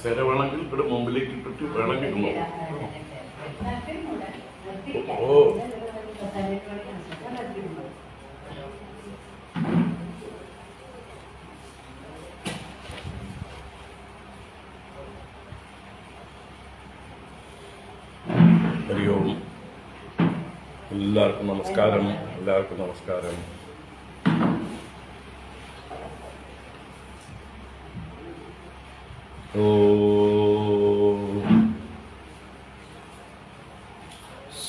കസേര വേണമെങ്കിൽ ഇവിടെ മുമ്പിലേക്ക് ഇട്ടിട്ട് വേണമെങ്കിൽ ഇരുന്നോ. ഓ ഹരി ഓം. എല്ലാവർക്കും നമസ്കാരം. എല്ലാവർക്കും നമസ്കാരം.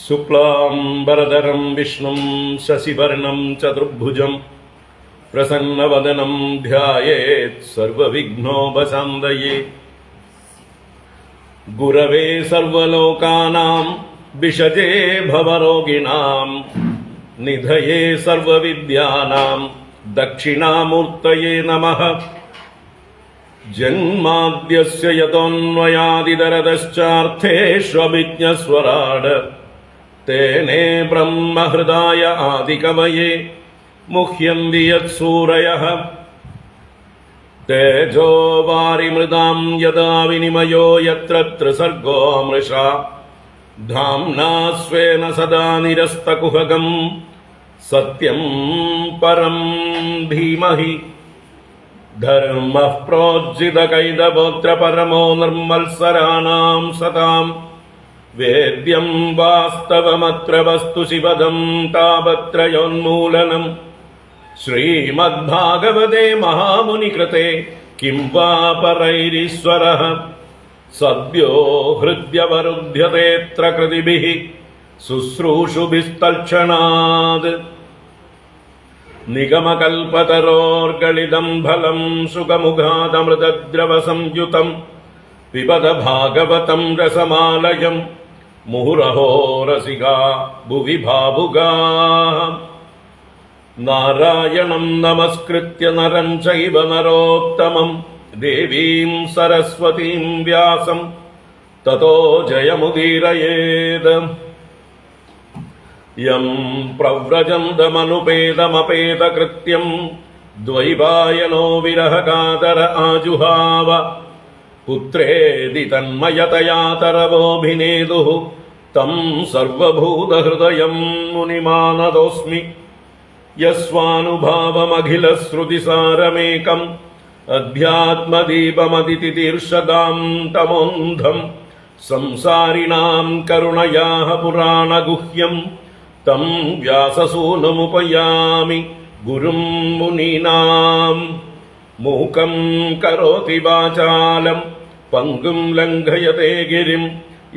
ശുക്ലാംബരധരം വിഷ്ണും ശശിവർണം ചതുർഭുജം പ്രസന്നവദനം ധ്യായേത് സർവവിഘ്നോപശാന്തയേ. ഗുരവേ സർവലോകാനാം വിഷജേ ഭവരോഗിണാം നിധയേ സർവവിദ്യാനാം ദക്ഷിണാമൂർത്തയേ നമഃ. ജന്മാദ്യസ്യ യതോന്വയാദിതരതശ്ചാർത്ഥേഷ്വഭിജ്ഞസ്വരാട് തേനേ ബ്രഹ്മഹൃദായ ആദികവയേ മുഹ്യന്തി യത്സൂരയഃ. തേജോ വാരിമൃതാം യദാ വിനിമയോ യത്ര ത്രിസർഗോ മൃഷാ ധാംനാ സ്വേന സദാ നിരസ്തകുഹകം സത്യം പരം ധീമഹി. ധർമ്മഃ പ്രോജ്ജിതകൈതഗോത്ര പരമോ നിർമ്മത്സരാണാം സതാം വേദ്യം വാസ്തവമത്ര വസ്തു ശിവദം താപത്രയോന്മൂലനം. ശ്രീമദ്ഭാഗവതേ മഹാമുനികൃതേ കിം വാ പരൈരീശ്വരഃ സദ്യോ ഹൃദ്യവരുധ്യതേത്ര കൃതിഭിഃ ശുശ്രൂഷുഭിസ്തൽക്ഷണാത്. നിഗമകൽപതരോർഗളിതം ഫലം സുഖമുഖാദമൃതദ്രവസംയുതം പിബത ഭാഗവതം രസമാലയം മുഹുരഹോ രസികാ ഭുവി ഭാവുകാഃ. നാരായണം നമസ്കൃത്യ നരം ചൈവ നരോത്തമം ദേവീം സരസ്വതീം വ്യാസം തതോ ജയമുദീരയേത്. യം പ്രവ്രജന്തമനുപേതമപേതകൃത്യം ദ്വൈപായനോ വിരഹകാതര ആജുഹാവ. പുത്രേതി തന്മയതയാ തരവോഭിനേതുഃ തം സർവഭൂതഹൃദയം മുനിമാനതോസ്മി. യസ്വാനുഭാവമഖിലശ്രുതിസാരമേകം അധ്യാത്മദീപമതിതിതീർഷദാം തമോന്ധം സംസാരിണാം കരുണയാഃ പുരാണഗുഹ്യം തം വ്യാസസൂനുമുപയാമി ഗുരും മുനീനാം. മൂകം കരോതി വാചാലം പങ്കും ലംഘയതേ ഗിരിം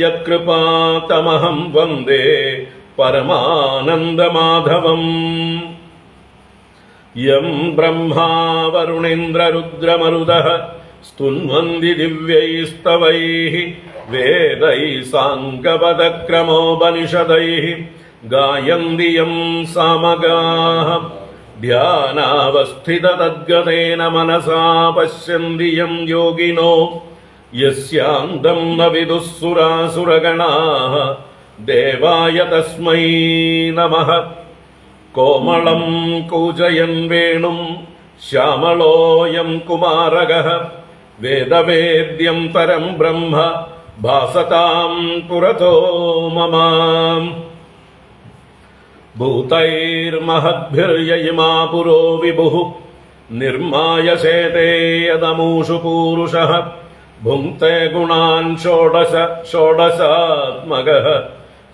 യത്കൃപാതമഹം വന്ദേ പരമാനന്ദമാധവം. യം ബ്രഹ്മാ വരുണേന്ദ്രരുദ്രമരുതഃ സ്തുന്വന്തി ദിവ്യൈസ്തവൈഃ വേദൈഃ സാംഗപദക്രമോപനിഷദൈഃ ഗായന്തി യം സാമഗാഃ. ധ്യാനാവസ്ഥിതതദ്ഗതേന മനസാ പശ്യന്തി യം യോഗിനോ യസ്യാന്തം ന വിദുഃ സുരാസുരഗണാഃ ദേവായ തസ്മൈ നമഃ. കോമളം കൂജയൻ വേണും ശ്യാമളോയം കുമാരകഃ വേദവേദ്യം പരം ബ്രഹ്മ ഭാസതാം പുരതോ മമ. ഭൂതൈർമഹദ്ഭിർയയിമാ പുരോ വിഭുഃ നിർമായസേതേ യദമൂഷു പൂരുഷഃ ഭുങ്ക്തേ ഗുണാൻ ഷോഡശ ഷോഡശാത്മകഃ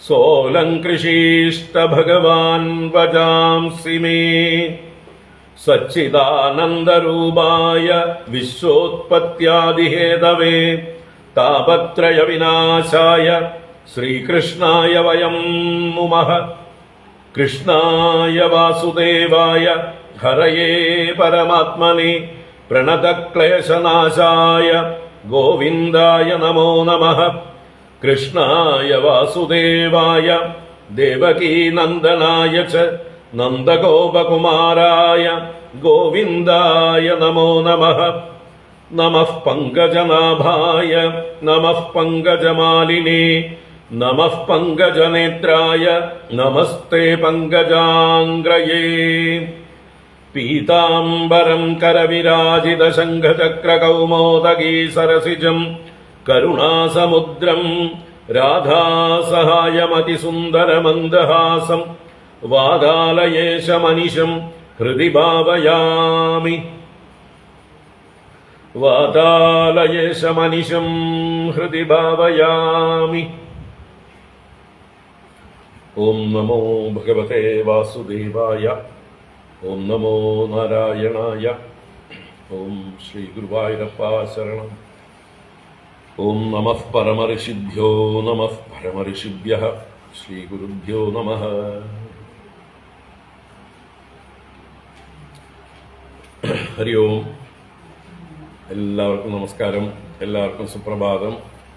സോലംകൃഷീഷ്ട ഭഗവാൻ വജാംസി മേ. സച്ചിദാനന്ദരൂപായ വിശ്വോത്പത്യാദിഹേതവേ താപത്രയ വിനാശായ ശ്രീകൃഷ്ണായ വയം നുമഃ. കൃഷ്ണായ വാസുദേവായ ഹരയേ പരമാത്മനെ പ്രണതക്ലേശനാശായ ഗോവിന്ദായ നമോ നമഃ. കൃഷ്ണായ വാസുദേവായ ദേവകീനന്ദനായ ച നന്ദഗോപകുമാരായ ഗോവിന്ദായ നമോ നമഃ. നമഃ പങ്കജനാഭായ നമഃ പങ്കജമാലിനേ നമഃ പങ്കജനേത്രായ നമസ്തേ പങ്കജാംഗ്രയേ. പീതാംബരം കരവിരാജിതശംഖചക്രകൗമോദഗീ സരസിജം കരുണാസമുദ്രം രാധാസഹായമതിസുന്ദരമന്ദഹാസം വാതാലയേശമനിശം ഹൃദി ഭാവയാമി. വാതാലയേശമനിശം ഹൃദി ഭാവയാമി. ഓം നമോ ഭഗവതേ വാസുദേവായ. ഓം നമോ നാരായണായ. ഓം ശ്രീ ഗുരുവായൂരപ്പ ശരണം. ഓം നമഃ പരമഋഷിഭ്യോ നമഃ പരമഋഷിഭ്യഃ. ശ്രീ ഗുരുഭ്യോ നമഃ. ഹരി ഓം. എല്ലാവർക്കും നമസ്കാരം. എല്ലാവർക്കും സുപ്രഭാതം,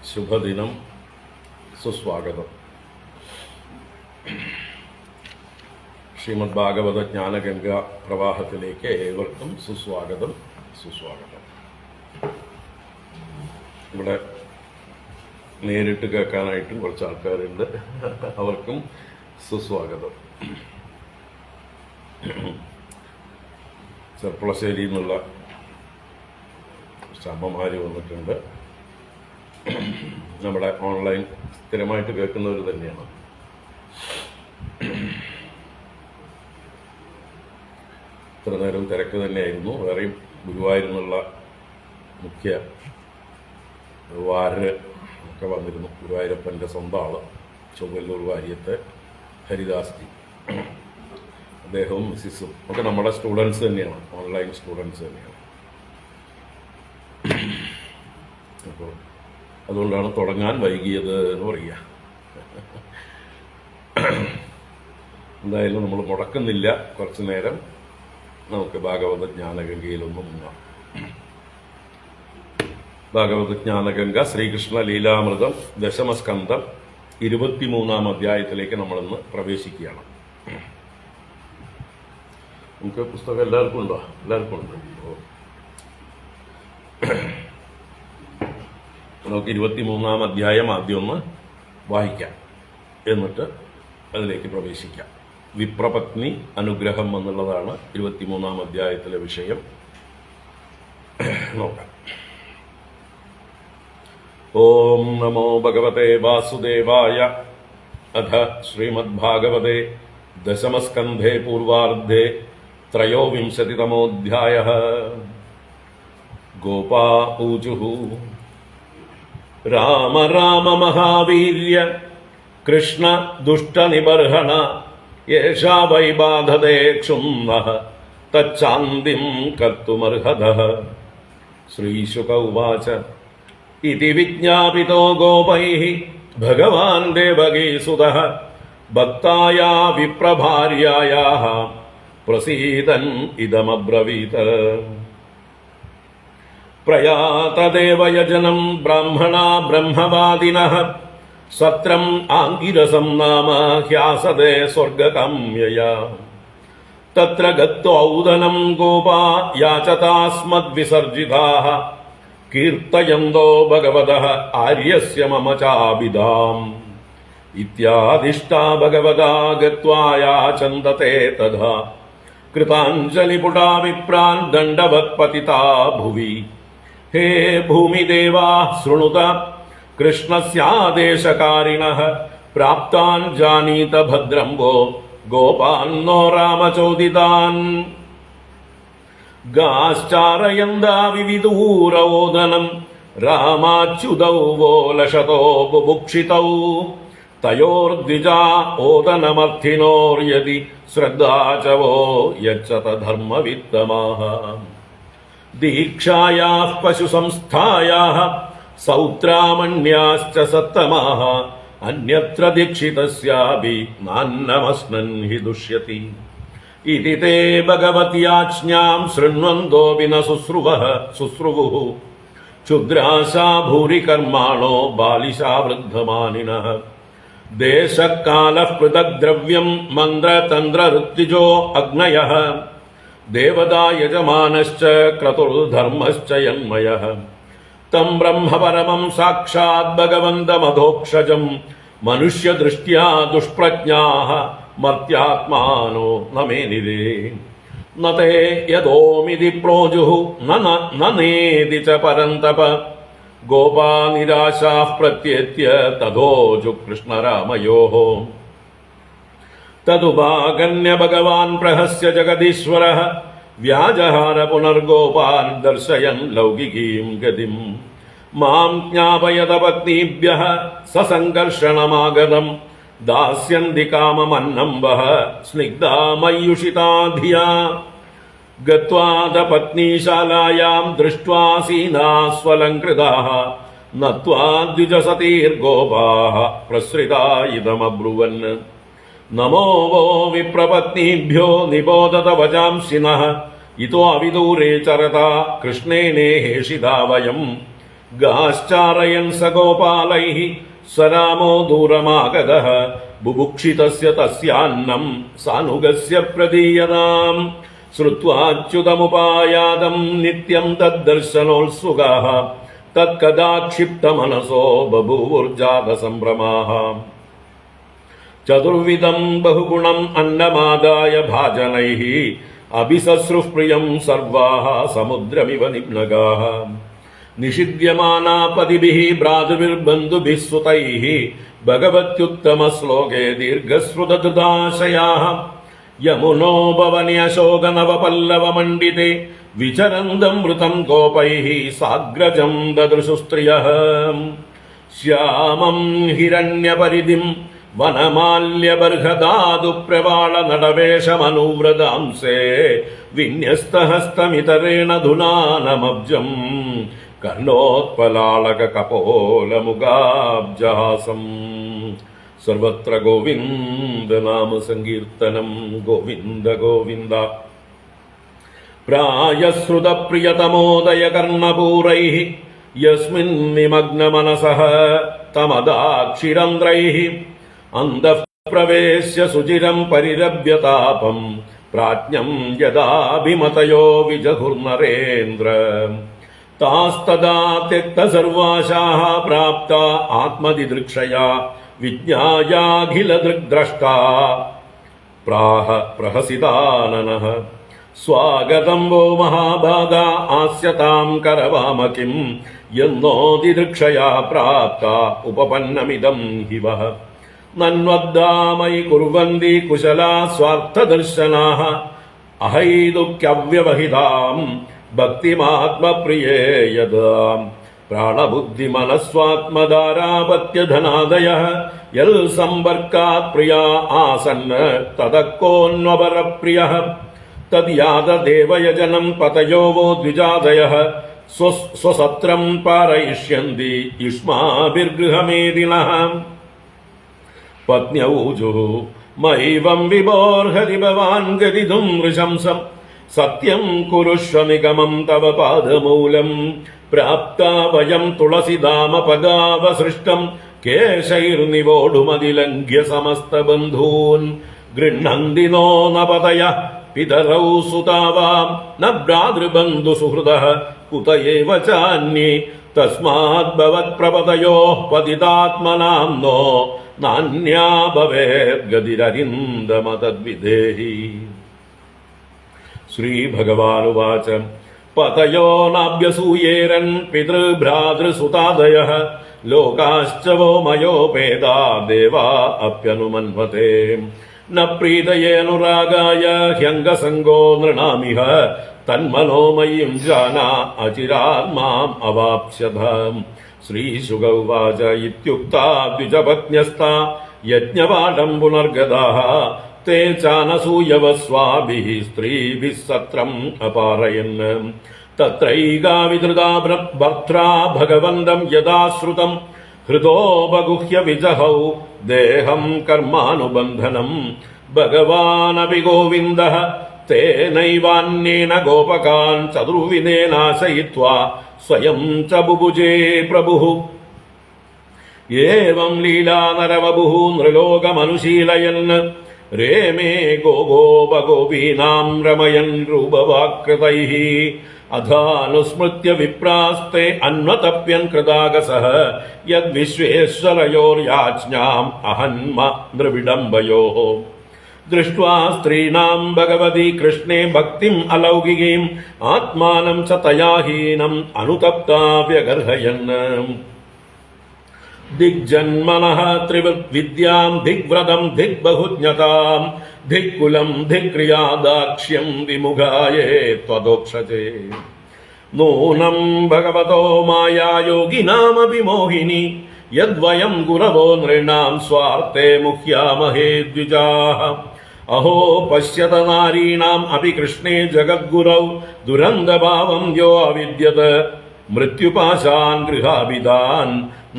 ശുഭദിനം, സുസ്വാഗതം. ശ്രീമദ് ഭാഗവത ജ്ഞാനഗംഗ പ്രവാഹത്തിലേക്ക് ഏവർക്കും സുസ്വാഗതം, സുസ്വാഗതം. ഇവിടെ നേരിട്ട് കേൾക്കാനായിട്ടും കുറച്ച് ആൾക്കാരുണ്ട്, അവർക്കും സുസ്വാഗതം. ചെർപ്പുളശ്ശേരിയിൽ നിന്നുള്ള അമ്മമാര് വന്നിട്ടുണ്ട്. നമ്മുടെ ഓൺലൈൻ സ്ഥിരമായിട്ട് കേൾക്കുന്നവർ തന്നെയാണ്. ഇത്ര നേരം തിരക്ക് തന്നെയായിരുന്നു. വേറെയും ഗുരുവായൂരിൽ നിന്നുള്ള മുഖ്യ വാര് ഒക്കെ വന്നിരുന്നു. ഗുരുവായൂരപ്പൻ്റെ സ്വന്തം ആള് ചൊവ്വല്ലൂർ വാര്യത്തെ ഹരിദാസ് ജി, അദ്ദേഹവും മിസ്സിസും ഒക്കെ നമ്മുടെ സ്റ്റുഡൻസ് തന്നെയാണ്, ഓൺലൈൻ സ്റ്റുഡൻസ് തന്നെയാണ്. അപ്പോൾ അതുകൊണ്ടാണ് തുടങ്ങാൻ വൈകിയത് എന്ന് പറയുക. എന്തായാലും നമ്മൾ മുടക്കുന്നില്ല, കുറച്ചു നേരം നമുക്ക് ഭാഗവത ജ്ഞാനഗംഗയിലൊന്നും മുങ്ങാം. ഭാഗവത ജ്ഞാനഗംഗ ശ്രീകൃഷ്ണ ലീലാമൃതം ദശമസ്കന്ധം 23-ാം അധ്യായത്തിലേക്ക് നമ്മളിന്ന് പ്രവേശിക്കുകയാണ്. നമുക്ക് പുസ്തകം എല്ലാവർക്കും ഉണ്ടോ? എല്ലാവർക്കും ഉണ്ട്. നമുക്ക് 23-ാം അധ്യായം ആദ്യം ഒന്ന് വായിക്കാം, എന്നിട്ട് അതിലേക്ക് പ്രവേശിക്കാം. വിപ്രപത്നി അനുഗ്രഹം എന്നുള്ളതാണ് 23-ാം അധ്യായത്തിലെ വിഷയം. നോക്കാം. ഓം നമോ ഭഗവതേ വാസുദേവായ. അഥ ശ്രീമദ്ഭാഗവതേ ദശമസ്കന്ധേ പൂർവാർദ്ധേ ത്രയോവിംശതിതമോऽധ്യായഃ. ഗോപാ ഊചുഃ രാമ രാമ മഹാവീര്യ കൃഷ്ണ ദുഷ്ടനിബർഹണ യേഷാ വൈ ബാധതേ ക്ഷുംനഃ തച്ഛാന്തിം കർത്തുമർഹതഃ. ശ്രീശുക ഉവാച ഇതി വിജ്ഞാപിതോ ഗോപൈഃ ഭഗവാൻ ദേവകീസുതഃ ഭക്തായാ വിപ്രഭാര്യായാഃ പ്രസീദൻ ഇദമബ്രവീത്. പ്രയാതദേവയജനം ബ്രാഹ്മണാ ബ്രഹ്മവാദിനഃ സത്രം ആംഗിരസം നാമ ഹ്യാസതേ സ്വർഗകാമ്യയാ. തത്ര ഗത്വൗദനം ഗോപാ യാചതാസ്മദ്വിസർജിതാഃ കീർത്തയന്തോ ഭഗവതഃ ആര്യസ്യ മമ ചാഭിധാം. ഇത്യാദിഷ്ടാ ഭഗവതാ ഗത്വാ യാചന്തതേ തഥാ കൃതാഞ്ജലിപുടാ വിപ്രാൻ ദണ്ഡവത്പതിതാ ഭുവി. ഹേ ഭൂമിദേവാ ശൃണുത കൃഷ്ണസ്യാദേശകാരിണഃ പ്രാപ്താൻ ജാനീത ഭദ്രം വോ ഗോപാന്നോ രാമചോദിതാൻ. ഗാശ്ചാരയന്താ വിവിദൂരവോദനം രാമാച്യുതൗ വോ ലശതോ ബുഭുക്ഷിതൗ. തയോർദ്വിജാ ഓദനമർത്ഥിനോർയതി ശ്രദ്ധാ ച വോ യച്ഛത ധർമ്മവിത്തമാഃ. ദീക്ഷായാഃ പശുസംസ്ഥായാഃ സൗത്രാമണ്യാശ്ച സത്തമാഃ അന്യത്ര ദീക്ഷിതസ്യാപി നാന്നമസ്നൻ ഹി ദുഷ്യതി. ഇതി തേ ഭഗവത്യാജ്ഞാം ശൃണ്വന്തോപി ന ശുശ്രുവുഃ. ക്ഷുദ്രാശാ ഭൂരി കർമാണോ ബാലിശാ വൃദ്ധമാനിനഃ. ദേശകാലഃ പൃഥഗ് ദ്രവ്യം മന്ത്രതന്ത്ര ഋത്വിജോ അഗ്നയഃ. ദേവതാ യജമാനശ്ച ക്രതുർധർമ്മശ്ച യന്മയഃ. തം ബ്രഹ്മപരമം സാക്ഷാത് ഭഗവന്തമധോക്ഷജം മനുഷ്യദൃഷ്ട്യാ ദുഷ്പ്രജ്ഞാഃ മർത്യാത്മാനോ നമേനിരേ. നതേ യദോമിതി പ്രോജുഃ നനേതി ച പരന്തപ. गोपा निराशाः प्रत्येत्य तथोजु कृष्णरामयोः तदुपागन्य भगवान् प्रहस्य जगदीश्वरः व्याजहार पुनर्गोपान् दर्शयन् लौकिकीं गतिम् मां ज्ञापयत पत्नीभ्यः ससङ्कर्षणमागतम् दास्यन्ति काममन्नं वः स्निग्धा मयूषिता धिया गत्वा पत्नीशालायां दृष्ट्वा सीना स्वलङ्कृताः नत्वा द्विजसतीर्गोपाः प्रसृता इदमब्रुवन् नमो वो विप्रपत्नीभ्यो निबोधत वचांसिनः इतो अविदूरे चरता कृष्णेनेहेषिता वयम् गाश्चारयन् स गोपालैः स रामो दूरमागतः बुभुक्षितस्य तस्यान्नम् सानुगस्य प्रदीयताम् श्रुत्वाच्युतमुपायातम् नित्यम् तद्दर्शनोत्सुकाः तत्कदा क्षिप्तमनसो बभूवुर्जातसम्भ्रमाः चतुर्विधम् बहुगुणम् अन्नमादाय भाजनैः अभिसस्रुः प्रियम् सर्वाः समुद्रमिव निम्नगाः निषिध्यमाना पतिभिः भ्रातृभिर्बन्धुभिः सुतैः भगवत्युत्तमश्लोके दीर्घश्रुतधृताशयाः यमुनोपवन्यशोकनवपल्लवमण्डिते विचरन्दमृतम् गोपैः साग्रजम् ददृशु स्त्रियः श्यामम् हिरण्यपरिधिम् वनमाल्यबर्हदादु प्रवालनटवेशमनुव्रतांसे विन्यस्तहस्तमितरेण धुनानमब्जम् कर्णोत्पलालककपोलमुगाब्जहासम् सर्वत्र गोविन्द नाम संकीर्तनम् गोविन्द गोविन्द प्रायश्रुतप्रियतमोदय कर्णपूरैः यस्मिन् निमग्नमनसः तमदाक्षिरन्ध्रैः अन्तः प्रवेश्य सुचिरम् परिरभ्यतापम् प्राज्ञम् यदाभिमतयो विजहुर्नरेन्द्र तास्तदा त्यक्तसर्वाशाः प्राप्ता आत्मदिदृक्षया विज्ञायाखिलदृग्द्रष्टा प्राह प्रहसिताननः स्वागतम् वो महाभागा आस्यताम् करवाम किम् यन्नोदिदृक्षया प्राप्ता उपपन्नमिदम् हि वः नन्वद्दामयि कुर्वन्ति कुशला स्वार्थदर्शनाः अहैदुक्यव्यवहिताम् भक्तिमात्मप्रिये यदाम् प्राणबुद्धिमनस्वात्मधारापत्यधनादयः यल् सम्पर्कात् प्रिया आसन् ततः कोऽन्वपरप्रियः तद्याददेवयजनम् पतयो वो द्विजादयः स्वसत्रम् पारयिष्यन्ति युष्माभिर्गृहमेदिनः पत्न्यौजुः मैवम् विबोर्हति भवान् गदितुम् नृशंसम् सत्यम् कुरुष्व निगमम् तव पादमूलम् प्राप्ता वयम् तुलसीदामपगावसृष्टम् केशैर्निवोढुमदिलङ्घ्य समस्तबन्धून् गृह्णन्ति नो नपतयः पितरौ सुतावाम् न भ्रातृबन्धुसुहृदः कुत एव चान्ये तस्माद्भवत्प्रपतयोः पतितात्मनाम् नो नान्या भवेद्गतिररिन्दम तद्विधेहि श्रीभगवानुवाच पतयो नाभ्यसूयेरन् पितृभ्रातृसुतादयः लोकाश्च वो मयोपेदा देवा अप्यनुमन्वते न प्रीतयेऽनुरागाय ह्यङ्गसङ्गो नृणामिह तन्मनोमयीम् जाना अचिरात् माम् अवाप्स्यथ श्रीशुक उवाच इत्युक्ता द्विजपत्न्यस्ता यज्ञपाठम् पुनर्गताः ते चानसूयवस्वाभिः स्त्रीभिः सत्रम् अपारयन् तत्रैका विधृता भर्त्रा भगवन्तम् यदा श्रुतम् हृदोपगुह्य विजहौ देहम् कर्मानुबन्धनम् भगवानपि गोविन्दः तेनैवान्येन गोपकान् चतुर्विधेनाशयित्वा स्वयं च बुभुजे प्रभुः एवम् लीला नरवपुः नृलोकमनुशीलयन् रेमे गोगोपगोपीनाम् रमयन् रूपवाक्कृतैः अधानुस्मृत्य विप्रास्ते अन्वतप्यन् कृतागसः यद्विश्वेश्वरयोर्याज्ञाम् अहन्म नृविडम्बयोः ദൃഷ്ട്വാ സ്ത്രീണാം ഭഗവതി കൃഷ്ണേ ഭക്തിം അലൗകികീം ആത്മാനം ച തയാഹീനം അനുതപ്താവ്യഗർഹയൻ ദിഗ്ജന്മനഃ ത്രിവൃത് വിദ്യാം ദിഗ്വ്രതം ദിഗ്ബഹുജ്ഞതാം ദിക്കുലം ദിക്രിയാദാക്ഷ്യം വിമുഖായേ ത്വദോക്ഷതേ നൂനം ഭഗവതോ മായായോഗിനാമപി മോഹിനി യദ്വയം ഗുരവോ നൃണാം സ്വാർത്ഥേ മുഹ്യാമഹേ ദ്വിജാഃ അഹോ പശ്യത നാരീണാം അപി കൃഷ്ണേ ജഗദ്ഗുരൗ ദുരന്തഭാവം യോ അവിദ്യത് മൃത്യുപാശാൻ ഗൃഹാഭിതാൻ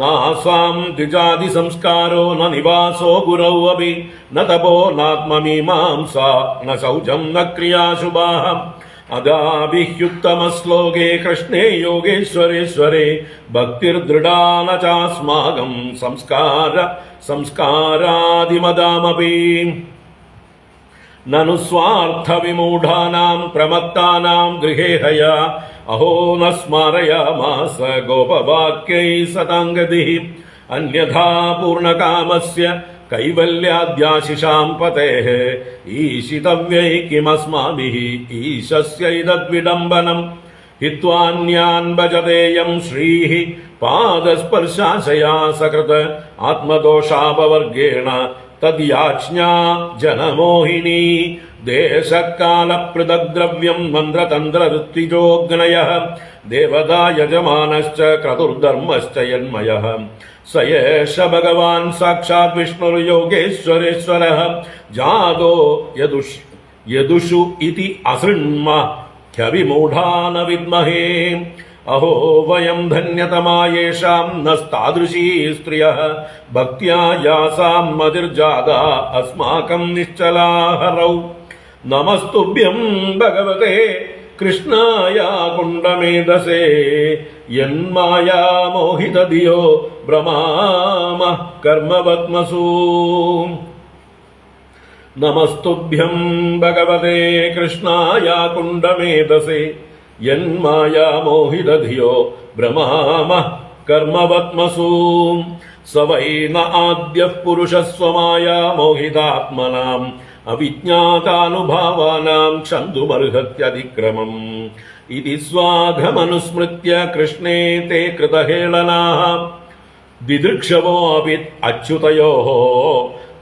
നാസാം ദ്വിജാതി സംസ്കാരോ ന നിവാസോ ഗുരൗ അപി ന തപോ നാത്മമീമാംസ ന ശൗചം ന ക്രിയാശുഭാഃ അദാഭിഹ്യുത്തമശ്ലോകേ കൃഷ്ണേ യോഗേശ്വരേശ്വരേ ഭക്തിർദൃഢാ ന ചാസ്മാകം സംസ്കാരാദിമദാമപി നനു സ്വാർത്ഥവിമൂഢാനാം പ്രമത്താനാം ഗൃഹേ ഹയാ അഹോ ന സ്മാരയാമാസ ഗോപവാക്യൈ സതാംഗതിഃ അന്യഥാ പൂർണ്ണകാമസ്യ കൈവല്യാദ്യാശിഷാം പതേഃ ഈശിതവ്യൈ കിമസ്മാഭിഃ ഈശസ്യൈതദ്വിഡംബനം ഹിത്വാന്യാൻ ഭജതേയം ശ്രീഃ പാദസ്പർശാശയാ സകൃത് ആത്മദോഷാപവർഗേണ തദ്യാജ്ഞാ ജനമോഹിനി ദേശകാലപൃഥഗ്ദ്രവ്യം മന്ത്രതന്ത്രഋത്വിജോഗ്നയഃ ദേവതാ യജമാനശ്ച ക്രതുർധർമ്മശ്ച യന്മയഃ സ യേഷ ഭഗവാൻ സാക്ഷാത് വിഷ്ണുർയോഗേശ്വരേശ്വരഃ ജാതോ യദുഷു ഇതി അസൃണ്മഖ്യവിമൂഢാന വിദ്മഹേ അഹോ വയം ധന്യതമായേഷാം നസ്താദൃശീ സ്ത്രിയഃ ഭക്ത്യാ യാസാം മതിർജാതാ അസ്മാകം നിശ്ചലാഹരൗ നമസ്തുഭ്യം ഭഗവതേ കൃഷ്ണായ കുണ്ഡമേധസേ യന്മായാ മോഹിതധിയോ ഭ്രമാമഃ കർമ്മപത്മസു നമസ്തുഭ്യം ഭഗവതേ കൃഷ്ണായ കുണ്ഡമേധസേ യന്മായാ മോഹിതധിയോ ഭ്രമാമഃ കർമ്മപത്മസു സ വൈ ന ആദ്യഃ പുരുഷഃ സ്വമായാ മോഹിതാത്മനാം അവിജ്ഞാതാനുഭാവാനാം ക്ഷന്തുമർഹത്യതിക്രമം ഇതി സ്വാഘമനുസ്മൃത്യ കൃഷ്ണേ തേ കൃതഹേളനാഃ ദിദൃക്ഷവോ അപി അച്യുതയോഃ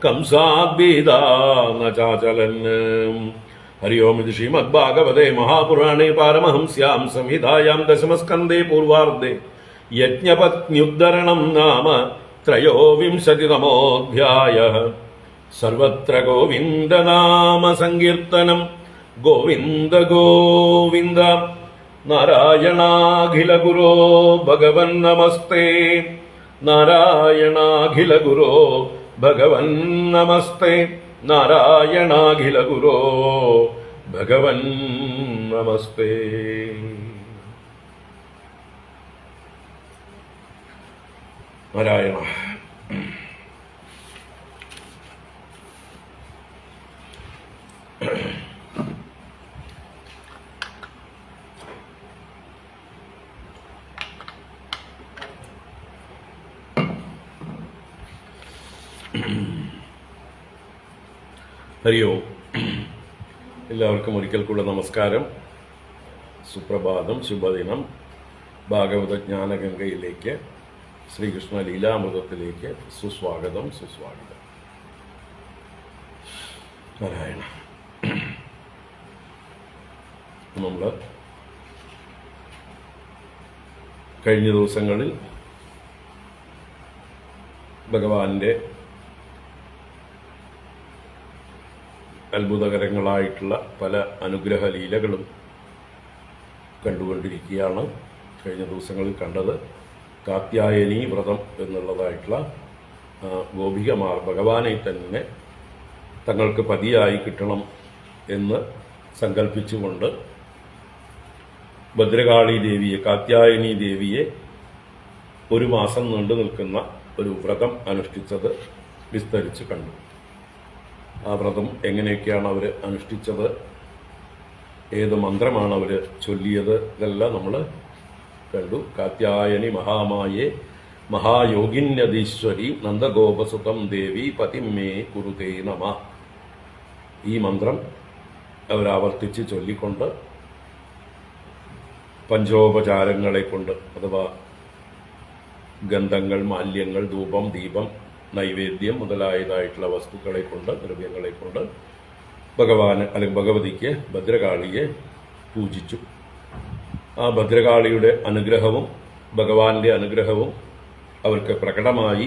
കംസാദ്ഭീതാ ന ചാചലൻ. ഹരി ഓം. ഇത് ശ്രീമദ്ഭാഗവതേ മഹാപുരാണേ പാരമഹംസ്യാം സംഹിതായാം ദശമസ്കന്ധേ പൂർവാർദ്ധേ യജ്ഞപത്ന്യുദ്ധരണം നാമ ത്രയോവിംശതിതമോऽധ്യായഃ. സർവത്ര ഗോവിന്ദനാമ സങ്കീർത്തനം. ഗോവിന്ദ ഗോവിന്ദ. നാരായണാഖില ഗുരോ ഭഗവൻ നമസ്തേ. നാരായണാഖില ഗുരോ ഭഗവൻ നമസ്തേ. നാരായണാഖില ഗുരോ ഭഗവൻ നമസ്തേ. നാരായണ. ഹരി ഓം. എല്ലാവർക്കും ഒരിക്കൽ കൂടെ നമസ്കാരം, സുപ്രഭാതം, ശുഭദിനം. ഭാഗവത ജ്ഞാനഗംഗയിലേക്ക്, ശ്രീകൃഷ്ണ ലീലാമൃതത്തിലേക്ക് സുസ്വാഗതം, സുസ്വാഗതം. നാരായണ. നമ്മൾ കഴിഞ്ഞ ദിവസങ്ങളിൽ ഭഗവാന്റെ അത്ഭുതകരങ്ങളായിട്ടുള്ള പല അനുഗ്രഹ ലീലകളും കണ്ടുകൊണ്ടിരിക്കുകയാണ്. കഴിഞ്ഞ ദിവസങ്ങളിൽ കണ്ടത് കാത്യായനി വ്രതം എന്നുള്ളതായിട്ടുള്ള ഗോപികമാർ ഭഗവാനെ തന്നെ തങ്ങൾക്ക് പതിയായി കിട്ടണം എന്ന് സങ്കല്പിച്ചുകൊണ്ട് ഭദ്രകാളി ദേവിയെ, കാത്യായനി ദേവിയെ ഒരു മാസം നീണ്ടു നിൽക്കുന്ന ഒരു വ്രതം അനുഷ്ഠിച്ചത് വിസ്തരിച്ച് കണ്ടു. ആ വ്രതം എങ്ങനെയൊക്കെയാണ് അവർ അനുഷ്ഠിച്ചത്, ഏത് മന്ത്രമാണ് അവർ ചൊല്ലിയത്, ഇതെല്ലാം നമ്മൾ കണ്ടു. കാത്യായനി മഹാമായേ മഹായോഗിന്യതീശ്വരി നന്ദഗോപസുതം ദേവി പതിമേ കുരുതേ നമ ഈ മന്ത്രം അവരാവർത്തിച്ച് ചൊല്ലിക്കൊണ്ട് പഞ്ചോപചാരങ്ങളെ കൊണ്ട്, അഥവാ ഗന്ധങ്ങൾ, മാല്യങ്ങൾ, ധൂപം, ദീപം, നൈവേദ്യം മുതലായതായിട്ടുള്ള വസ്തുക്കളെ കൊണ്ട്, ദ്രവ്യങ്ങളെ കൊണ്ട് ഭഗവാന് അല്ലെങ്കിൽ ഭഗവതിക്ക്, ഭദ്രകാളിയെ പൂജിച്ചു. ആ ഭദ്രകാളിയുടെ അനുഗ്രഹവും ഭഗവാന്റെ അനുഗ്രഹവും അവർക്ക് പ്രകടമായി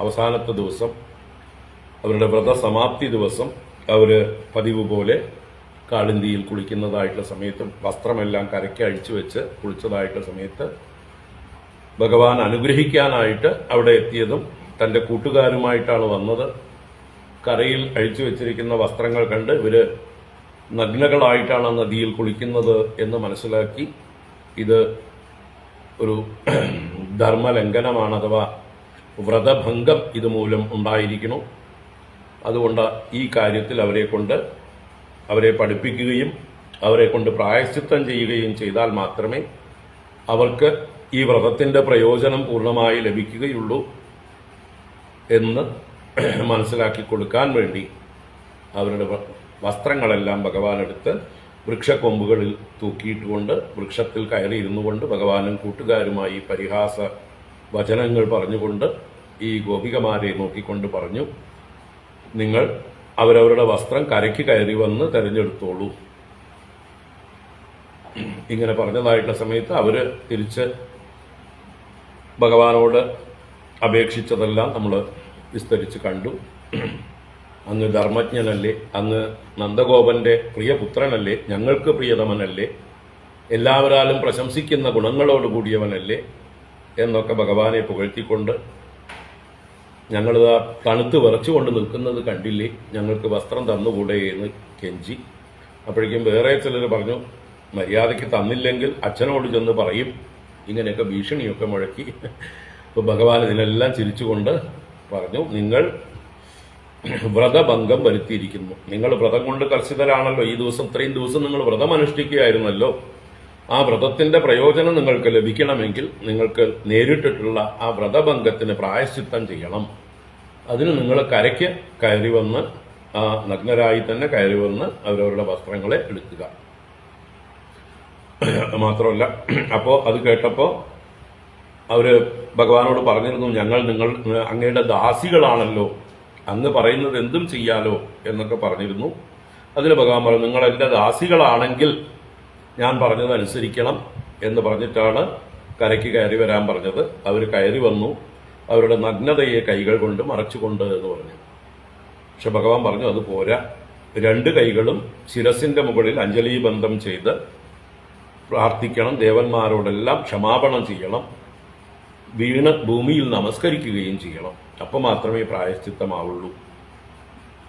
അവസാനത്തെ ദിവസം, അവരുടെ വ്രതസമാപ്തി ദിവസം, അവർ പതിവ് പോലെ കാളിന്തിയിൽ കുളിക്കുന്നതായിട്ടുള്ള സമയത്തും വസ്ത്രമെല്ലാം കരയ്ക്ക് അഴിച്ചു വെച്ച് കുളിച്ചതായിട്ടുള്ള സമയത്ത് ഭഗവാൻ അനുഗ്രഹിക്കാനായിട്ട് അവിടെ എത്തിയതും തൻ്റെ കൂട്ടുകാരുമായിട്ടാണ് വന്നത്. കരയിൽ അഴിച്ചു വെച്ചിരിക്കുന്ന വസ്ത്രങ്ങൾ കണ്ട് ഇവര് നഗ്നകളായിട്ടാണ് നദിയിൽ കുളിക്കുന്നത് എന്ന് മനസ്സിലാക്കി ഇത് ഒരു ധർമ്മലംഘനമാണ്, അഥവാ വ്രതഭംഗം ഇതുമൂലം ഉണ്ടായിരിക്കണം. അതുകൊണ്ട് ഈ കാര്യത്തിൽ അവരെ പഠിപ്പിക്കുകയും അവരെ കൊണ്ട് പ്രായശ്ചിത്തം ചെയ്യുകയും ചെയ്താൽ മാത്രമേ അവർക്ക് ഈ വ്രതത്തിന്റെ പ്രയോജനം പൂർണ്ണമായി ലഭിക്കുകയുള്ളൂ എന്ന് മനസ്സിലാക്കി കൊടുക്കാൻ വേണ്ടി അവരുടെ വസ്ത്രങ്ങളെല്ലാം ഭഗവാൻ എടുത്ത് വൃക്ഷക്കൊമ്പുകളിൽ തൂക്കിയിട്ടുകൊണ്ട് വൃക്ഷത്തിൽ കയറിയിരുന്നു കൊണ്ട് ഭഗവാനും കൂട്ടുകാരുമായി പരിഹാസ വചനങ്ങൾ പറഞ്ഞുകൊണ്ട് ഈ ഗോപികമാരെ നോക്കിക്കൊണ്ട് പറഞ്ഞു, നിങ്ങൾ അവരവരുടെ വസ്ത്രം കരയ്ക്ക് കയറി വന്ന് തെരഞ്ഞെടുത്തോളൂ. ഇങ്ങനെ പറഞ്ഞതായിട്ടുള്ള സമയത്ത് അവര് തിരിച്ച് ഭഗവാനോട് അപേക്ഷിച്ചതെല്ലാം നമ്മൾ വിസ്തരിച്ച് കണ്ടു. അങ്ങ് ധർമ്മജ്ഞനല്ലേ, അങ്ങ് നന്ദഗോപന്റെ പ്രിയപുത്രനല്ലേ, ഞങ്ങൾക്ക് പ്രിയതമനല്ലേ, എല്ലാവരാലും പ്രശംസിക്കുന്ന ഗുണങ്ങളോടുകൂടിയവനല്ലേ എന്നൊക്കെ ഭഗവാനെ പുകഴ്ത്തിക്കൊണ്ട്, ഞങ്ങളിതാ തണുത്ത് വിറച്ചുകൊണ്ട് നിൽക്കുന്നത് കണ്ടില്ലേ, ഞങ്ങൾക്ക് വസ്ത്രം തന്നുകൂടെ എന്ന് കെഞ്ചി. അപ്പോഴേക്കും വേറെ ചിലർ പറഞ്ഞു, മര്യാദയ്ക്ക് തന്നില്ലെങ്കിൽ അച്ഛനോട് ചെന്ന് പറയും, ഇങ്ങനെയൊക്കെ ഭീഷണിയൊക്കെ മുഴക്കി. അപ്പോൾ ഭഗവാൻ ഇതിനെല്ലാം ചിരിച്ചുകൊണ്ട് പറഞ്ഞു, നിങ്ങൾ വ്രതഭംഗം വരുത്തിയിരിക്കുന്നു. നിങ്ങൾ വ്രതം കൊണ്ട് കർശിതരാണല്ലോ, ഈ ദിവസം ഇത്രയും ദിവസം നിങ്ങൾ വ്രതം അനുഷ്ഠിക്കുകയായിരുന്നല്ലോ. ആ വ്രതത്തിന്റെ പ്രയോജനം നിങ്ങൾക്ക് ലഭിക്കണമെങ്കിൽ നിങ്ങൾക്ക് നേരിട്ടിട്ടുള്ള ആ വ്രതഭംഗത്തിന് പ്രായശ്ചിത്തം ചെയ്യണം. അതിന് നിങ്ങൾ കരയ്ക്ക് കയറി വന്ന്, ആ നഗ്നരായി തന്നെ കയറി വന്ന് അവരവരുടെ വസ്ത്രങ്ങളെ എടുക്കുക. മാത്രമല്ല, അപ്പോൾ അത് കേട്ടപ്പോൾ അവര് ഭഗവാനോട് പറഞ്ഞിരുന്നു, ഞങ്ങൾ അങ്ങയുടെ ദാസികളാണല്ലോ, അങ്ങ് പറയുന്നത് എന്തും ചെയ്യാലോ എന്നൊക്കെ പറഞ്ഞിരുന്നു. അതിന് ഭഗവാൻ പറഞ്ഞു, നിങ്ങൾ എൻ്റെ ദാസികളാണെങ്കിൽ ഞാൻ പറഞ്ഞത് അനുസരിക്കണം എന്ന് പറഞ്ഞിട്ടാണ് കരയ്ക്ക് കയറി വരാൻ പറഞ്ഞത്. അവർ കയറി വന്നു, അവരുടെ നഗ്നതയെ കൈകൾ കൊണ്ട് മറച്ചുകൊണ്ട് എന്ന് പറഞ്ഞു. പക്ഷെ ഭഗവാൻ പറഞ്ഞു, അത് പോരാ, രണ്ട് കൈകളും ശിരസിന്റെ മുകളിൽ അഞ്ജലീബന്ധം ചെയ്ത് പ്രാർത്ഥിക്കണം, ദേവന്മാരോടെല്ലാം ക്ഷമാപണം ചെയ്യണം, വീണ് ഭൂമിയിൽ നമസ്കരിക്കുകയും ചെയ്യണം. അപ്പം മാത്രമേ പ്രായശ്ചിത്തമാവുള്ളൂ.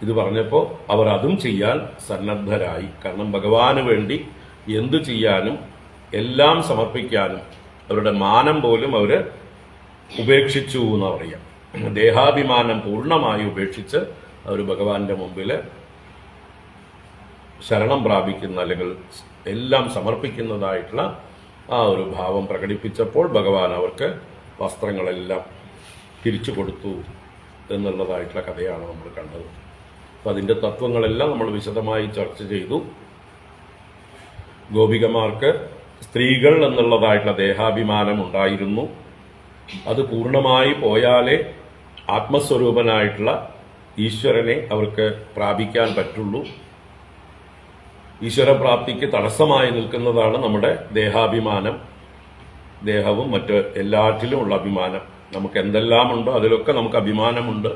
ഇത് പറഞ്ഞപ്പോൾ അവർ അതും ചെയ്യാൻ സന്നദ്ധരായി. കാരണം ഭഗവാന് വേണ്ടി എന്തു ചെയ്യാനും എല്ലാം സമർപ്പിക്കാനും അവരുടെ മാനം പോലും അവര് ഉപേക്ഷിച്ചു എന്ന് പറയാം. ദേഹാഭിമാനം പൂർണ്ണമായി ഉപേക്ഷിച്ച് അവർ ഭഗവാന്റെ മുമ്പിൽ ശരണം പ്രാപിക്കുന്ന, അല്ലെങ്കിൽ എല്ലാം സമർപ്പിക്കുന്നതായിട്ടുള്ള ആ ഒരു ഭാവം പ്രകടിപ്പിച്ചപ്പോൾ ഭഗവാൻ അവർക്ക് വസ്ത്രങ്ങളെല്ലാം തിരിച്ചു കൊടുത്തു എന്നുള്ളതായിട്ടുള്ള കഥയാണ് നമ്മൾ കണ്ടത്. അപ്പം അതിൻ്റെ തത്വങ്ങളെല്ലാം നമ്മൾ വിശദമായി ചർച്ച ചെയ്തു. ഗോപികമാർക്ക് സ്ത്രീകൾ എന്നുള്ളതായിട്ടുള്ള ദേഹാഭിമാനം ഉണ്ടായിരുന്നു. അത് പൂർണ്ണമായി പോയാലേ ആത്മസ്വരൂപനായിട്ടുള്ള ഈശ്വരനെ അവർക്ക് പ്രാപിക്കാൻ പറ്റുള്ളൂ. ഈശ്വരപ്രാപ്തിക്ക് തടസ്സമായി നിൽക്കുന്നതാണ് നമ്മുടെ ദേഹാഭിമാനം. ദേഹവും മറ്റ് എല്ലാറ്റിലും ഉള്ള അഭിമാനം. നമുക്ക് എന്തെല്ലാം ഉണ്ടോ അതിലൊക്കെ നമുക്ക് അഭിമാനമുണ്ട്.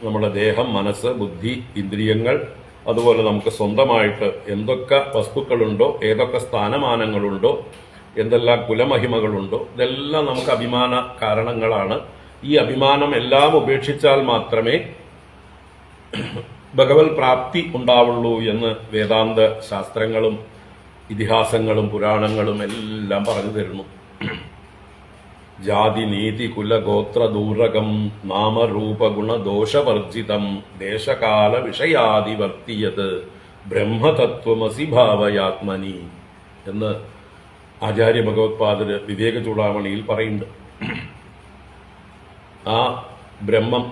നമ്മുടെ ദേഹം, മനസ്സ്, ബുദ്ധി, ഇന്ദ്രിയങ്ങൾ, അതുപോലെ നമുക്ക് സ്വന്തമായിട്ട് എന്തൊക്കെ വസ്തുക്കളുണ്ടോ, ഏതൊക്കെ സ്ഥാനമാനങ്ങളുണ്ടോ, എന്തെല്ലാം കുലമഹിമകളുണ്ടോ, ഇതെല്ലാം നമുക്ക് അഭിമാന കാരണങ്ങളാണ്. ഈ അഭിമാനം എല്ലാം ഉപേക്ഷിച്ചാൽ മാത്രമേ ഭഗവത് പ്രാപ്തി ഉണ്ടാവുള്ളൂ എന്ന് വേദാന്ത ശാസ്ത്രങ്ങളും ഇതിഹാസങ്ങളും പുരാണങ്ങളും എല്ലാം പറഞ്ഞു തരുന്നു. ജാതി നീതി കുലഗോത്ര ദൂരകം നാമരൂപഗുണ ദോഷവർജിതം ദേശകാല വിഷയാദിവർത്തിയത് ബ്രഹ്മതത്വമസി ഭാവയാത്മനി എന്ന് ആചാര്യ ഭഗവത്പാദര് വിവേക ചൂടാമണിയിൽ പറയുന്നുണ്ട്. ആ ബ്രഹ്മം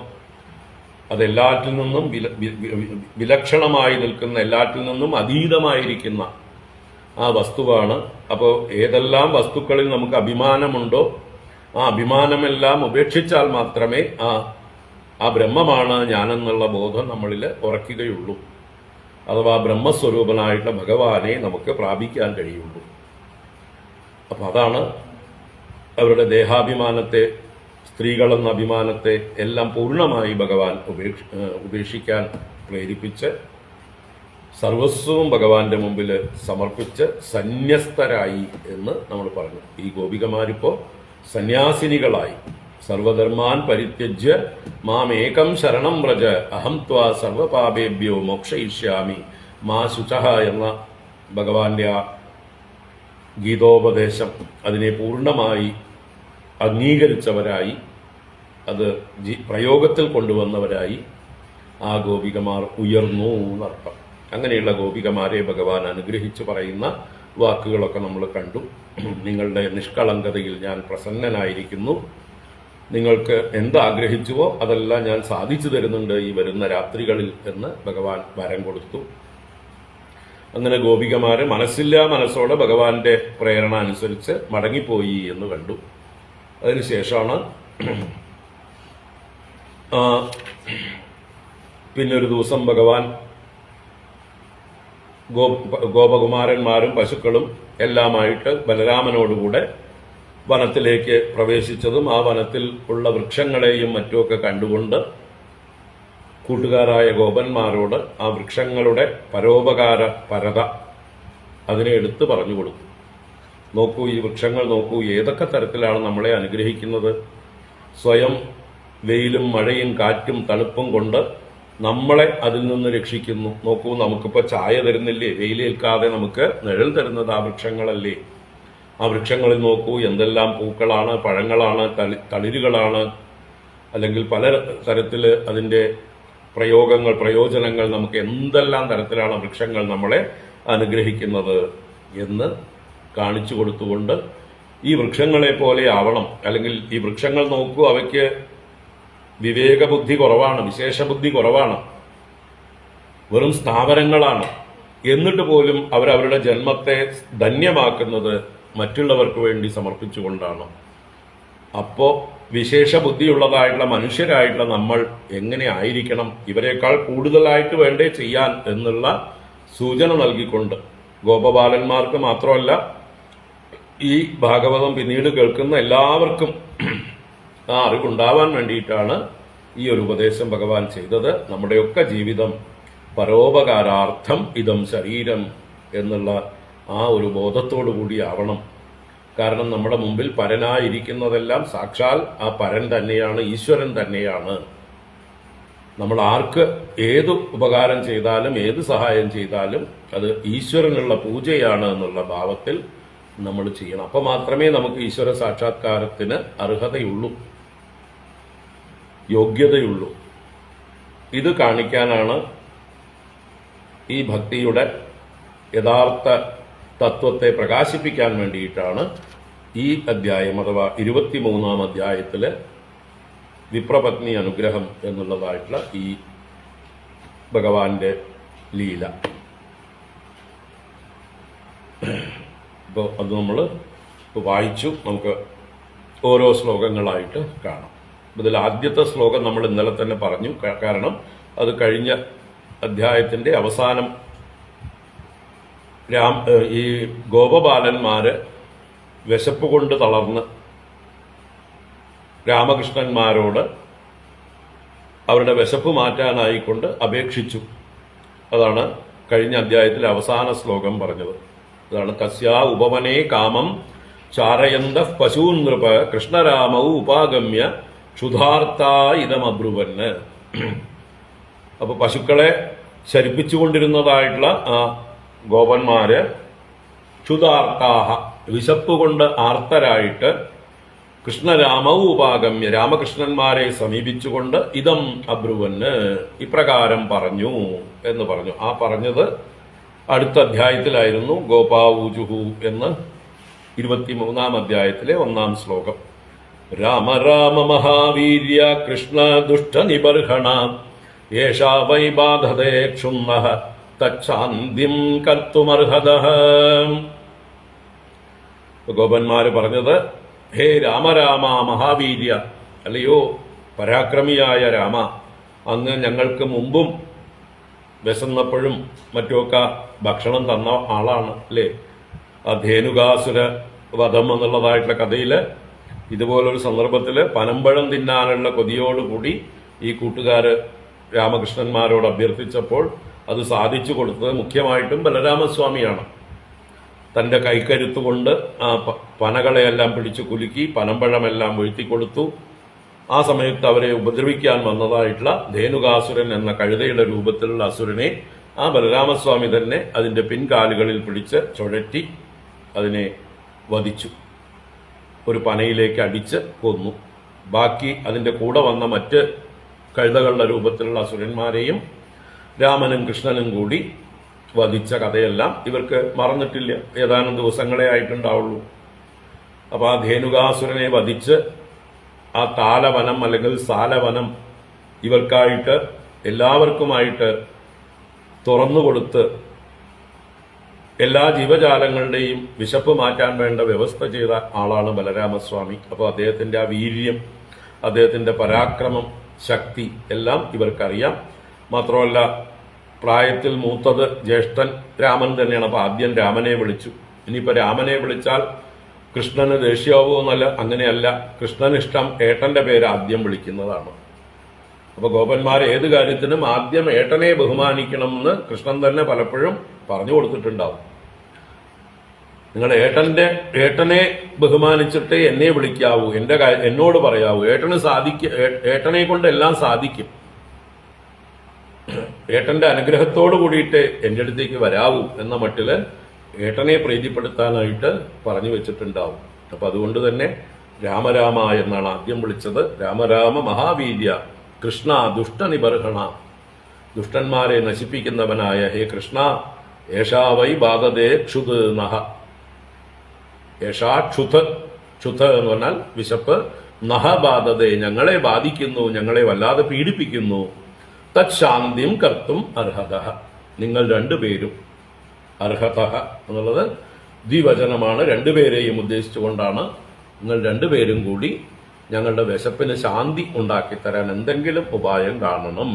അതെല്ലാറ്റിൽ നിന്നും വിലക്ഷണമായി നിൽക്കുന്ന, എല്ലാറ്റിൽ നിന്നും അതീതമായിരിക്കുന്ന ആ വസ്തുവാണ്. അപ്പോൾ ഏതെല്ലാം വസ്തുക്കളിൽ നമുക്ക് അഭിമാനമുണ്ടോ ആ അഭിമാനമെല്ലാം ഉപേക്ഷിച്ചാൽ മാത്രമേ ആ ബ്രഹ്മമാണ് ഞാനെന്നുള്ള ബോധം നമ്മളിൽ ഉറയ്ക്കുകയുള്ളൂ. അഥവാ ബ്രഹ്മസ്വരൂപനായിട്ടുള്ള ഭഗവാനെ നമുക്ക് പ്രാപിക്കാൻ കഴിയുള്ളൂ. അപ്പം അതാണ് അവരുടെ ദേഹാഭിമാനത്തെ, സ്ത്രീകളെന്ന അഭിമാനത്തെ എല്ലാം പൂർണ്ണമായി ഭഗവാൻ ഉപേക്ഷിക്കാൻ പ്രേരിപ്പിച്ച് സർവസ്വവും ഭഗവാന്റെ മുമ്പിൽ സമർപ്പിച്ച് സന്യസ്തരായി എന്ന് നമ്മൾ പറഞ്ഞു. ഈ ഗോപികമാരിപ്പോൾ സന്യാസിനികളായി. സർവധർമാൻ പരിത്യജ്യ മാമേകം ശരണം വ്രജ അഹം ത്വാ സർവപാപേഭ്യോ മോക്ഷയിഷ്യാമി മാ ശുചഃ എന്ന ഭഗവാന്റെ ആ ഗീതോപദേശം അതിനെ പൂർണ്ണമായി അംഗീകരിച്ചവരായി, അത് പ്രയോഗത്തിൽ കൊണ്ടുവന്നവരായി ആ ഗോപികമാർ ഉയർന്നു എന്നർത്ഥം. അങ്ങനെയുള്ള ഗോപികമാരെ ഭഗവാൻ അനുഗ്രഹിച്ച് പറയുന്ന വാക്കുകളൊക്കെ നമ്മൾ കണ്ടു. നിങ്ങളുടെ നിഷ്കളങ്കതയിൽ ഞാൻ പ്രസന്നനായിരിക്കുന്നു, നിങ്ങൾക്ക് എന്താഗ്രഹിച്ചുവോ അതെല്ലാം ഞാൻ സാധിച്ചു തരുന്നുണ്ട് ഈ വരുന്ന രാത്രികളിൽ എന്ന് ഭഗവാൻ വരം കൊടുത്തു. അങ്ങനെ ഗോപികമാര് മനസ്സില്ലാ മനസ്സോടെ ഭഗവാന്റെ പ്രേരണ അനുസരിച്ച് മടങ്ങിപ്പോയി എന്ന് കണ്ടു. അതിനുശേഷമാണ് പിന്നൊരു ദിവസം ഭഗവാൻ ഗോപകുമാരന്മാരും പശുക്കളും എല്ലാമായിട്ട് ബലരാമനോടുകൂടെ വനത്തിലേക്ക് പ്രവേശിച്ചതും ആ വനത്തിൽ ഉള്ള വൃക്ഷങ്ങളെയും മറ്റുമൊക്കെ കണ്ടുകൊണ്ട് കൂട്ടുകാരായ ഗോപന്മാരോട് ആ വൃക്ഷങ്ങളുടെ പരോപകാര പരത അതിനെ എടുത്ത് പറഞ്ഞു കൊടുത്തു. നോക്കൂ, ഈ വൃക്ഷങ്ങൾ നോക്കൂ, ഏതൊക്കെ തരത്തിലാണ് നമ്മളെ അനുഗ്രഹിക്കുന്നത്. സ്വയം വെയിലും മഴയും കാറ്റും തണുപ്പും കൊണ്ട് നമ്മളെ അതിൽ നിന്ന് രക്ഷിക്കുന്നു. നോക്കൂ, നമുക്കിപ്പോൾ ചായ തരുന്നില്ലേ, വെയിലേൽക്കാതെ നമുക്ക് നിഴൽ തരുന്നത് ആ വൃക്ഷങ്ങളല്ലേ. ആ വൃക്ഷങ്ങളിൽ നോക്കൂ, എന്തെല്ലാം പൂക്കളാണ്, പഴങ്ങളാണ്, തളിരുകളാണ്, അല്ലെങ്കിൽ പല തരത്തിൽ അതിൻ്റെ പ്രയോജനങ്ങൾ നമുക്ക് എന്തെല്ലാം തരത്തിലാണ് വൃക്ഷങ്ങൾ നമ്മളെ അനുഗ്രഹിക്കുന്നത് എന്ന് കാണിച്ചു കൊടുത്തുകൊണ്ട് ഈ വൃക്ഷങ്ങളെ പോലെ ആവണം. അല്ലെങ്കിൽ ഈ വൃക്ഷങ്ങൾ നോക്കൂ, അവയ്ക്ക് വിവേകബുദ്ധി കുറവാണ്, വിശേഷബുദ്ധി കുറവാണ്, വെറും സ്ഥാവരങ്ങളാണ്. എന്നിട്ട് പോലും അവരവരുടെ ജന്മത്തെ ധന്യമാക്കുന്നത് മറ്റുള്ളവർക്ക് വേണ്ടി സമർപ്പിച്ചുകൊണ്ടാണ്. അപ്പോൾ വിശേഷ ബുദ്ധിയുള്ളതായിട്ടുള്ള മനുഷ്യരായിട്ടുള്ള നമ്മൾ എങ്ങനെ ആയിരിക്കണം, ഇവരെക്കാൾ കൂടുതലായിട്ട് വേണ്ടേ ചെയ്യാൻ എന്നുള്ള സൂചന നൽകിക്കൊണ്ട് ഗോപബാലന്മാർക്ക് മാത്രമല്ല ഈ ഭാഗവതം പിന്നീട് കേൾക്കുന്ന എല്ലാവർക്കും ആ അറിവുണ്ടാവാൻ വേണ്ടിയിട്ടാണ് ഈ ഒരു ഉപദേശം ഭഗവാൻ ചെയ്തത്. നമ്മുടെയൊക്കെ ജീവിതം പരോപകാരാർത്ഥം ഇതം ശരീരം എന്നുള്ള ആ ഒരു ബോധത്തോടു കൂടിയാവണം. കാരണം നമ്മുടെ മുമ്പിൽ പരനായിരിക്കുന്നതെല്ലാം സാക്ഷാൽ ആ പരൻ തന്നെയാണ്, ഈശ്വരൻ തന്നെയാണ്. നമ്മൾ ആർക്ക് ഏത് ഉപകാരം ചെയ്താലും ഏത് സഹായം ചെയ്താലും അത് ഈശ്വരനുള്ള പൂജയാണ് എന്നുള്ള ഭാവത്തിൽ നമ്മൾ ചെയ്യണം. അപ്പോൾ മാത്രമേ നമുക്ക് ഈശ്വര സാക്ഷാത്കാരത്തിന് അർഹതയുള്ളൂ, യോഗ്യതയുള്ളൂ. ഇത് കാണിക്കാനാണ്, ഈ ഭക്തിയുടെ യഥാർത്ഥ തത്വത്തെ പ്രകാശിപ്പിക്കാൻ വേണ്ടിയിട്ടാണ് ഈ അധ്യായം അഥവാ 23-ാം അധ്യായത്തില് വിപ്രപത്നി അനുഗ്രഹം എന്നുള്ളതായിട്ടുള്ള ഈ ഭഗവാന്റെ ലീല. ഇപ്പോൾ അത് നമ്മൾ വായിച്ചു, നമുക്ക് ഓരോ ശ്ലോകങ്ങളായിട്ട് കാണാം. ഇതിൽ ആദ്യത്തെ ശ്ലോകം നമ്മൾ ഇന്നലെ തന്നെ പറഞ്ഞു, കാരണം അത് കഴിഞ്ഞ അധ്യായത്തിന്റെ അവസാനം ഈ ഗോപബാലന്മാര് വിശപ്പ് കൊണ്ട് തളർന്ന് രാമകൃഷ്ണന്മാരോട് അവരുടെ വിശപ്പ് മാറ്റാനായിക്കൊണ്ട് അപേക്ഷിച്ചു. അതാണ് കഴിഞ്ഞ അധ്യായത്തിലെ അവസാന ശ്ലോകം പറഞ്ഞത്. അതാണ് കസ്യാ ഉപവനേ കാമം ചാരയന്ത പശൂൻ നൃപ കൃഷ്ണരാമൗ ഉപാഗമ്യ ക്ഷുധാർത്താ ഇതമബ്രുവന്. അപ്പൊ പശുക്കളെ ശരിപ്പിച്ചുകൊണ്ടിരുന്നതായിട്ടുള്ള ആ ഗോപന്മാര് ക്ഷുധാർത്താഹ വിശപ്പ് കൊണ്ട് ആർത്തരായിട്ട് കൃഷ്ണരാമൗ ഉപാഗമ്യ രാമകൃഷ്ണന്മാരെ സമീപിച്ചുകൊണ്ട് ഇതം അബ്രുവന് ഇപ്രകാരം പറഞ്ഞു എന്ന് പറഞ്ഞു. ആ പറഞ്ഞത് അടുത്ത അധ്യായത്തിലായിരുന്നു. ഗോപാവൂജുഹു എന്ന് 23-ാം അധ്യായത്തിലെ 1-ാം ശ്ലോകം. രാമ രാമ മഹാവീര്യ കൃഷ്ണ ദുഷ്ട നിബർഹണ യേഷാ വൈ ബാധതേ ക്ഷുണ്ണഃ തച്ഛാന്തിം കർത്തുമർഹതഃ. ഗോപന്മാര് പറഞ്ഞത്, ഹേ രാമരാമ മഹാവീര്യ, അല്ലയോ പരാക്രമിയായ രാമ, അങ്ങ് ഞങ്ങൾക്ക് മുമ്പും വിശന്നപ്പോഴും മറ്റുമൊക്കെ ഭക്ഷണം തന്ന ആളാണ് അല്ലേ? ആ ധേനുകാസുര വധം എന്നുള്ളതായിട്ടുള്ള കഥയിൽ ഇതുപോലൊരു സന്ദർഭത്തിൽ പനമ്പഴം തിന്നാനുള്ള കൊതിയോടുകൂടി ഈ കൂട്ടുകാർ രാമകൃഷ്ണന്മാരോട് അഭ്യർത്ഥിച്ചപ്പോൾ അത് സാധിച്ചു കൊടുത്തത് മുഖ്യമായിട്ടും ബലരാമസ്വാമിയാണ്. തൻ്റെ കൈക്കരുത്തുകൊണ്ട് ആ പനകളെയെല്ലാം പിടിച്ചു കുലുക്കി പനമ്പഴമെല്ലാം വീഴ്ത്തിക്കൊടുത്തു. ആ സമയത്ത് അവരെ ഉപദ്രവിക്കാൻ വന്നതായിട്ടുള്ള ധേനുകാസുരൻ എന്ന കഴുതയുടെ രൂപത്തിലുള്ള അസുരനെ ആ ബലരാമസ്വാമി തന്നെ അതിൻ്റെ പിൻകാലുകളിൽ പിടിച്ച് ചുഴറ്റി അതിനെ വധിച്ചു. ഒരു പനയിലേക്ക് അടിച്ച് കൊന്നു. ബാക്കി അതിൻ്റെ കൂടെ വന്ന മറ്റ് കഴുതകളുടെ രൂപത്തിലുള്ള അസുരന്മാരെയും രാമനും കൃഷ്ണനും കൂടി വധിച്ച കഥയെല്ലാം ഇവർക്ക് മറന്നിട്ടില്ല. ഏതാനും ദിവസങ്ങളെ ആയിട്ടുണ്ടാവുള്ളൂ. അപ്പോൾ ആ ധേനുകാസുരനെ വധിച്ച് ആ താലവനം അല്ലെങ്കിൽ സാലവനം ഇവർക്കായിട്ട് എല്ലാവർക്കുമായിട്ട് തുറന്നുകൊടുത്ത് എല്ലാ ജീവജാലങ്ങളുടെയും വിശപ്പ് മാറ്റാൻ വേണ്ട വ്യവസ്ഥ ചെയ്ത ആളാണ് ബലരാമസ്വാമി. അപ്പോൾ അദ്ദേഹത്തിൻ്റെ ആ വീര്യം, അദ്ദേഹത്തിൻ്റെ പരാക്രമം, ശക്തി എല്ലാം ഇവർക്കറിയാം. മാത്രമല്ല പ്രായത്തിൽ മൂത്തത് ജ്യേഷ്ഠൻ രാമൻ തന്നെയാണ്. അപ്പോൾ ആദ്യം രാമനെ വിളിച്ചു. ഇനിയിപ്പോൾ രാമനെ വിളിച്ചാൽ കൃഷ്ണന് ദേഷ്യാവുമെന്നല്ല, അങ്ങനെയല്ല. കൃഷ്ണനിഷ്ടം ഏട്ടൻ്റെ പേര് ആദ്യം വിളിക്കുന്നതാണ്. അപ്പോൾ ഗോപന്മാർ ഏത് കാര്യത്തിനും ആദ്യം ഏട്ടനെ ബഹുമാനിക്കണമെന്ന് കൃഷ്ണൻ തന്നെ പലപ്പോഴും പറഞ്ഞു കൊടുത്തിട്ടുണ്ടാവും. നിങ്ങൾ ഏട്ടനെ ബഹുമാനിച്ചിട്ട് എന്നെ വിളിക്കാവൂ, എന്നോട് പറയാവൂ. ഏട്ടനെ കൊണ്ട് എല്ലാം സാധിക്കും. ഏട്ടന്റെ അനുഗ്രഹത്തോട് കൂടിയിട്ട് എൻ്റെ അടുത്തേക്ക് വരാവൂ എന്ന മട്ടില് ഏട്ടനെ പ്രീതിപ്പെടുത്താനായിട്ട് പറഞ്ഞു വെച്ചിട്ടുണ്ടാവും. അപ്പൊ അതുകൊണ്ട് തന്നെ രാമരാമ എന്നാണ് ആദ്യം വിളിച്ചത്. രാമരാമ മഹാവീര്യ കൃഷ്ണ ദുഷ്ടനിബർഹണ, ദുഷ്ടന്മാരെ നശിപ്പിക്കുന്നവനായ ഹേ കൃഷ്ണ, ഏഷാ വൈ ബാധതേ ക്ഷുത് നഹ. ഏഷാ ക്ഷുത്, ക്ഷുത് എന്ന് പറഞ്ഞാൽ വിശപ്പ്, നഹ ബാധതേ ഞങ്ങളെ ബാധിക്കുന്നു, ഞങ്ങളെ വല്ലാതെ പീഡിപ്പിക്കുന്നു. തച്ഛാന്തിം കർത്തും അർഹത, നിങ്ങൾ രണ്ടുപേരും. അർഹത എന്നുള്ളത് ദ്വിവചനമാണ്, രണ്ടുപേരെയും ഉദ്ദേശിച്ചുകൊണ്ടാണ്. നിങ്ങൾ രണ്ടുപേരും കൂടി ഞങ്ങളുടെ വിശപ്പിന് ശാന്തി ഉണ്ടാക്കിത്തരാൻ എന്തെങ്കിലും ഉപായം കാണണം.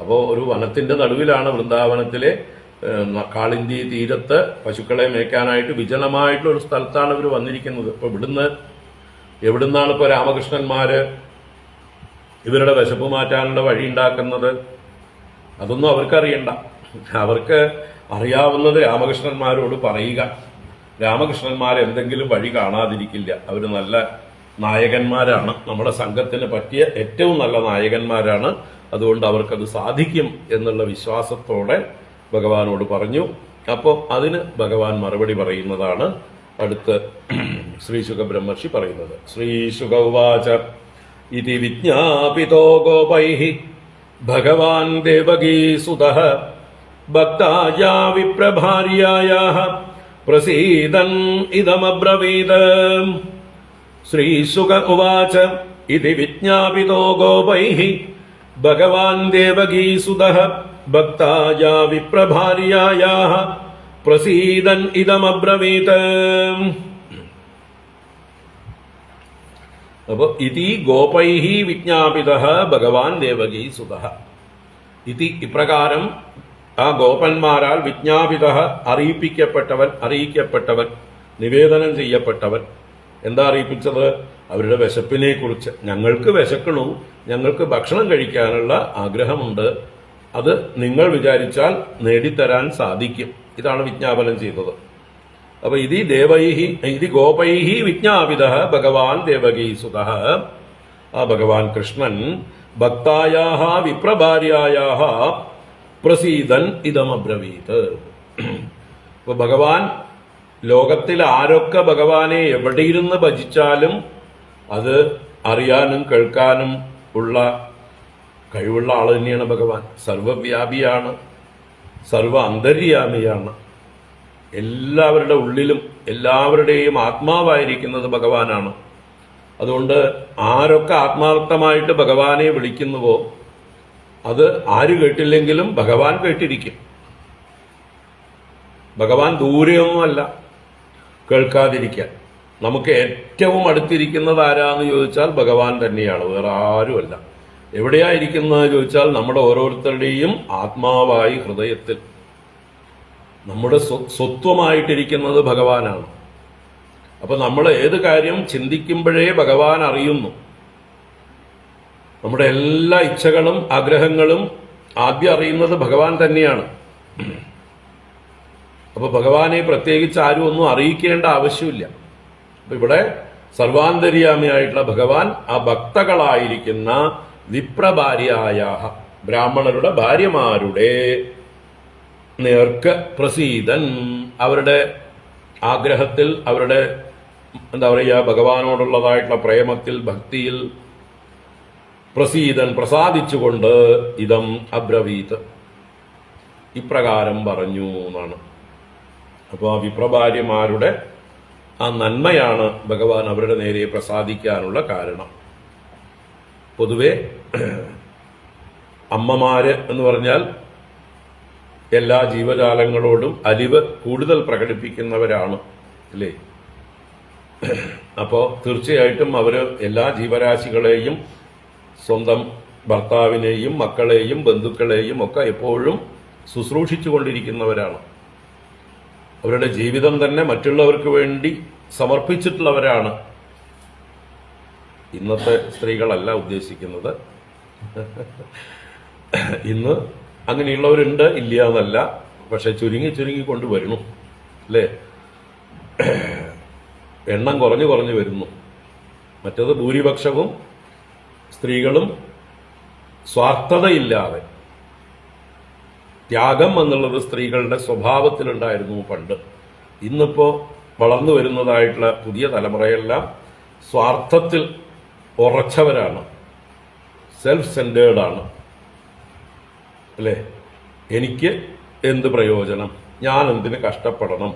അപ്പോൾ ഒരു വനത്തിന്റെ നടുവിലാണ്, വൃന്ദാവനത്തിലെ കാളിന്തി തീരത്ത് പശുക്കളെ മേയ്ക്കാനായിട്ട് വിജനമായിട്ടുള്ള ഒരു സ്ഥലത്താണ് ഇവർ വന്നിരിക്കുന്നത്. ഇപ്പൊ എവിടുന്നാണ് ഇപ്പൊ രാമകൃഷ്ണന്മാര് ഇവരുടെ വിശപ്പ് മാറ്റാനുള്ള വഴി ഉണ്ടാക്കുന്നത്? അതൊന്നും അവർക്കറിയണ്ട. അവർക്ക് അറിയാവുന്നത് രാമകൃഷ്ണന്മാരോട് പറയുക. രാമകൃഷ്ണന്മാർ എന്തെങ്കിലും വഴി കാണാതിരിക്കില്ല. അവർ നല്ല നായകന്മാരാണ്, നമ്മുടെ സംഘത്തിന് പറ്റിയ ഏറ്റവും നല്ല നായകന്മാരാണ്. അതുകൊണ്ട് അവർക്കത് സാധിക്കും എന്നുള്ള വിശ്വാസത്തോടെ ഭഗവാനോട് പറഞ്ഞു. അപ്പോൾ അതിന് ഭഗവാൻ മറുപടി പറയുന്നതാണ് അടുത്ത് ശ്രീശുക ബ്രഹ്മർഷി പറയുന്നത്. ശ്രീശുക ഉവാച ഇതി വിജ്ഞാപിതോ ഗോപൈഃ ഭഗവാൻ ദേവകീസുതഃ ഭക്തായാ വിപ്രഭാര്യായാഃ പ്രസീദൻ ഇദമബ്രവീത്. ശ്രീശുക ഉവാച ഇതി വിജ്ഞാപിതോ ഗോപൈഃ ഭഗവാൻ ദേവകീസുതഃ ഭക്തായാ വിപ്രഭാര്യായാഃ പ്രസീദൻ ഇദമബ്രവീത്. അപ്പോൾ ഇതി ഗോപൈഃ വിജ്ഞാപിതഃ ഭഗവാൻ ദേവകീസുതഃ. ഇതി ഇപ്രകാരം ആ ഗോപന്മാരാൽ വിജ്ഞാപിതഃ അറിയിക്കപ്പെട്ടവൻ, നിവേദനം ചെയ്യപ്പെട്ടവൻ. എന്താ അറിയിപ്പിച്ചത്? അവരുടെ വിശപ്പിനെ കുറിച്ച്. ഞങ്ങൾക്ക് വിശക്കണു, ഞങ്ങൾക്ക് ഭക്ഷണം കഴിക്കാനുള്ള ആഗ്രഹമുണ്ട്, അത് നിങ്ങൾ വിചാരിച്ചാൽ നേടിത്തരാൻ സാധിക്കും. ഇതാണ് വിജ്ഞാപനം ചെയ്തത്. അപ്പൊ ഇതി ഗോപൈഃ വിജ്ഞാപിതഃ ഭഗവാൻ ദേവകീസുതഃ. ആ ഭഗവാൻ കൃഷ്ണൻ ഭക്തായാഃ വിപ്രഭാര്യായാഃ പ്രസീദൻ ഇദമബ്രവീത്. അപ്പൊ ഭഗവാൻ ലോകത്തിൽ ആരൊക്കെ ഭഗവാനെ എവിടെയിരുന്ന് ഭജിച്ചാലും അത് അറിയാനും കേൾക്കാനും ഉള്ള കഴിവുള്ള ആൾ തന്നെയാണ് ഭഗവാൻ. സർവവ്യാപിയാണ്, സർവ അന്തര്യാമിയാണ്. എല്ലാവരുടെ ഉള്ളിലും എല്ലാവരുടെയും ആത്മാവായിരിക്കുന്നത് ഭഗവാനാണ്. അതുകൊണ്ട് ആരൊക്കെ ആത്മാർത്ഥമായിട്ട് ഭഗവാനെ വിളിക്കുന്നുവോ അത് ആര് കേട്ടില്ലെങ്കിലും ഭഗവാൻ കേട്ടിരിക്കും. ഭഗവാൻ ദൂരെയൊന്നുമല്ല കേൾക്കാതിരിക്കാൻ. നമുക്ക് ഏറ്റവും അടുത്തിരിക്കുന്നത് ആരാന്ന് ചോദിച്ചാൽ ഭഗവാൻ തന്നെയാണ്, വേറെ ആരുമല്ല. എവിടെയായിരിക്കുന്നത് ചോദിച്ചാൽ നമ്മുടെ ഓരോരുത്തരുടെയും ആത്മാവായി ഹൃദയത്തിൽ നമ്മുടെ സ്വത്വമായിട്ടിരിക്കുന്നത് ഭഗവാനാണ്. അപ്പൊ നമ്മൾ ഏത് കാര്യം ചിന്തിക്കുമ്പോഴേ ഭഗവാൻ അറിയുന്നു. നമ്മുടെ എല്ലാ ഇച്ഛകളും ആഗ്രഹങ്ങളും ആദ്യം അറിയുന്നത് ഭഗവാൻ തന്നെയാണ്. അപ്പൊ ഭഗവാനെ പ്രത്യേകിച്ച് ആരും ഒന്നും അറിയിക്കേണ്ട ആവശ്യമില്ല. അപ്പൊ ഇവിടെ സർവാന്തര്യാമിയായിട്ടുള്ള ഭഗവാൻ ആ ഭക്തകളായിരിക്കുന്ന വിപ്രഭാര്യായ ബ്രാഹ്മണരുടെ ഭാര്യമാരുടെ നേർക്ക് പ്രസീതൻ, അവരുടെ ആഗ്രഹത്തിൽ, അവരുടെ എന്താ പറയുക, ഭഗവാനോടുള്ളതായിട്ടുള്ള പ്രേമത്തിൽ, ഭക്തിയിൽ പ്രസീതൻ പ്രസാദിച്ചുകൊണ്ട് ഇതം അബ്രവീത്, ഇപ്രകാരം പറഞ്ഞു എന്നാണ്. അപ്പോൾ ആ വിപ്രഭാര്യമാരുടെ ആ നന്മയാണ് ഭഗവാൻ അവരുടെ നേരെ പ്രസാദിക്കാനുള്ള കാരണം. പൊതുവെ അമ്മമാര് എന്ന് പറഞ്ഞാൽ എല്ലാ ജീവജാലങ്ങളോടും അലിവ് കൂടുതൽ പ്രകടിപ്പിക്കുന്നവരാണ്, അല്ലേ? അപ്പോൾ തീർച്ചയായിട്ടും അവര് എല്ലാ ജീവരാശികളെയും, സ്വന്തം ഭർത്താവിനെയും മക്കളെയും ബന്ധുക്കളെയും ഒക്കെ എപ്പോഴും ശുശ്രൂഷിച്ചു കൊണ്ടിരിക്കുന്നവരാണ്. അവരുടെ ജീവിതം തന്നെ മറ്റുള്ളവർക്ക് വേണ്ടി സമർപ്പിച്ചിട്ടുള്ളവരാണ്. ഇന്നത്തെ സ്ത്രീകളല്ല ഉദ്ദേശിക്കുന്നത്. ഇന്ന് അങ്ങനെയുള്ളവരുണ്ട്, ഇല്ല എന്നല്ല, പക്ഷെ ചുരുങ്ങി കൊണ്ടുവരുന്നു, അല്ലേ? എണ്ണം കുറഞ്ഞു വരുന്നു. മറ്റത് ഭൂരിപക്ഷവും സ്ത്രീകളും സ്വാർത്ഥതയില്ലാതെ, ത്യാഗം എന്നുള്ളത് സ്ത്രീകളുടെ സ്വഭാവത്തിലുണ്ടായിരുന്നു പണ്ട്. ഇന്നിപ്പോ വളർന്നു വരുന്നതായിട്ടുള്ള പുതിയ തലമുറയെല്ലാം സ്വാർത്ഥത്തിൽ ഉറച്ചവരാണ്, സെൽഫ് സെന്റേർഡാണ്, അല്ലേ? എനിക്ക് എന്ത് പ്രയോജനം, ഞാൻ എന്തിന് കഷ്ടപ്പെടണം,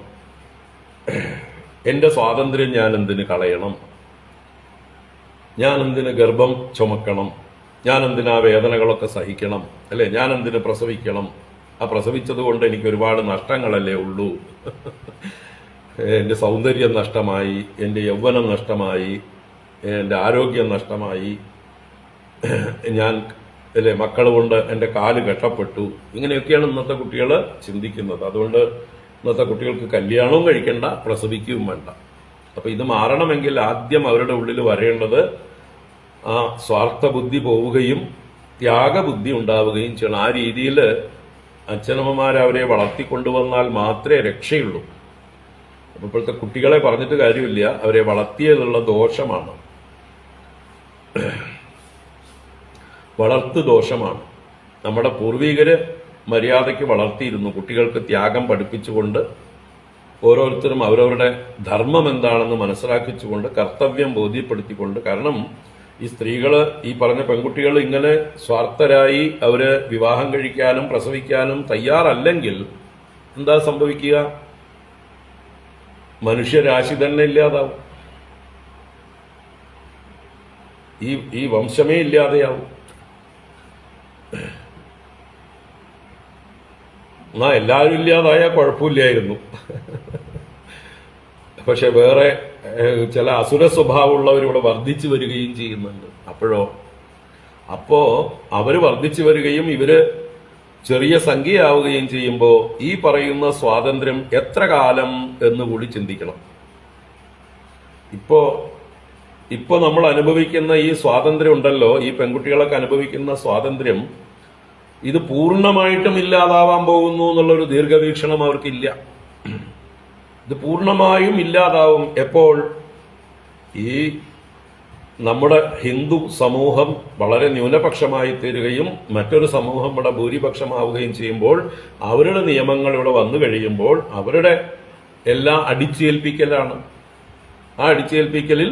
എൻ്റെ സ്വാതന്ത്ര്യം ഞാൻ എന്തിന് കളയണം, ഞാൻ എന്തിന് ഗർഭം ചുമക്കണം, ഞാൻ എന്തിനാ വേദനകളൊക്കെ സഹിക്കണം, അല്ലേ? ഞാൻ എന്തിന് പ്രസവിക്കണം, ആ പ്രസവിച്ചത് കൊണ്ട് എനിക്ക് ഒരുപാട് നഷ്ടങ്ങളല്ലേ ഉള്ളൂ. എൻ്റെ സൗന്ദര്യം നഷ്ടമായി, എൻ്റെ യൗവനം നഷ്ടമായി, എൻ്റെ ആരോഗ്യം നഷ്ടമായി, ഞാൻ അല്ലേ മക്കൾ കൊണ്ട് എൻ്റെ കാല് കെട്ടപ്പെട്ടു. ഇങ്ങനെയൊക്കെയാണ് ഇന്നത്തെ കുട്ടികൾ ചിന്തിക്കുന്നത്. അതുകൊണ്ട് ഇന്നത്തെ കുട്ടികൾക്ക് കല്യാണവും കഴിക്കണ്ട, പ്രസവിക്കുകയും വേണ്ട. അപ്പൊ ഇത് മാറണമെങ്കിൽ ആദ്യം അവരുടെ ഉള്ളിൽ വരേണ്ടത് ആ സ്വാർത്ഥ ബുദ്ധി പോവുകയും ത്യാഗബുദ്ധി ഉണ്ടാവുകയും ചെയ്യണം. ആ രീതിയിൽ അച്ഛനമ്മമാരവരെ വളർത്തിക്കൊണ്ടുവന്നാൽ മാത്രമേ രക്ഷയുള്ളൂ. അപ്പൊ ഇപ്പോഴത്തെ കുട്ടികളെ പറഞ്ഞിട്ട് കാര്യമില്ല, അവരെ വളർത്തിയതുള്ള ദോഷമാണ്, വളർത്തു ദോഷമാണ്. നമ്മുടെ പൂർവികര് മര്യാദയ്ക്ക് വളർത്തിയിരുന്നു, കുട്ടികൾക്ക് ത്യാഗം പഠിപ്പിച്ചുകൊണ്ട്, ഓരോരുത്തരും അവരവരുടെ ധർമ്മം എന്താണെന്ന് മനസ്സിലാക്കിച്ചുകൊണ്ട്, കർത്തവ്യം ബോധ്യപ്പെടുത്തിക്കൊണ്ട്. കാരണം ഈ സ്ത്രീകള്, ഈ പറഞ്ഞ പെൺകുട്ടികൾ ഇങ്ങനെ സ്വാർത്ഥരായി അവര് വിവാഹം കഴിക്കാനും പ്രസവിക്കാനും തയ്യാറല്ലെങ്കിൽ എന്താ സംഭവിക്കുക? മനുഷ്യരാശി തന്നെ ഇല്ലാതാവും, ഈ വംശമേ ഇല്ലാതെയാവും. എന്നാ എല്ലാവരും ഇല്ലാതായാൽ കുഴപ്പമില്ലായിരുന്നു. പക്ഷെ വേറെ ചില അസുര സ്വഭാവമുള്ളവരിവിടെ വർദ്ധിച്ചു വരികയും ചെയ്യുന്നുണ്ട്. അപ്പോ അവര് വർദ്ധിച്ചു വരികയും ഇവര് ചെറിയ സംഖ്യയാവുകയും ചെയ്യുമ്പോൾ ഈ പറയുന്ന സ്വാതന്ത്ര്യം എത്ര കാലം എന്ന് കൂടി ചിന്തിക്കണം. ഇപ്പോ നമ്മൾ അനുഭവിക്കുന്ന ഈ സ്വാതന്ത്ര്യം ഉണ്ടല്ലോ, ഈ പെൺകുട്ടികളൊക്കെ അനുഭവിക്കുന്ന സ്വാതന്ത്ര്യം, ഇത് പൂർണ്ണമായിട്ടും ഇല്ലാതാവാൻ പോകുന്നു എന്നുള്ളൊരു ദീർഘവീക്ഷണം അവർക്കില്ല. ഇത് പൂർണ്ണമായും ഇല്ലാതാവും എപ്പോൾ? ഈ നമ്മുടെ ഹിന്ദു സമൂഹം വളരെ ന്യൂനപക്ഷമായി തീരുകയും മറ്റൊരു സമൂഹം ഇവിടെ ഭൂരിപക്ഷമാവുകയും ചെയ്യുമ്പോൾ, അവരുടെ നിയമങ്ങൾ ഇവിടെ വന്നു കഴിയുമ്പോൾ അവരുടെ എല്ലാം അടിച്ചേൽപ്പിക്കലാണ്. ആ അടിച്ചേൽപ്പിക്കലിൽ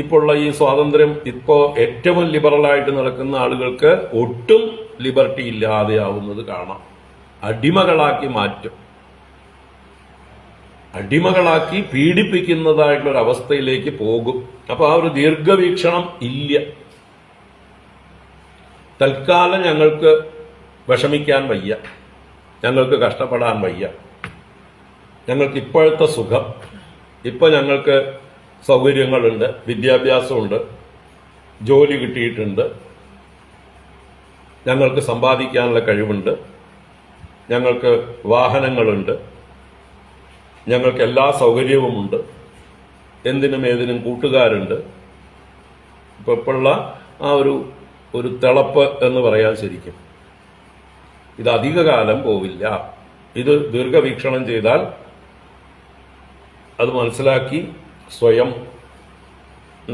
ഇപ്പോഴുള്ള ഈ സ്വാതന്ത്ര്യം, ഇപ്പോ ഏറ്റവും ലിബറലായിട്ട് നടക്കുന്ന ആളുകൾക്ക് ഒട്ടും ലിബർട്ടി ഇല്ലാതെയാവുന്നത് കാണാം. അടിമകളാക്കി മാറ്റും, അടിമകളാക്കി പീഡിപ്പിക്കുന്നതായിട്ടുള്ള ഒരു അവസ്ഥയിലേക്ക് പോകും. അപ്പൊ ആ ഒരു ദീർഘവീക്ഷണം ഇല്ല. തൽക്കാലം ഞങ്ങൾക്ക് വിഷമിക്കാൻ വയ്യ, ഞങ്ങൾക്ക് കഷ്ടപ്പെടാൻ വയ്യ, ഞങ്ങൾക്ക് ഇപ്പോഴത്തെ സുഖം, ഇപ്പം ഞങ്ങൾക്ക് സൗകര്യങ്ങളുണ്ട്, വിദ്യാഭ്യാസമുണ്ട്, ജോലി കിട്ടിയിട്ടുണ്ട്, ഞങ്ങൾക്ക് സമ്പാദിക്കാനുള്ള കഴിവുണ്ട്, ഞങ്ങൾക്ക് വാഹനങ്ങളുണ്ട്, ഞങ്ങൾക്ക് എല്ലാ സൗകര്യവുമുണ്ട്, എന്തിനും ഏതിനും കൂട്ടുകാരുണ്ട്. ഇപ്പോഴുള്ള ആ ഒരു തിളപ്പ് എന്ന് പറയാൻ ശരിക്കും ഇത് അധികകാലം പോവില്ല. ഇത് ദീർഘവീക്ഷണം ചെയ്താൽ അത് മനസ്സിലാക്കി സ്വയം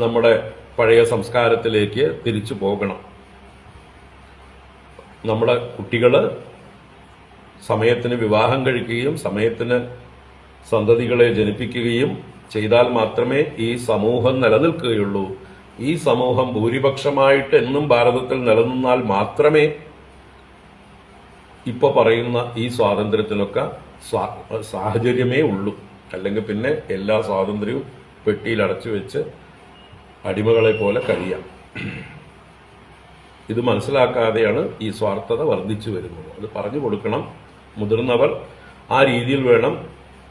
നമ്മുടെ പഴയ സംസ്കാരത്തിലേക്ക് തിരിച്ചു പോകണം. നമ്മുടെ കുട്ടികൾ സമയത്തിന് വിവാഹം കഴിക്കുകയും സമയത്തിന് സന്തതികളെ ജനിപ്പിക്കുകയും ചെയ്താൽ മാത്രമേ ഈ സമൂഹം നിലനിൽക്കുകയുള്ളൂ. ഈ സമൂഹം ഭൂരിപക്ഷമായിട്ട് എന്നും ഭാരതത്തിൽ നിലനിന്നാൽ മാത്രമേ ഇപ്പൊ പറയുന്ന ഈ സ്വാതന്ത്ര്യത്തിനൊക്കെ സാഹചര്യമേ ഉള്ളൂ. അല്ലെങ്കിൽ പിന്നെ എല്ലാ സ്വാതന്ത്ര്യവും പെട്ടിയിൽ അടച്ചു വെച്ച് അടിമകളെ പോലെ കഴിയാം. ഇത് മനസ്സിലാക്കാതെയാണ് ഈ സ്വാർത്ഥത വർദ്ധിച്ചു വരുന്നത്. അത് പറഞ്ഞു കൊടുക്കണം. മുതിർന്നവർ ആ രീതിയിൽ വേണം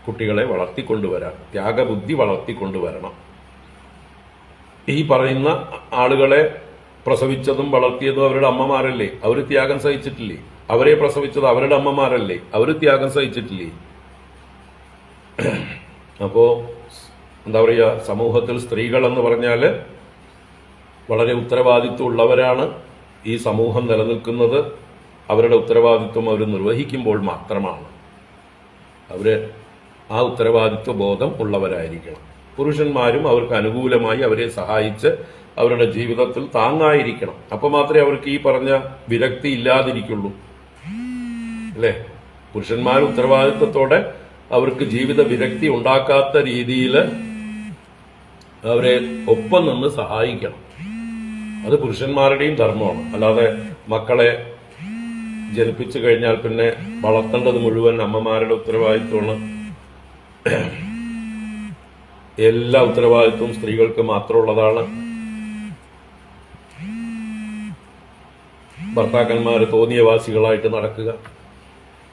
കുട്ടികളെ വളർത്തിക്കൊണ്ടുവരാൻ, ത്യാഗബുദ്ധി വളർത്തിക്കൊണ്ടുവരണം. ഈ പറയുന്ന ആളുകളെ പ്രസവിച്ചതും വളർത്തിയതും അവരുടെ അമ്മമാരല്ലേ? അവർ ത്യാഗം സഹിച്ചിട്ടില്ലേ? അവരെ പ്രസവിച്ചത് അവരുടെ അമ്മമാരല്ലേ? അവർ ത്യാഗം സഹിച്ചിട്ടില്ലേ? അപ്പോ എന്താ പറയുക, സമൂഹത്തിൽ സ്ത്രീകൾ എന്ന് പറഞ്ഞാൽ വളരെ ഉത്തരവാദിത്വം ഉള്ളവരാണ്. ഈ സമൂഹം നിലനിൽക്കുന്നത് അവരുടെ ഉത്തരവാദിത്വം അവർ നിർവഹിക്കുമ്പോൾ മാത്രമാണ്. അവര് ആ ഉത്തരവാദിത്വ ബോധം ഉള്ളവരായിരിക്കണം. പുരുഷന്മാരും അവർക്ക് അനുകൂലമായി അവരെ സഹായിച്ച് അവരുടെ ജീവിതത്തിൽ താങ്ങായിരിക്കണം. അപ്പൊ മാത്രമേ അവർക്ക് ഈ പറഞ്ഞ വിരക്തി ഇല്ലാതിരിക്കുള്ളൂ, അല്ലേ? പുരുഷന്മാർ ഉത്തരവാദിത്വത്തോടെ അവർക്ക് ജീവിത വിരക്തി ഉണ്ടാക്കാത്ത രീതിയിൽ അവരെ ഒപ്പം നിന്ന് സഹായിക്കണം. അത് പുരുഷന്മാരുടെയും ധർമ്മമാണ്. അല്ലാതെ മക്കളെ ജനിപ്പിച്ചു കഴിഞ്ഞാൽ പിന്നെ വളർത്തേണ്ടത് മുഴുവൻ അമ്മമാരുടെ ഉത്തരവാദിത്വമാണ്. എല്ലാ ഉത്തരവാദിത്വവും സ്ത്രീകൾക്ക് മാത്രമുള്ളതാണ്. ഭർത്താക്കന്മാർ തോന്നിയവാസികളായിട്ട് നടക്കുക,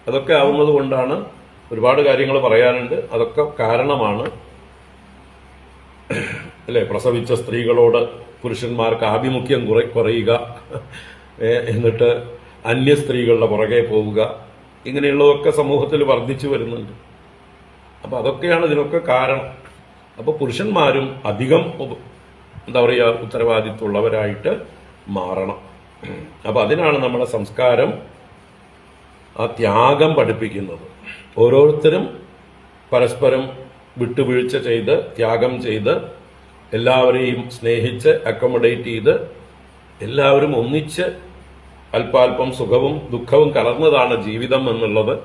അതൊക്കെ ആവുന്നത് കൊണ്ടാണ്. ഒരുപാട് കാര്യങ്ങൾ പറയാനുണ്ട്, അതൊക്കെ കാരണമാണ്, അല്ലെ? പ്രസവിച്ച സ്ത്രീകളോട് പുരുഷന്മാർക്ക് ആഭിമുഖ്യം കുറയുക, എന്നിട്ട് അന്യ സ്ത്രീകളുടെ പുറകെ പോവുക, ഇങ്ങനെയുള്ളതൊക്കെ സമൂഹത്തിൽ വർദ്ധിച്ചു വരുന്നുണ്ട്. അപ്പൊ അതൊക്കെയാണ് ഇതിനൊക്കെ കാരണം. അപ്പൊ പുരുഷന്മാരും അധികം എന്താ പറയുക ഉത്തരവാദിത്വമുള്ളവരായിട്ട് മാറണം. അപ്പൊ അതിനാണ് നമ്മുടെ സംസ്കാരം ആ ത്യാഗം പഠിപ്പിക്കുന്നത്. ഓരോരുത്തരും പരസ്പരം വിട്ടുവീഴ്ച ചെയ്ത് ത്യാഗം ചെയ്ത് എല്ലാവരെയും സ്നേഹിച്ച് അക്കോമഡേറ്റ് ചെയ്ത് എല്ലാവരും ഒന്നിച്ച് അല്പാൽപ്പം സുഖവും ദുഃഖവും കലർന്നതാണ് ജീവിതം എന്നുള്ളത്.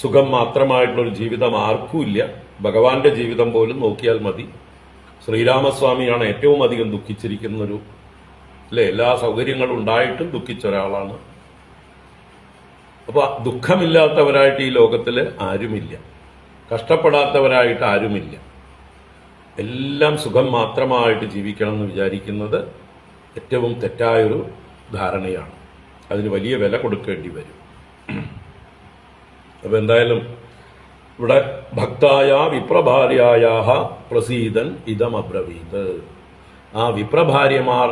സുഖം മാത്രമായിട്ടുള്ളൊരു ജീവിതം ആർക്കുമില്ല. ഭഗവാന്റെ ജീവിതം പോലും നോക്കിയാൽ മതി. ശ്രീരാമസ്വാമിയാണ് ഏറ്റവും അധികം ദുഃഖിച്ചിരിക്കുന്നൊരു, അല്ലെ? എല്ലാ സൗകര്യങ്ങളും ഉണ്ടായിട്ടും ദുഃഖിച്ച ഒരാളാണ്. അപ്പൊ ദുഃഖമില്ലാത്തവരായിട്ട് ഈ ലോകത്തില് ആരുമില്ല, കഷ്ടപ്പെടാത്തവരായിട്ട് ആരുമില്ല. എല്ലാം സുഖം മാത്രമായിട്ട് ജീവിക്കണം എന്ന് വിചാരിക്കുന്നത് ഏറ്റവും തെറ്റായൊരു ധാരണയാണ്. അതിന് വലിയ വില കൊടുക്കേണ്ടി വരും. അപ്പൊ എന്തായാലും ഇവിടെ ഭക്തായ വിപ്രഭാര്യായ പ്രസീതൻ ഇതമബ്രവീത്. ആ വിപ്രഭാര്യമാർ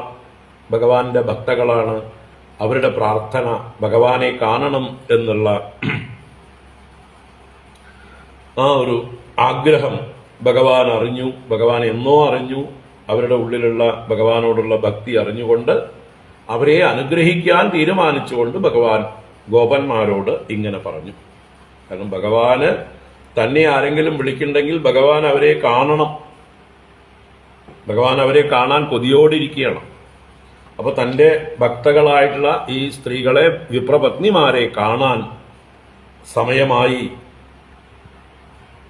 ഭഗവാന്റെ ഭക്തകളാണ്. അവരുടെ പ്രാർത്ഥന ഭഗവാനെ കാണണം എന്നുള്ള ആ ഒരു ആഗ്രഹം ഭഗവാൻ അറിഞ്ഞു. ഭഗവാൻ എന്നോ അറിഞ്ഞു. അവരുടെ ഉള്ളിലുള്ള ഭഗവാനോടുള്ള ഭക്തി അറിഞ്ഞുകൊണ്ട് അവരെ അനുഗ്രഹിക്കാൻ തീരുമാനിച്ചുകൊണ്ട് ഭഗവാൻ ഗോപന്മാരോട് ഇങ്ങനെ പറഞ്ഞു. കാരണം ഭഗവാന് തന്നെ ആരെങ്കിലും വിളിക്കുന്നുണ്ടെങ്കിൽ ഭഗവാൻ അവരെ കാണണം. ഭഗവാൻ അവരെ കാണാൻ കൊതിയോടിരിക്കുകയാണ്. അപ്പൊ തന്റെ ഭക്തകളായിട്ടുള്ള ഈ സ്ത്രീകളെ, വിപ്രപത്നിമാരെ കാണാൻ സമയമായി.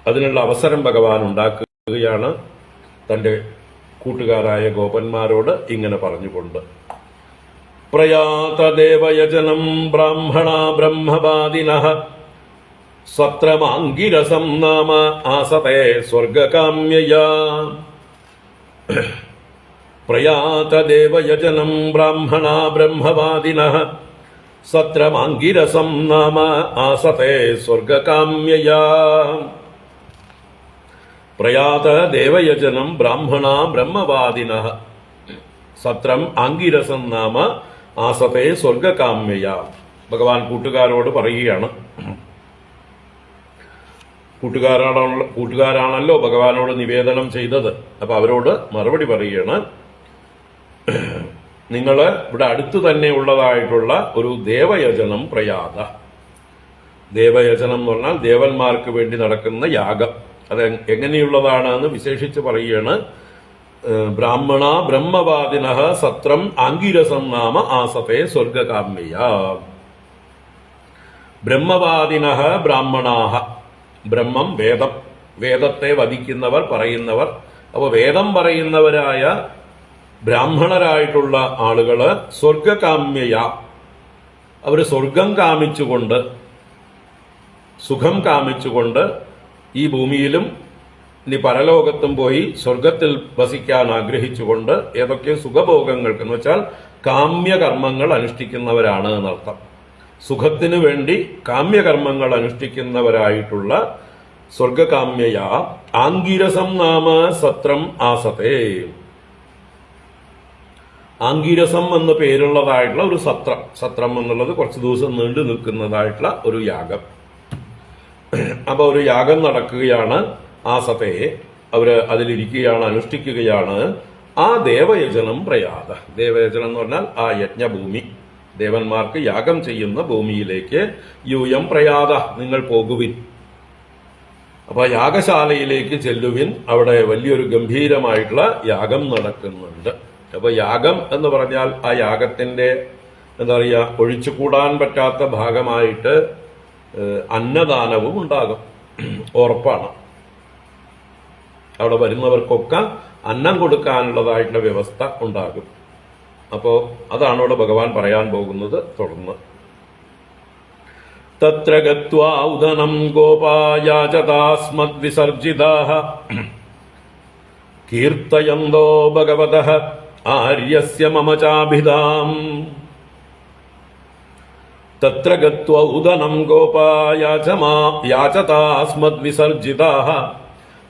അതിനുള്ള അവസരം ഭഗവാൻ ഉണ്ടാക്കുകയാണ് തന്റെ കൂട്ടുകാരായ ഗോപന്മാരോട് ഇങ്ങനെ പറഞ്ഞുകൊണ്ട്. പ്രയാതദേവയജനം ബ്രാഹ്മണ ബ്രഹ്മവാദിനഃ സത്രമാംഗിരസം നാമ ആസതേ സ്വർഗകാമ്യയാ. പ്രയാത ദേവയജനം ബ്രാഹ്മണാ ബ്രഹ്മവാദിനഃ സത്രമാംഗിരസം നാമ ആസതേ സ്വർഗകാമ്യയാ. പ്രയാത ദേവയജനം ബ്രാഹ്മണാ ബ്രഹ്മവാദിനഃ സത്രം ആംഗിരസം നാമ ആസതേ സ്വർഗകാമ്യയാ. ഭഗവാൻ കൂട്ടുകാരോട് പറയുകയാണ്. കൂട്ടുകാരാണല്ലോ ഭഗവാനോട് നിവേദനം ചെയ്തത്. അപ്പൊ അവരോട് മറുപടി പറയുകയാണ്, നിങ്ങൾ ഇവിടെ അടുത്ത് തന്നെ ഉള്ളതായിട്ടുള്ള ഒരു ദേവയജനം പ്രയാത. ദേവയജനം എന്ന് പറഞ്ഞാൽ ദേവന്മാർക്ക് വേണ്ടി നടക്കുന്ന യാഗം. അത് എങ്ങനെയുള്ളതാണ് എന്ന് വിശേഷിച്ച് പറയുകയാണ്. ബ്രാഹ്മണ ബ്രഹ്മവാദിനഃ സത്രം ആംഗിരസം നാമ ആസതേ സ്വർഗകാമ്യയ. ബ്രഹ്മവാദിനഃ ബ്രാഹ്മണാഹ. ബ്രഹ്മം വേദം, വേദത്തെ വധിക്കുന്നവർ, പറയുന്നവർ. അപ്പോൾ വേദം പറയുന്നവരായ ബ്രാഹ്മണരായിട്ടുള്ള ആളുകള് സ്വർഗകാമ്യയ, അവര് സ്വർഗം കാമിച്ചുകൊണ്ട്, സുഖം കാമിച്ചുകൊണ്ട് ഈ ഭൂമിയിലും ഇനി പരലോകത്തും പോയി സ്വർഗത്തിൽ വസിക്കാൻ ആഗ്രഹിച്ചുകൊണ്ട് ഏതൊക്കെ സുഖഭോഗങ്ങൾക്ക് എന്ന് വെച്ചാൽ കാമ്യകർമ്മങ്ങൾ അനുഷ്ഠിക്കുന്നവരാണ് എന്നർത്ഥം. സുഖത്തിനു വേണ്ടി കാമ്യകർമ്മങ്ങൾ അനുഷ്ഠിക്കുന്നവരായിട്ടുള്ള സ്വർഗകാമ്യയ ആംഗിരസം നാമ സത്രം ആസതേ. ആംഗിരസം എന്ന പേരുള്ളതായിട്ടുള്ള ഒരു സത്രം. സത്രം എന്നുള്ളത് കുറച്ച് ദിവസം നീണ്ടു നിൽക്കുന്നതായിട്ടുള്ള ഒരു യാഗം. അപ്പൊ ഒരു യാഗം നടക്കുകയാണ്. ആസതേ, അവര് അതിലിരിക്കുകയാണ്, അനുഷ്ഠിക്കുകയാണ്. ആ ദേവയജനം പ്രയാത. ദേവയജനം എന്ന് പറഞ്ഞാൽ ആ യജ്ഞഭൂമി, ദേവന്മാർക്ക് യാഗം ചെയ്യുന്ന ഭൂമിയിലേക്ക് യൂയം പ്രയാത, നിങ്ങൾ പോകുവിൻ. അപ്പൊ യാഗശാലയിലേക്ക് ചെല്ലുവിൻ. അവിടെ വലിയൊരു ഗംഭീരമായിട്ടുള്ള യാഗം നടക്കുന്നുണ്ട്. അപ്പൊ യാഗം എന്ന് പറഞ്ഞാൽ ആ യാഗത്തിന്റെ എന്താ പറയുക, ഒഴിച്ചുകൂടാൻ പറ്റാത്ത ഭാഗമായിട്ട് അന്നദാനവും ഉണ്ടാകും. ഉറപ്പാണ്. അവിടെ വരുന്നവർക്കൊക്കെ അന്നം കൊടുക്കാനുള്ളതായിട്ടുള്ള വ്യവസ്ഥ ഉണ്ടാകും. അപ്പോ അതാണ് ഇവിടെ ഭഗവാൻ പറയാൻ പോകുന്നത്. തുടർന്ന് തത്ര ഗത്വാ ഉദനം ഗോപായാചതാസ്മദ്വിസർജിതാഃ കീർത്തയന്തോ ഭഗവതഃ ആര്യസ്യ മമ ചാഭിധാം. തത്ര ഗത്വാ ഉദനം ഗോപായാചതാസ്മദ്വിസർജിതാഃ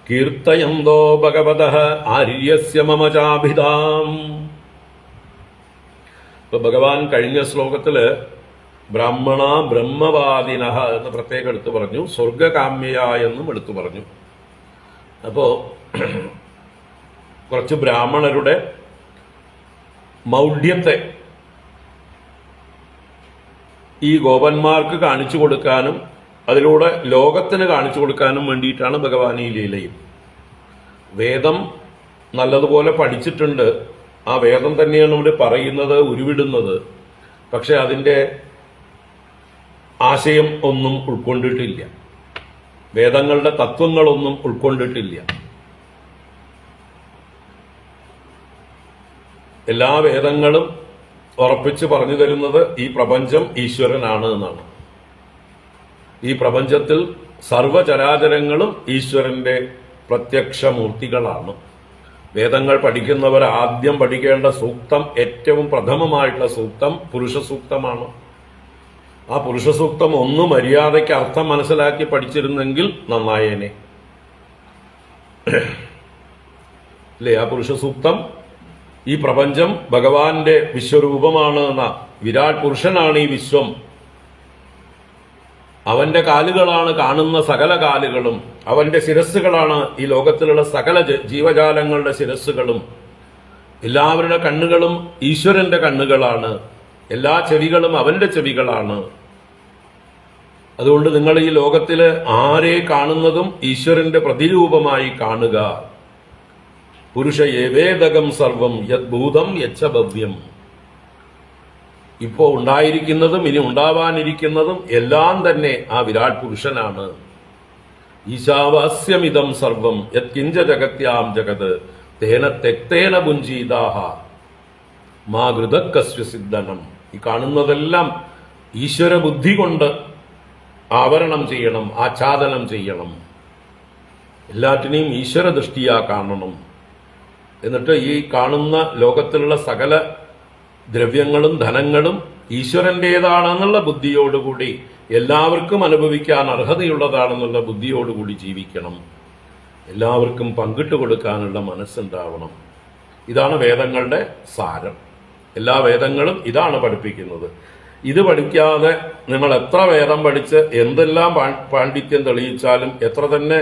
കീർത്തയന്തോ ഭഗവതഃ ആര്യസ്യ മമ ചാഭിധാം. ഇപ്പൊ ഭഗവാൻ കഴിഞ്ഞ ശ്ലോകത്തില് ബ്രാഹ്മണ ബ്രഹ്മവാദിനഃ എന്ന് പ്രത്യേകം എടുത്തു പറഞ്ഞു, സ്വർഗകാമ്യയ എന്നും എടുത്തു പറഞ്ഞു. അപ്പോ കുറച്ച് ബ്രാഹ്മണരുടെ മൗഢ്യത്തെ ഈ ഗോപന്മാർക്ക് കാണിച്ചു കൊടുക്കാനും അതിലൂടെ ലോകത്തിന് കാണിച്ചു കൊടുക്കാനും വേണ്ടിയിട്ടാണ് ഭഗവാൻ ഈ ലീലയും. വേദം നല്ലതുപോലെ പഠിച്ചിട്ടുണ്ട്. ആ വേദം തന്നെയാണ് ഇവിടെ പറയുന്നത്, ഉരുവിടുന്നത്. പക്ഷെ അതിൻ്റെ ആശയം ഒന്നും ഉൾക്കൊണ്ടിട്ടില്ല. വേദങ്ങളുടെ തത്വങ്ങളൊന്നും ഉൾക്കൊണ്ടിട്ടില്ല. എല്ലാ വേദങ്ങളും ഉറപ്പിച്ച് പറഞ്ഞു തരുന്നത് ഈ പ്രപഞ്ചം ഈശ്വരനാണ് എന്നാണ്. ഈ പ്രപഞ്ചത്തിൽ സർവചരാചരങ്ങളും ഈശ്വരന്റെ പ്രത്യക്ഷമൂർത്തികളാണ്. വേദങ്ങൾ പഠിക്കുന്നവർ ആദ്യം പഠിക്കേണ്ട സൂക്തം, ഏറ്റവും പ്രഥമമായിട്ടുള്ള സൂക്തം പുരുഷ സൂക്തമാണ്. ആ പുരുഷ സൂക്തം ഒന്ന് മര്യാദയ്ക്ക് അർത്ഥം മനസ്സിലാക്കി പഠിച്ചിരുന്നെങ്കിൽ നന്നായേനെ അല്ലേ? ആ പുരുഷ സൂക്തം ഈ പ്രപഞ്ചം ഭഗവാന്റെ വിശ്വരൂപമാണ് എന്ന, വിരാട് പുരുഷനാണ് ഈ വിശ്വം, അവന്റെ കാലുകളാണ് കാണുന്ന സകല കാലുകളും, അവന്റെ ശിരസ്സുകളാണ് ഈ ലോകത്തിലുള്ള സകല ജീവജാലങ്ങളുടെ ശിരസ്സുകളും, എല്ലാവരുടെ കണ്ണുകളും ഈശ്വരന്റെ കണ്ണുകളാണ്, എല്ലാ ചെവികളും അവന്റെ ചെവികളാണ്. അതുകൊണ്ട് നിങ്ങൾ ഈ ലോകത്തില് ആരെ കാണുന്നതും ഈശ്വരന്റെ പ്രതിരൂപമായി കാണുക. പുരുഷ ഏവേദകം സർവം യദ്ഭൂതം യച്ഛ ഭവ്യം. ഇപ്പോ ഉണ്ടായിരിക്കുന്നതും ഇനി ഉണ്ടാവാനിരിക്കുന്നതും എല്ലാം തന്നെ ആ വിരാട് പുരുഷനാണ്. ഈശാവാസ്യമിതം സർവം യത്കിഞ്ച ജഗത്യാം ജഗത് തേന തെക്തേന ഭുഞ്ചീതാഹ മാ ഗൃതക്കസ്യ സിദ്ധനം. ഈ കാണുന്നതെല്ലാം ഈശ്വര ബുദ്ധി കൊണ്ട് ആവരണം ചെയ്യണം, ആച്ഛാദനം ചെയ്യണം. എല്ലാറ്റിനെയും ഈശ്വര ദൃഷ്ടിയാ കാണണം. എന്നിട്ട് ഈ കാണുന്ന ലോകത്തിലുള്ള സകല ദ്രവ്യങ്ങളും ധനങ്ങളും ഈശ്വരൻ്റേതാണെന്നുള്ള ബുദ്ധിയോടുകൂടി എല്ലാവർക്കും അനുഭവിക്കാൻ അർഹതയുള്ളതാണെന്നുള്ള ബുദ്ധിയോടുകൂടി ജീവിക്കണം. എല്ലാവർക്കും പങ്കിട്ട് കൊടുക്കാനുള്ള മനസ്സുണ്ടാവണം. ഇതാണ് വേദങ്ങളുടെ സാരം. എല്ലാ വേദങ്ങളും ഇതാണ് പഠിപ്പിക്കുന്നത്. ഇത് പഠിക്കാതെ നിങ്ങൾ എത്ര വേദം പഠിച്ച് എന്തെല്ലാം പാണ്ഡിത്യം തെളിയിച്ചാലും എത്ര തന്നെ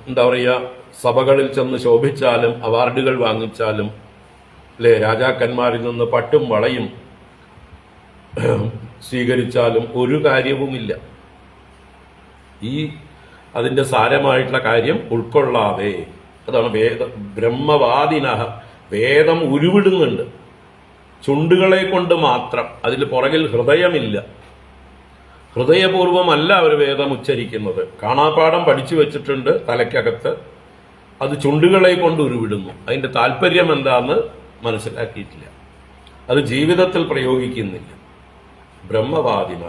എന്താ പറയുക സഭകളിൽ ചെന്ന് ശോഭിച്ചാലും അവാർഡുകൾ വാങ്ങിച്ചാലും അല്ലേ രാജാക്കന്മാരിൽ നിന്ന് പട്ടും വളയും സ്വീകരിച്ചാലും ഒരു കാര്യവുമില്ല. ഈ അതിൻ്റെ സാരമായിട്ടുള്ള കാര്യം ഉൾക്കൊള്ളാതെ, അതാണ് ബ്രഹ്മവാദിന വേദം ഉരുവിടുന്നുണ്ട് ചുണ്ടുകളെ കൊണ്ട് മാത്രം. അതിൽ പുറകിൽ ഹൃദയമില്ല. ഹൃദയപൂർവമല്ല അവർ വേദം ഉച്ചരിക്കുന്നത്. കാണാപ്പാഠം പഠിച്ചു വെച്ചിട്ടുണ്ട് തലയ്ക്കകത്ത്, അത് ചുണ്ടുകളെ കൊണ്ട് ഉരുവിടുന്നു. അതിന്റെ താല്പര്യം എന്താന്ന് മനസ്സിലാക്കിയിട്ടില്ല, അത് ജീവിതത്തിൽ പ്രയോഗിക്കുന്നില്ല. ബ്രഹ്മവാദിന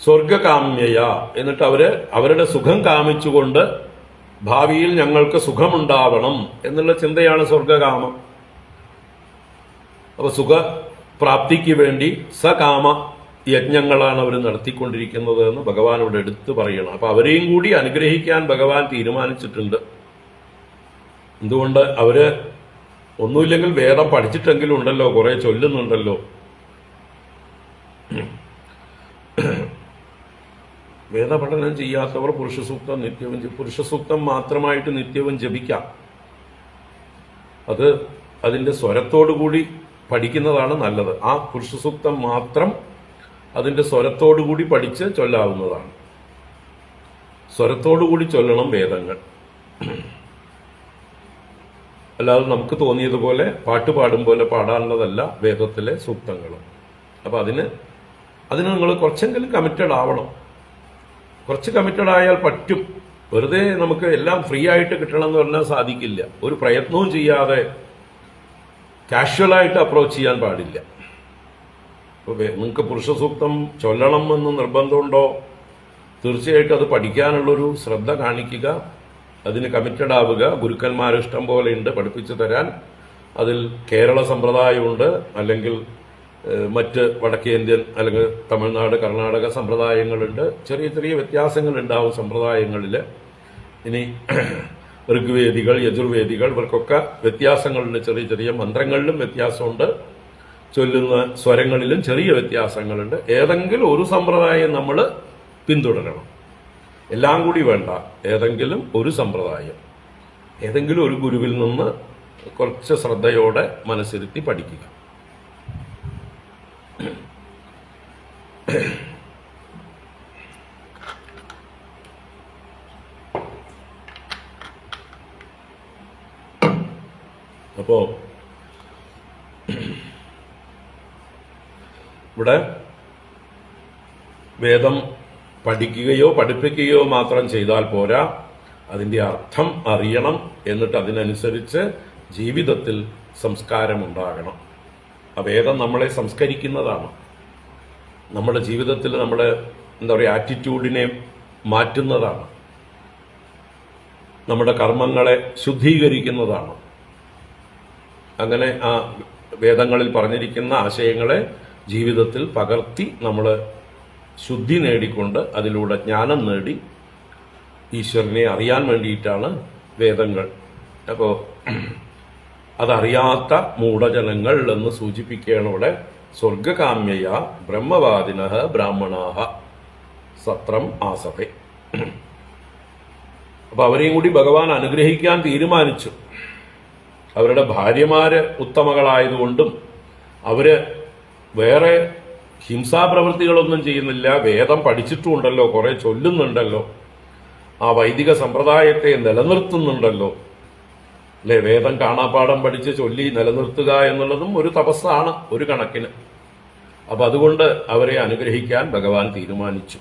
സ്വർഗകാമ്യയ, എന്നിട്ട് അവരുടെ സുഖം കാമിച്ചുകൊണ്ട് ഭാവിയിൽ ഞങ്ങൾക്ക് സുഖമുണ്ടാവണം എന്നുള്ള ചിന്തയാണ് സ്വർഗകാമം. അപ്പൊ സുഖപ്രാപ്തിക്ക് വേണ്ടി സകാമ യജ്ഞങ്ങളാണ് അവർ നടത്തിക്കൊണ്ടിരിക്കുന്നത് എന്ന് ഭഗവാൻ ഇവിടെ എടുത്തു പറയണം. അപ്പൊ അവരെയും കൂടി അനുഗ്രഹിക്കാൻ ഭഗവാൻ തീരുമാനിച്ചിട്ടുണ്ട്. എന്തുകൊണ്ട്? അവര് ഒന്നുമില്ലെങ്കിൽ വേദം പഠിച്ചിട്ടെങ്കിലും ഉണ്ടല്ലോ, കുറെ ചൊല്ലുന്നുണ്ടല്ലോ. വേദപഠനം ചെയ്യാത്തവർ പുരുഷസൂക്തം നിത്യവും പുരുഷസൂക്തം മാത്രമായിട്ട് നിത്യവും ജപിക്കാം. അത് അതിന്റെ സ്വരത്തോടുകൂടി പഠിക്കുന്നതാണ് നല്ലത്. ആ പുരുഷസൂക്തം മാത്രം അതിന്റെ സ്വരത്തോടുകൂടി പഠിച്ച് ചൊല്ലാവുന്നതാണ്. സ്വരത്തോടുകൂടി ചൊല്ലണം വേദങ്ങൾ. അല്ലാതെ നമുക്ക് തോന്നിയതുപോലെ പാട്ട് പാടും പോലെ പാടാനുള്ളതല്ല വേദത്തിലെ സൂക്തങ്ങളും. അപ്പൊ അതിന് നിങ്ങൾ കുറച്ചെങ്കിലും കമ്മിറ്റഡ് ആവണം. കുറച്ച് കമ്മിറ്റഡ് ആയാൽ പറ്റും. വെറുതെ നമുക്ക് എല്ലാം ഫ്രീ ആയിട്ട് കിട്ടണം എന്ന് പറഞ്ഞാൽ സാധിക്കില്ല. ഒരു പ്രയത്നവും ചെയ്യാതെ കാഷ്വലായിട്ട് അപ്രോച്ച് ചെയ്യാൻ പാടില്ല. നിങ്ങൾക്ക് പുരുഷസൂക്തം ചൊല്ലണം എന്ന് നിർബന്ധമുണ്ടോ? തീർച്ചയായിട്ടും അത് പഠിക്കാനുള്ളൊരു ശ്രദ്ധ കാണിക്കുക, അതിന് കമ്മിറ്റഡ് ആവുക. ഗുരുക്കന്മാർ ഇഷ്ടം പോലെ ഉണ്ട് പഠിപ്പിച്ചു തരാൻ. അതിൽ കേരള സമ്പ്രദായമുണ്ട്, അല്ലെങ്കിൽ മറ്റ് വടക്കേന്ത്യൻ അല്ലെങ്കിൽ തമിഴ്നാട് കർണാടക സമ്പ്രദായങ്ങളുണ്ട്. ചെറിയ ചെറിയ വ്യത്യാസങ്ങൾ ഉണ്ടാവും സമ്പ്രദായങ്ങളിൽ. ഇനി ഋഗ്വേദികൾ യജുർവേദികൾ ഇവർക്കൊക്കെ വ്യത്യാസങ്ങളുണ്ട്. ചെറിയ ചെറിയ മന്ത്രങ്ങളിലും വ്യത്യാസമുണ്ട്, ചൊല്ലുന്ന സ്വരങ്ങളിലും ചെറിയ വ്യത്യാസങ്ങളുണ്ട്. ഏതെങ്കിലും ഒരു സമ്പ്രദായം നമ്മൾ പിന്തുടരണം. എല്ലാം കൂടി വേണ്ട, ഏതെങ്കിലും ഒരു സമ്പ്രദായം, ഏതെങ്കിലും ഒരു ഗുരുവിൽ നിന്ന് കുറച്ച് ശ്രദ്ധയോടെ മനസ്സിരുത്തി പഠിക്കുക. അപ്പോ ഇവിടെ വേദം പഠിക്കുകയോ പഠിപ്പിക്കുകയോ മാത്രം ചെയ്താൽ പോരാ, അതിന്റെ അർത്ഥം അറിയണം. എന്നിട്ട് അതിനനുസരിച്ച് ജീവിതത്തിൽ സംസ്കാരമുണ്ടാകണം. ആ വേദം നമ്മളെ സംസ്കരിക്കുന്നതാണ്. നമ്മുടെ ജീവിതത്തിൽ നമ്മുടെ എന്താ പറയുക ആറ്റിറ്റ്യൂഡിനെ മാറ്റുന്നതാണ്. നമ്മുടെ കർമ്മങ്ങളെ ശുദ്ധീകരിക്കുന്നതാണ്. അങ്ങനെ ആ വേദങ്ങളിൽ പറഞ്ഞിരിക്കുന്ന ആശയങ്ങളെ ജീവിതത്തിൽ പകർത്തി നമ്മൾ ശുദ്ധി നേടിക്കൊണ്ട് അതിലൂടെ ജ്ഞാനം നേടി ഈശ്വരനെ അറിയാൻ വേണ്ടിയിട്ടാണ് വേദങ്ങൾ. അപ്പോൾ അതറിയാത്ത മൂഢജനങ്ങൾ എന്ന് സൂചിപ്പിക്കുകയാണ് ഇവിടെ. സ്വർഗകാമ്യയ ബ്രഹ്മവാദിന ബ്രാഹ്മണാഹ സത്രം ആസഭെ. അപ്പൊ അവരെയും കൂടി ഭഗവാൻ അനുഗ്രഹിക്കാൻ തീരുമാനിച്ചു. അവരുടെ ഭാര്യമാര് ഉത്തമകളായതുകൊണ്ടും അവര് വേറെ ഹിംസാപ്രവൃത്തികളൊന്നും ചെയ്യുന്നില്ല. വേദം പഠിച്ചിട്ടുണ്ടല്ലോ, കുറെ ചൊല്ലുന്നുണ്ടല്ലോ, ആ വൈദിക സമ്പ്രദായത്തെ നിലനിർത്തുന്നുണ്ടല്ലോ. അല്ലെ, വേദം കാണാപ്പാഠം പഠിച്ച് ചൊല്ലി നിലനിർത്തുക എന്നുള്ളതും ഒരു തപസ്സാണ് ഒരു കണക്കിന്. അപ്പൊ അതുകൊണ്ട് അവരെ അനുഗ്രഹിക്കാൻ ഭഗവാൻ തീരുമാനിച്ചു.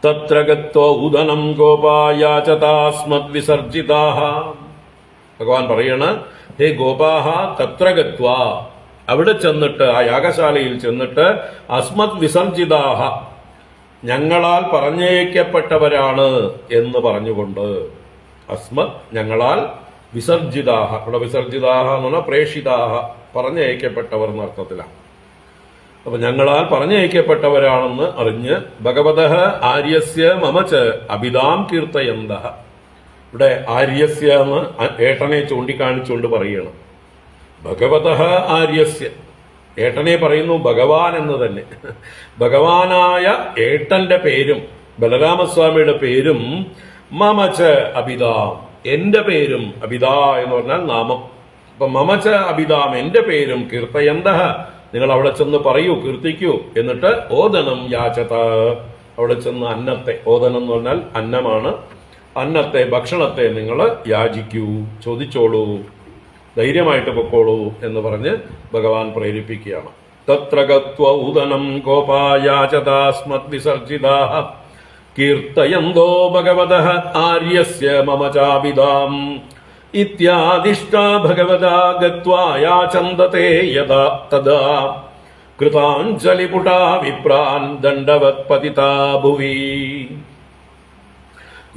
തത്ര ഗത്വാ ഉദനം ഗോപായാചതാസ്മദ് വിസർജിതാഹ. ഭഗവാൻ പറയണ്, ഹേ ഗോപാഹ തത്ര ഗത്വാ, അവിടെ ചെന്നിട്ട്, ആ യാഗശാലയിൽ ചെന്നിട്ട്, അസ്മദ് വിസർജിതാഹ, ഞങ്ങളാൽ പറഞ്ഞയക്കപ്പെട്ടവരാണ് എന്ന് പറഞ്ഞുകൊണ്ട്, അസ്മദ് ഞങ്ങളാൽ വിസർജിതാഹ. ഇവിടെ വിസർജിതാഹ എന്ന് പറഞ്ഞാൽ പ്രേഷിതാഹ, പറഞ്ഞയക്കപ്പെട്ടവർ എന്നർത്ഥത്തിലാണ്. അപ്പൊ ഞങ്ങളാൽ പറഞ്ഞയക്കപ്പെട്ടവരാണെന്ന് അറിഞ്ഞ് ഭഗവതഃ ആര്യസ്യ മമച അഭിതാം കീർത്തയന്തഃ. ഇവിടെ ആര്യസ്യ എന്ന് ഏട്ടനെ ചൂണ്ടിക്കാണിച്ചുകൊണ്ട് പറയണം. ഭഗവതഃ ആര്യസ്യ, ഏട്ടനെ പറയുന്നു ഭഗവാൻ എന്ന് തന്നെ. ഭഗവാനായ ഏട്ടന്റെ പേരും ബലരാമസ്വാമിയുടെ പേരും മമച അഭിതാം, എന്റെ പേരും, അഭിതാ എന്ന് പറഞ്ഞാൽ നാമം. അപ്പൊ മമച അഭിതാം, എന്റെ പേരും കീർത്തയന്തഃ, നിങ്ങൾ അവിടെ ചെന്ന് പറയൂ, കീർത്തിക്കൂ. എന്നിട്ട് ഓദനം യാചത, അവിടെ ചെന്ന് അന്നത്തെ, ഓദനം എന്ന് പറഞ്ഞാൽ അന്നമാണ്, അന്നത്തെ ഭക്ഷണത്തെ നിങ്ങൾ യാചിക്കൂ, ചോദിച്ചോളൂ, ധൈര്യമായിട്ട് പൊക്കോളൂ എന്ന് പറഞ്ഞ് ഭഗവാൻ പ്രേരിപ്പിക്കുകയാണ്. തത്ര ഗത്വ ഊദനം കോപായാചതാസ്മദ് വിസർജിതാഃ കീർത്തയന്തോ ഭഗവതഃ ആര്യസ്യ മമ ചാഭിതാം ഇത്യാദിഷ്ടാ ഭഗവതാ ഗത്വാ യാചന്തതേ യഥാ തദാ കൃതാഞ്ജലിപുടാ വിപ്രാൻ ദണ്ഡവത് പതിതാ ഭുവി.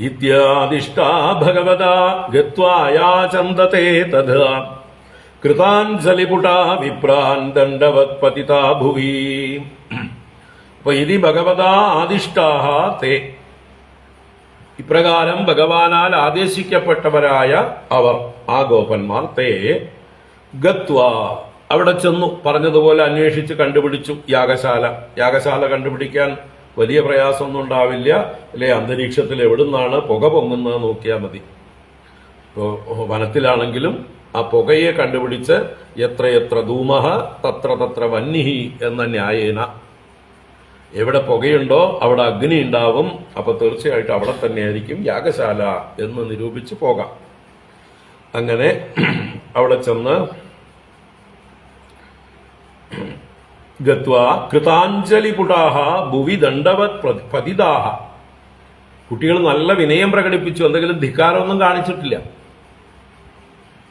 ഇത്യാദിഷ്ടാ ഭഗവതാ ഗത്വാ യാചന്തതേ തദാ കൃതാഞ്ജലിപുടാ വിപ്രാൻ ദണ്ഡവത് പതിതാ ഭുവി. അപ്പൊ ഇതി ഭഗവതാ ആദിഷ്ടാഹ തേ, ഇപ്രകാരം ഭഗവാനാൽ ആദേശിക്കപ്പെട്ടവരായ അവർ, ആ ഗോപന്മാർ, തേ ഗത്വ, അവിടെ ചെന്നു, പറഞ്ഞതുപോലെ അന്വേഷിച്ച് കണ്ടുപിടിച്ചു യാഗശാല. യാഗശാല കണ്ടുപിടിക്കാൻ വലിയ പ്രയാസമൊന്നും ഉണ്ടാവില്ല അല്ലെ, അന്തരീക്ഷത്തിൽ എവിടുന്നാണ് പുക പൊങ്ങുന്നത് നോക്കിയാൽ മതി. ഇപ്പോൾ വനത്തിലാണെങ്കിലും ആ പുകയെ കണ്ടുപിടിച്ച് എത്രയെത്ര ധൂമഃ തത്ര തത്ര വന്യഹി എന്ന ന്യായേന, എവിടെ പുകയുണ്ടോ അവിടെ അഗ്നി ഉണ്ടാവും, അപ്പൊ തീർച്ചയായിട്ടും അവിടെ തന്നെയായിരിക്കും യാഗശാല എന്ന് നിരൂപിച്ച് പോകാം. അങ്ങനെ അവിടെ ചെന്ന് ഗത്വാ കൃതാഞ്ജലിപുടാഹ ഭുവി ദണ്ഡവത് പതിതാഹ. കുട്ടികൾ നല്ല വിനയം പ്രകടിപ്പിച്ചു, എന്തെങ്കിലും ധിക്കാരമൊന്നും കാണിച്ചിട്ടില്ല.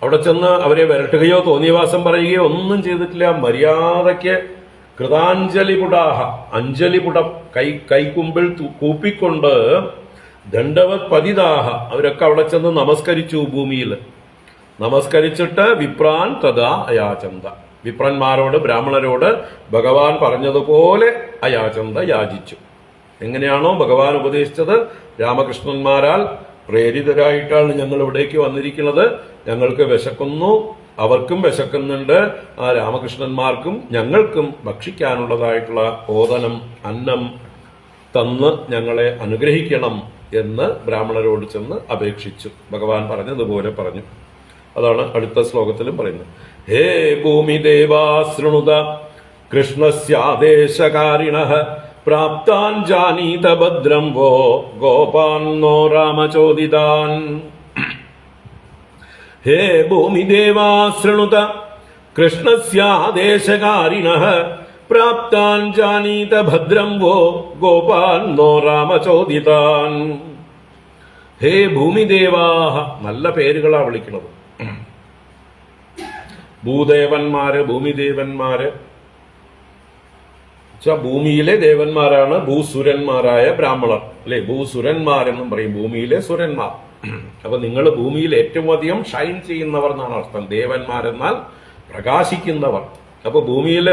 അവിടെ ചെന്ന് അവരെ വരട്ടുകയോ തോന്നിയവാസം പറയുകയോ ഒന്നും ചെയ്തിട്ടില്ല. മര്യാദയ്ക്ക് കൃതാഞ്ജലിപുടാഹ, അഞ്ജലിപുടം, കൈക്കുമ്പിൽ കൂപ്പിക്കൊണ്ട് ദണ്ഡവത് പതിതാഹ, അവരൊക്കെ അവിടെ ചെന്ന് നമസ്കരിച്ചു. ഭൂമിയിൽ നമസ്കരിച്ചിട്ട് വിപ്രാൻ തഥാ അയാചന്ത, വിപ്രന്മാരോട്, ബ്രാഹ്മണരോട് ഭഗവാൻ പറഞ്ഞതുപോലെ അയാചന്ത യാചിച്ചു. എങ്ങനെയാണോ ഭഗവാൻ ഉപദേശിച്ചത്, രാമകൃഷ്ണന്മാരാൽ പ്രേരിതരായിട്ടാണ് ഞങ്ങൾ ഇവിടേക്ക് വന്നിരിക്കുന്നത്, ഞങ്ങൾക്ക് വിശക്കുന്നു, അവർക്കും വിശക്കുന്നുണ്ട്, ആ രാമകൃഷ്ണന്മാർക്കും ഞങ്ങൾക്കും ഭക്ഷിക്കാനുള്ളതായിട്ടുള്ള ഓദനം, അന്നം തന്ന് ഞങ്ങളെ അനുഗ്രഹിക്കണം എന്ന് ബ്രാഹ്മണരോട് ചെന്ന് അപേക്ഷിച്ചു. ഭഗവാൻ പറഞ്ഞതുപോലെ പറഞ്ഞു. അതാണ് അടുത്ത ശ്ലോകത്തിലും പറയുന്നത്. ഹേ ഭൂമിദേവാ ശൃണുത കൃഷ്ണസ്യാദേശകാരിണഃ പ്രാപ്താൻ ജാനീത ഭദ്രം വോ ഗോപാൻ നോ രാമചോദിതാൻ. ഹേ ഭൂമിദേവാ ശൃണുത കൃഷ്ണസ്യാദേശകാരിണഃ പ്രാപ്താൻ ജാനീത ഭദ്രം വോ ഗോപാൻ നോ രാമചോദിതാൻ. ഹേ ഭൂമിദേവാഹ, നല്ല പേരുകളാ വിളിക്കുന്നത്. ഭൂദേവന്മാര്, ഭൂമിദേവന്മാര്, ഭൂമിയിലെ ദേവന്മാരാണ് ഭൂസുരന്മാരായ ബ്രാഹ്മണർ അല്ലെ, ഭൂസുരന്മാരെന്നും പറയും, ഭൂമിയിലെ സുരന്മാർ. അപ്പൊ നിങ്ങൾ ഭൂമിയിൽ ഏറ്റവും അധികം ഷൈൻ ചെയ്യുന്നവർ എന്നാണ് അർത്ഥം. ദേവന്മാരെന്നാൽ പ്രകാശിക്കുന്നവർ. അപ്പൊ ഭൂമിയിൽ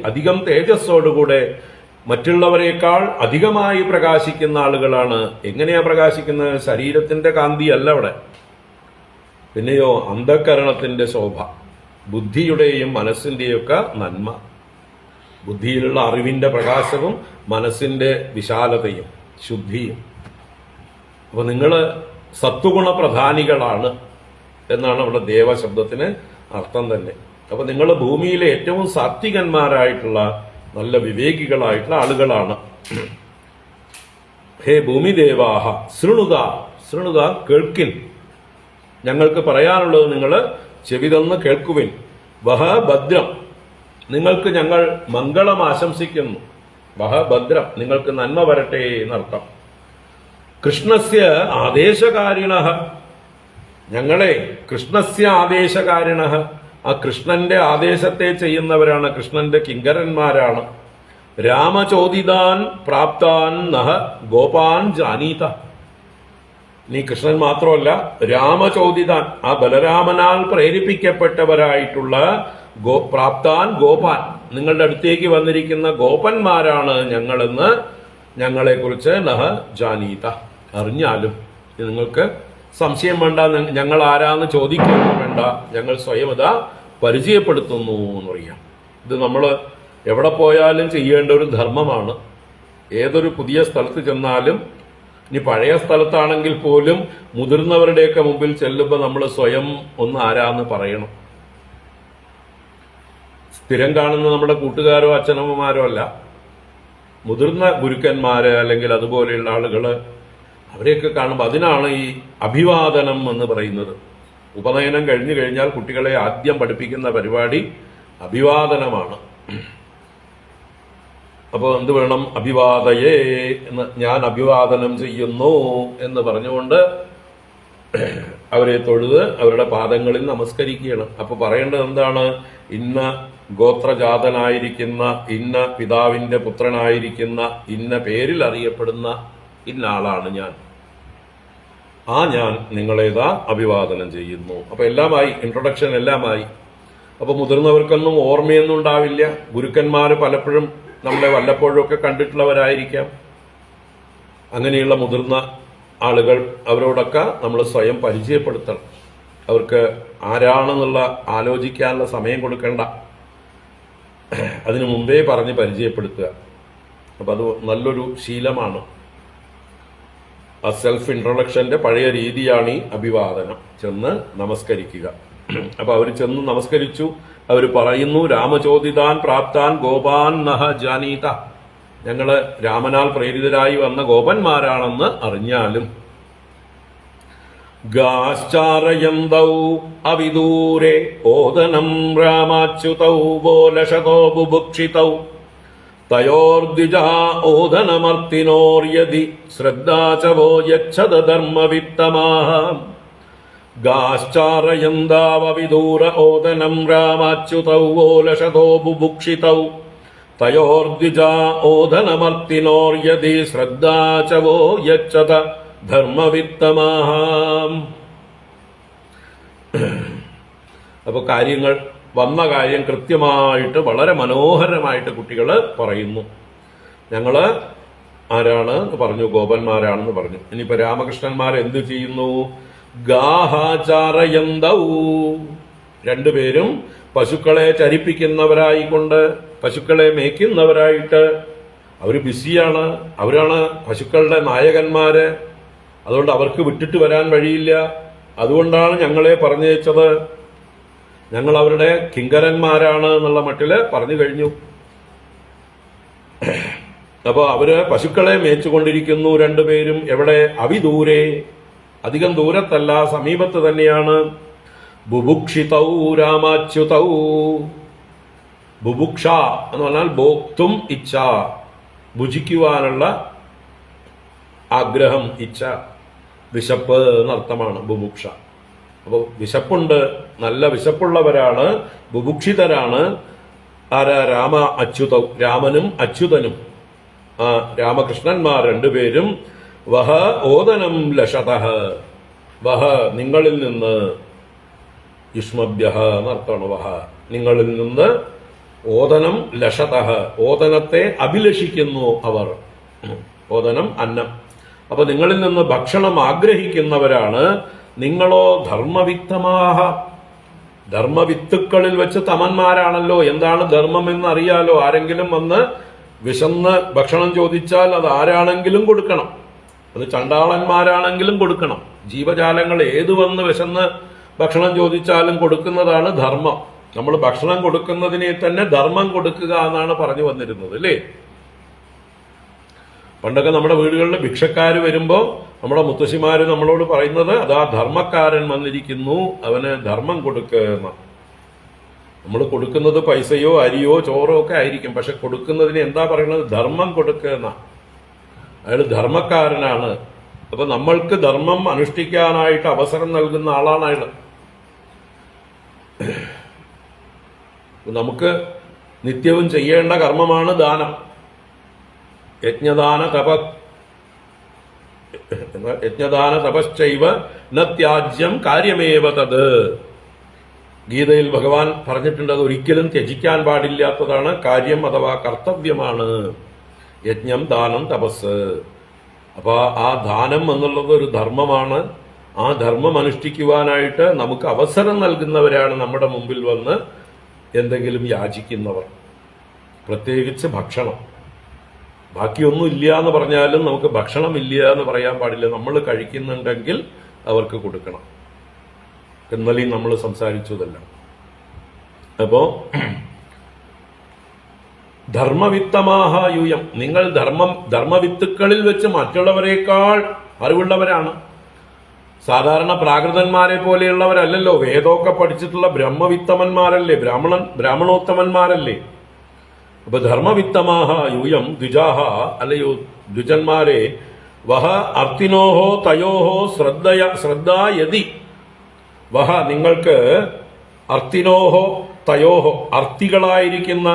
അധികം തേജസ്സോടുകൂടെ മറ്റുള്ളവരെക്കാൾ അധികമായി പ്രകാശിക്കുന്ന ആളുകളാണ്. എങ്ങനെയാ പ്രകാശിക്കുന്നത്? ശരീരത്തിന്റെ കാന്തി അല്ല അവിടെ, പിന്നെയോ അന്ധകരണത്തിന്റെ ശോഭ, ബുദ്ധിയുടെയും മനസ്സിന്റെയും ഒക്കെ നന്മ, ബുദ്ധിയിലുള്ള അറിവിന്റെ പ്രകാശവും മനസ്സിന്റെ വിശാലതയും ശുദ്ധിയും. അപ്പൊ നിങ്ങള് സത്വഗുണ പ്രധാനികളാണ് എന്നാണ് അവിടെ ദേവശബ്ദത്തിന് അർത്ഥം തന്നെ. അപ്പൊ നിങ്ങൾ ഭൂമിയിലെ ഏറ്റവും സാത്വികന്മാരായിട്ടുള്ള നല്ല വിവേകികളായിട്ടുള്ള ആളുകളാണ്. ഹേ ഭൂമിദേവാഹ ശൃണുത, ശൃണുത കേൾക്കിൻ, ഞങ്ങൾക്ക് പറയാനുള്ളത് നിങ്ങൾ ചെവി തന്ന് കേൾക്കുവിൻ. വഹ ഭദ്രം, നിങ്ങൾക്ക് ഞങ്ങൾ മംഗളം ആശംസിക്കുന്നു. വഹ ഭദ്രം, നിങ്ങൾക്ക് നന്മ വരട്ടെ എന്നർത്ഥം. കൃഷ്ണസ്യ ആദേശകാരിണഃ, ഞങ്ങളെ കൃഷ്ണസ്യ ആദേശകാരിണഃ, ആ കൃഷ്ണന്റെ ആദേശത്തെ ചെയ്യുന്നവരാണ്, കൃഷ്ണന്റെ കിങ്കരന്മാരാണ്. രാമചോദിതാൻ പ്രാപ്താൻ നഹ ഗോപാൻ ജാനീത, നീ കൃഷ്ണൻ മാത്രമല്ല രാമചോദിതാൻ, ആ ബലരാമനാൽ പ്രേരിപ്പിക്കപ്പെട്ടവരായിട്ടുള്ള പ്രാപ്താൻ ഗോപാൻ, നിങ്ങളുടെ അടുത്തേക്ക് വന്നിരിക്കുന്ന ഗോപന്മാരാണ് ഞങ്ങളെന്ന് ഞങ്ങളെക്കുറിച്ച് നഹ ജാനീത, അറിഞ്ഞാലും നിങ്ങൾക്ക് സംശയം വേണ്ട, ഞങ്ങൾ ആരാന്ന് ചോദിക്കുകയൊന്നും വേണ്ട, ഞങ്ങൾ സ്വയം ഇതാ പരിചയപ്പെടുത്തുന്നു എന്ന് പറയാം. ഇത് നമ്മൾ എവിടെ പോയാലും ചെയ്യേണ്ട ഒരു ധർമ്മമാണ്. ഏതൊരു പുതിയ സ്ഥലത്ത് ചെന്നാലും, ഇനി പഴയ സ്ഥലത്താണെങ്കിൽ പോലും മുതിർന്നവരുടെയൊക്കെ മുമ്പിൽ ചെല്ലുമ്പോൾ നമ്മൾ സ്വയം ഒന്ന് ആരാന്ന് പറയണം. സ്ഥിരം കാണുന്ന നമ്മുടെ കൂട്ടുകാരോ അച്ഛനമ്മമാരോ അല്ല, മുതിർന്ന ഗുരുക്കന്മാര് അല്ലെങ്കിൽ അതുപോലെയുള്ള ആളുകള്, അവരെയൊക്കെ കാണുമ്പോൾ അതിനാണ് ഈ അഭിവാദനം എന്ന് പറയുന്നത്. ഉപനയനം കഴിഞ്ഞു കഴിഞ്ഞാൽ കുട്ടികളെ ആദ്യം പഠിപ്പിക്കുന്ന പരിപാടി അഭിവാദനമാണ്. അപ്പോൾ എന്ത് വേണം? അഭിവാദയേ എന്ന്, ഞാൻ അഭിവാദനം ചെയ്യുന്നു എന്ന് പറഞ്ഞുകൊണ്ട് അവരെ തൊഴുത് അവരുടെ പാദങ്ങളിൽ നമസ്കരിക്കുകയാണ്. അപ്പൊ പറയേണ്ടത് എന്താണ്? ഇന്ന ഗോത്രജാതനായിരിക്കുന്ന, ഇന്ന പിതാവിന്റെ പുത്രനായിരിക്കുന്ന, ഇന്ന പേരിൽ അറിയപ്പെടുന്ന ഇന്ന ആളാണ് ഞാൻ. ആ ഞാൻ നിങ്ങളേതാ അഭിവാദനം ചെയ്യുന്നു. അപ്പൊ എല്ലാമായി, ഇൻട്രൊഡക്ഷൻ എല്ലാമായി. അപ്പൊ മുതിർന്നവർക്കൊന്നും ഓർമ്മയൊന്നും ഉണ്ടാവില്ല. ഗുരുക്കന്മാര് പലപ്പോഴും നമ്മളെ വല്ലപ്പോഴും ഒക്കെ കണ്ടിട്ടുള്ളവരായിരിക്കാം. അങ്ങനെയുള്ള മുതിർന്ന ആളുകൾ, അവരോടൊക്കെ നമ്മൾ സ്വയം പരിചയപ്പെടുത്തണം. അവർക്ക് ആരാണെന്നുള്ള ആലോചിക്കാനുള്ള സമയം കൊടുക്കണ്ട, അതിനു മുമ്പേ പറഞ്ഞ് പരിചയപ്പെടുത്തുക. അപ്പൊ അത് നല്ലൊരു ശീലമാണ്. ആ സെൽഫ് ഇൻട്രൊഡക്ഷന്റെ പഴയ രീതിയാണ് ഈ അഭിവാദനം. ചെന്ന് നമസ്കരിക്കുക. അപ്പൊ അവർ ചെന്ന് നമസ്കരിച്ചു. അവർ പറയുന്നു, രാമചോദിതാൻ പ്രാപ്താൻ ഗോപാൻ നഹ ജാനീത, ഞങ്ങള് രാമനാൽ പ്രേരിതരായി വന്ന ഗോപന്മാരാണെന്ന് അറിഞ്ഞാലും. ഗാശ്ചാരയന്തൗ അവിദൂരെ ഓദനം രാമാച്യുതൗ ബോലശതോ ബുഭുക്ഷിതൗ തയോർദ്വിജാ ഓദനമർത്തിനോർയതി ശ്രദ്ധാചവോ യച്ഛത ധർമ്മവിത്തമാഹ. ഗാശ്ചാരയന്താവവിദൂര ഓദനം രാമാച്യുതൗ ബോലശതോ ബുഭുക്ഷിതൗ തയോർദ്വിജാ ഓദനമർത്തിനോർയതി ശ്രദ്ധാചവോ യച്ഛത ധർമ്മവിത്തമാഹ. അപ്പൊ കാര്യങ്ങൾ, വന്ന കാര്യം കൃത്യമായിട്ട് വളരെ മനോഹരമായിട്ട് കുട്ടികൾ പറയുന്നു. ഞങ്ങള് ആരാണ് എന്ന് പറഞ്ഞു, ഗോപന്മാരാണെന്ന് പറഞ്ഞു. ഇനിയിപ്പോ രാമകൃഷ്ണന്മാർ എന്ത് ചെയ്യുന്നു? ഗാഹാചാരയന്തൗ, രണ്ടുപേരും പശുക്കളെ ചരിപ്പിക്കുന്നവരായിക്കൊണ്ട്, പശുക്കളെ മേയ്ക്കുന്നവരായിട്ട് അവര് ബിസിയാണ്. അവരാണ് പശുക്കളുടെ നായകന്മാര്. അതുകൊണ്ട് അവർക്ക് വിട്ടിട്ട് വരാൻ വഴിയില്ല. അതുകൊണ്ടാണ് ഞങ്ങളെ പറഞ്ഞയച്ചത്. ഞങ്ങൾ അവരുടെ കിങ്കരന്മാരാണ് എന്നുള്ള മട്ടില് പറഞ്ഞു കഴിഞ്ഞു. അപ്പൊ അവര് പശുക്കളെ മേച്ചുകൊണ്ടിരിക്കുന്നു രണ്ടുപേരും. എവിടെ? അവിദൂരെ, അധികം ദൂരത്തല്ല, സമീപത്ത് തന്നെയാണ്. ബുഭുക്ഷിതൗ രാമാച്യുതൗ. ബുഭുക്ഷ എന്ന് പറഞ്ഞാൽ ഭോക്തും ഇച്ഛ, ഭുജിക്കുവാനുള്ള ആഗ്രഹം, ഇച്ഛ, വിശപ്പ് എന്നർത്ഥമാണ് ബുഭുക്ഷ. അപ്പോൾ വിശപ്പുണ്ട്, നല്ല വിശപ്പുള്ളവരാണ്, ബുഭുക്ഷിതരാണ്. ആരാ? രാമ അച്യുതൗ, രാമനും അച്യുതനും, ആ രാമകൃഷ്ണന്മാർ രണ്ടുപേരും. വഹ ഓദനം ലശതഃ, വഹ നിങ്ങളിൽ നിന്ന്, യുഷ്മഭ്യഃ എന്നർത്ഥമാണ് വഹ, നിങ്ങളിൽ നിന്ന്. ഓദനം ലശതഃ, ഓദനത്തെ അഭിലഷിക്കുന്നു അവർ. ഓദനം അന്നം. അപ്പൊ നിങ്ങളിൽ നിന്ന് ഭക്ഷണം ആഗ്രഹിക്കുന്നവരാണ്. നിങ്ങളോ ധർമ്മവിത്തമാഹ, ധർമ്മവിത്തുക്കളിൽ വെച്ച് തമന്മാരാണല്ലോ. എന്താണ് ധർമ്മം എന്ന് അറിയാലോ. ആരെങ്കിലും വന്ന് വിശന്ന് ഭക്ഷണം ചോദിച്ചാൽ അത് ആരാണെങ്കിലും കൊടുക്കണം. അത് ചണ്ടാളന്മാരാണെങ്കിലും കൊടുക്കണം. ജീവജാലങ്ങൾ ഏത് വന്ന് വിശന്ന് ഭക്ഷണം ചോദിച്ചാലും കൊടുക്കുന്നതാണ് ധർമ്മം. നമ്മൾ ഭക്ഷണം കൊടുക്കുന്നതിനെ തന്നെ ധർമ്മം കൊടുക്കുക എന്നാണ് പറഞ്ഞു വന്നിരുന്നത്, അല്ലേ? പണ്ടൊക്കെ നമ്മുടെ വീടുകളിൽ ഭിക്ഷക്കാര് വരുമ്പോ നമ്മുടെ മുത്തശ്ശിമാര് നമ്മളോട് പറയുന്നത്, അതാ ധർമ്മക്കാരൻ വന്നിരിക്കുന്നു, അവന് ധർമ്മം കൊടുക്കുന്ന. നമ്മൾ കൊടുക്കുന്നത് പൈസയോ അരിയോ ചോറോ ഒക്കെ ആയിരിക്കും. പക്ഷെ കൊടുക്കുന്നതിന് എന്താ പറയുന്നത്? ധർമ്മം കൊടുക്കുന്ന. അയാൾ ധർമ്മക്കാരനാണ്. അപ്പൊ നമ്മൾക്ക് ധർമ്മം അനുഷ്ഠിക്കാനായിട്ട് അവസരം നൽകുന്ന ആളാണ് അയാൾ. നമുക്ക് നിത്യവും ചെയ്യേണ്ട കർമ്മമാണ് ദാനം. യജ്ഞദാന തപ യജ്ഞദാന തപശ്ചൈവ ന ത്യാജ്യം കാര്യമേവ തത്. ഗീതയിൽ ഭഗവാൻ പറഞ്ഞിട്ടുണ്ട്, അത് ഒരിക്കലും ത്യജിക്കാൻ പാടില്ലാത്തതാണ്, കാര്യം അഥവാ കർത്തവ്യമാണ് യജ്ഞം, ദാനം, തപസ്. അപ്പൊ ആ ദാനം എന്നുള്ളത് ഒരു ധർമ്മമാണ്. ആ ധർമ്മം അനുഷ്ഠിക്കുവാനായിട്ട് നമുക്ക് അവസരം നൽകുന്നവരാണ് നമ്മുടെ മുമ്പിൽ വന്ന് എന്തെങ്കിലും യാചിക്കുന്നവർ. പ്രത്യേകിച്ച് ഭക്ഷണം. ബാക്കിയൊന്നും ഇല്ല എന്ന് പറഞ്ഞാലും നമുക്ക് ഭക്ഷണം ഇല്ല എന്ന് പറയാൻ പാടില്ല. നമ്മൾ കഴിക്കുന്നുണ്ടെങ്കിൽ അവർക്ക് കൊടുക്കണം. ഇന്നലെയും നമ്മൾ സംസാരിച്ചതല്ല. അപ്പോ ധർമ്മവിത്തമാഹ യൂയം, നിങ്ങൾ ധർമ്മവിത്തുക്കളിൽ വെച്ച് മറ്റുള്ളവരെക്കാൾ അറിവുള്ളവരാണ്. സാധാരണ പ്രാകൃതന്മാരെ പോലെയുള്ളവരല്ലല്ലോ. വേദമൊക്കെ പഠിച്ചിട്ടുള്ള ബ്രഹ്മവിത്തമന്മാരല്ലേ, ബ്രാഹ്മണോത്തമന്മാരല്ലേ. അപ്പൊ ധർമ്മവിത്തമാഹ യൂയം ദ്വിജാഹ, അല്ലയോ ദ്വിജന്മാരെ, വഹ അർത്തിനോഹോ തയോഹോ ശ്രദ്ധായതി. വഹ നിങ്ങൾക്ക്, അർത്തിനോഹോ തയോഹോ, അർത്തികളായിരിക്കുന്ന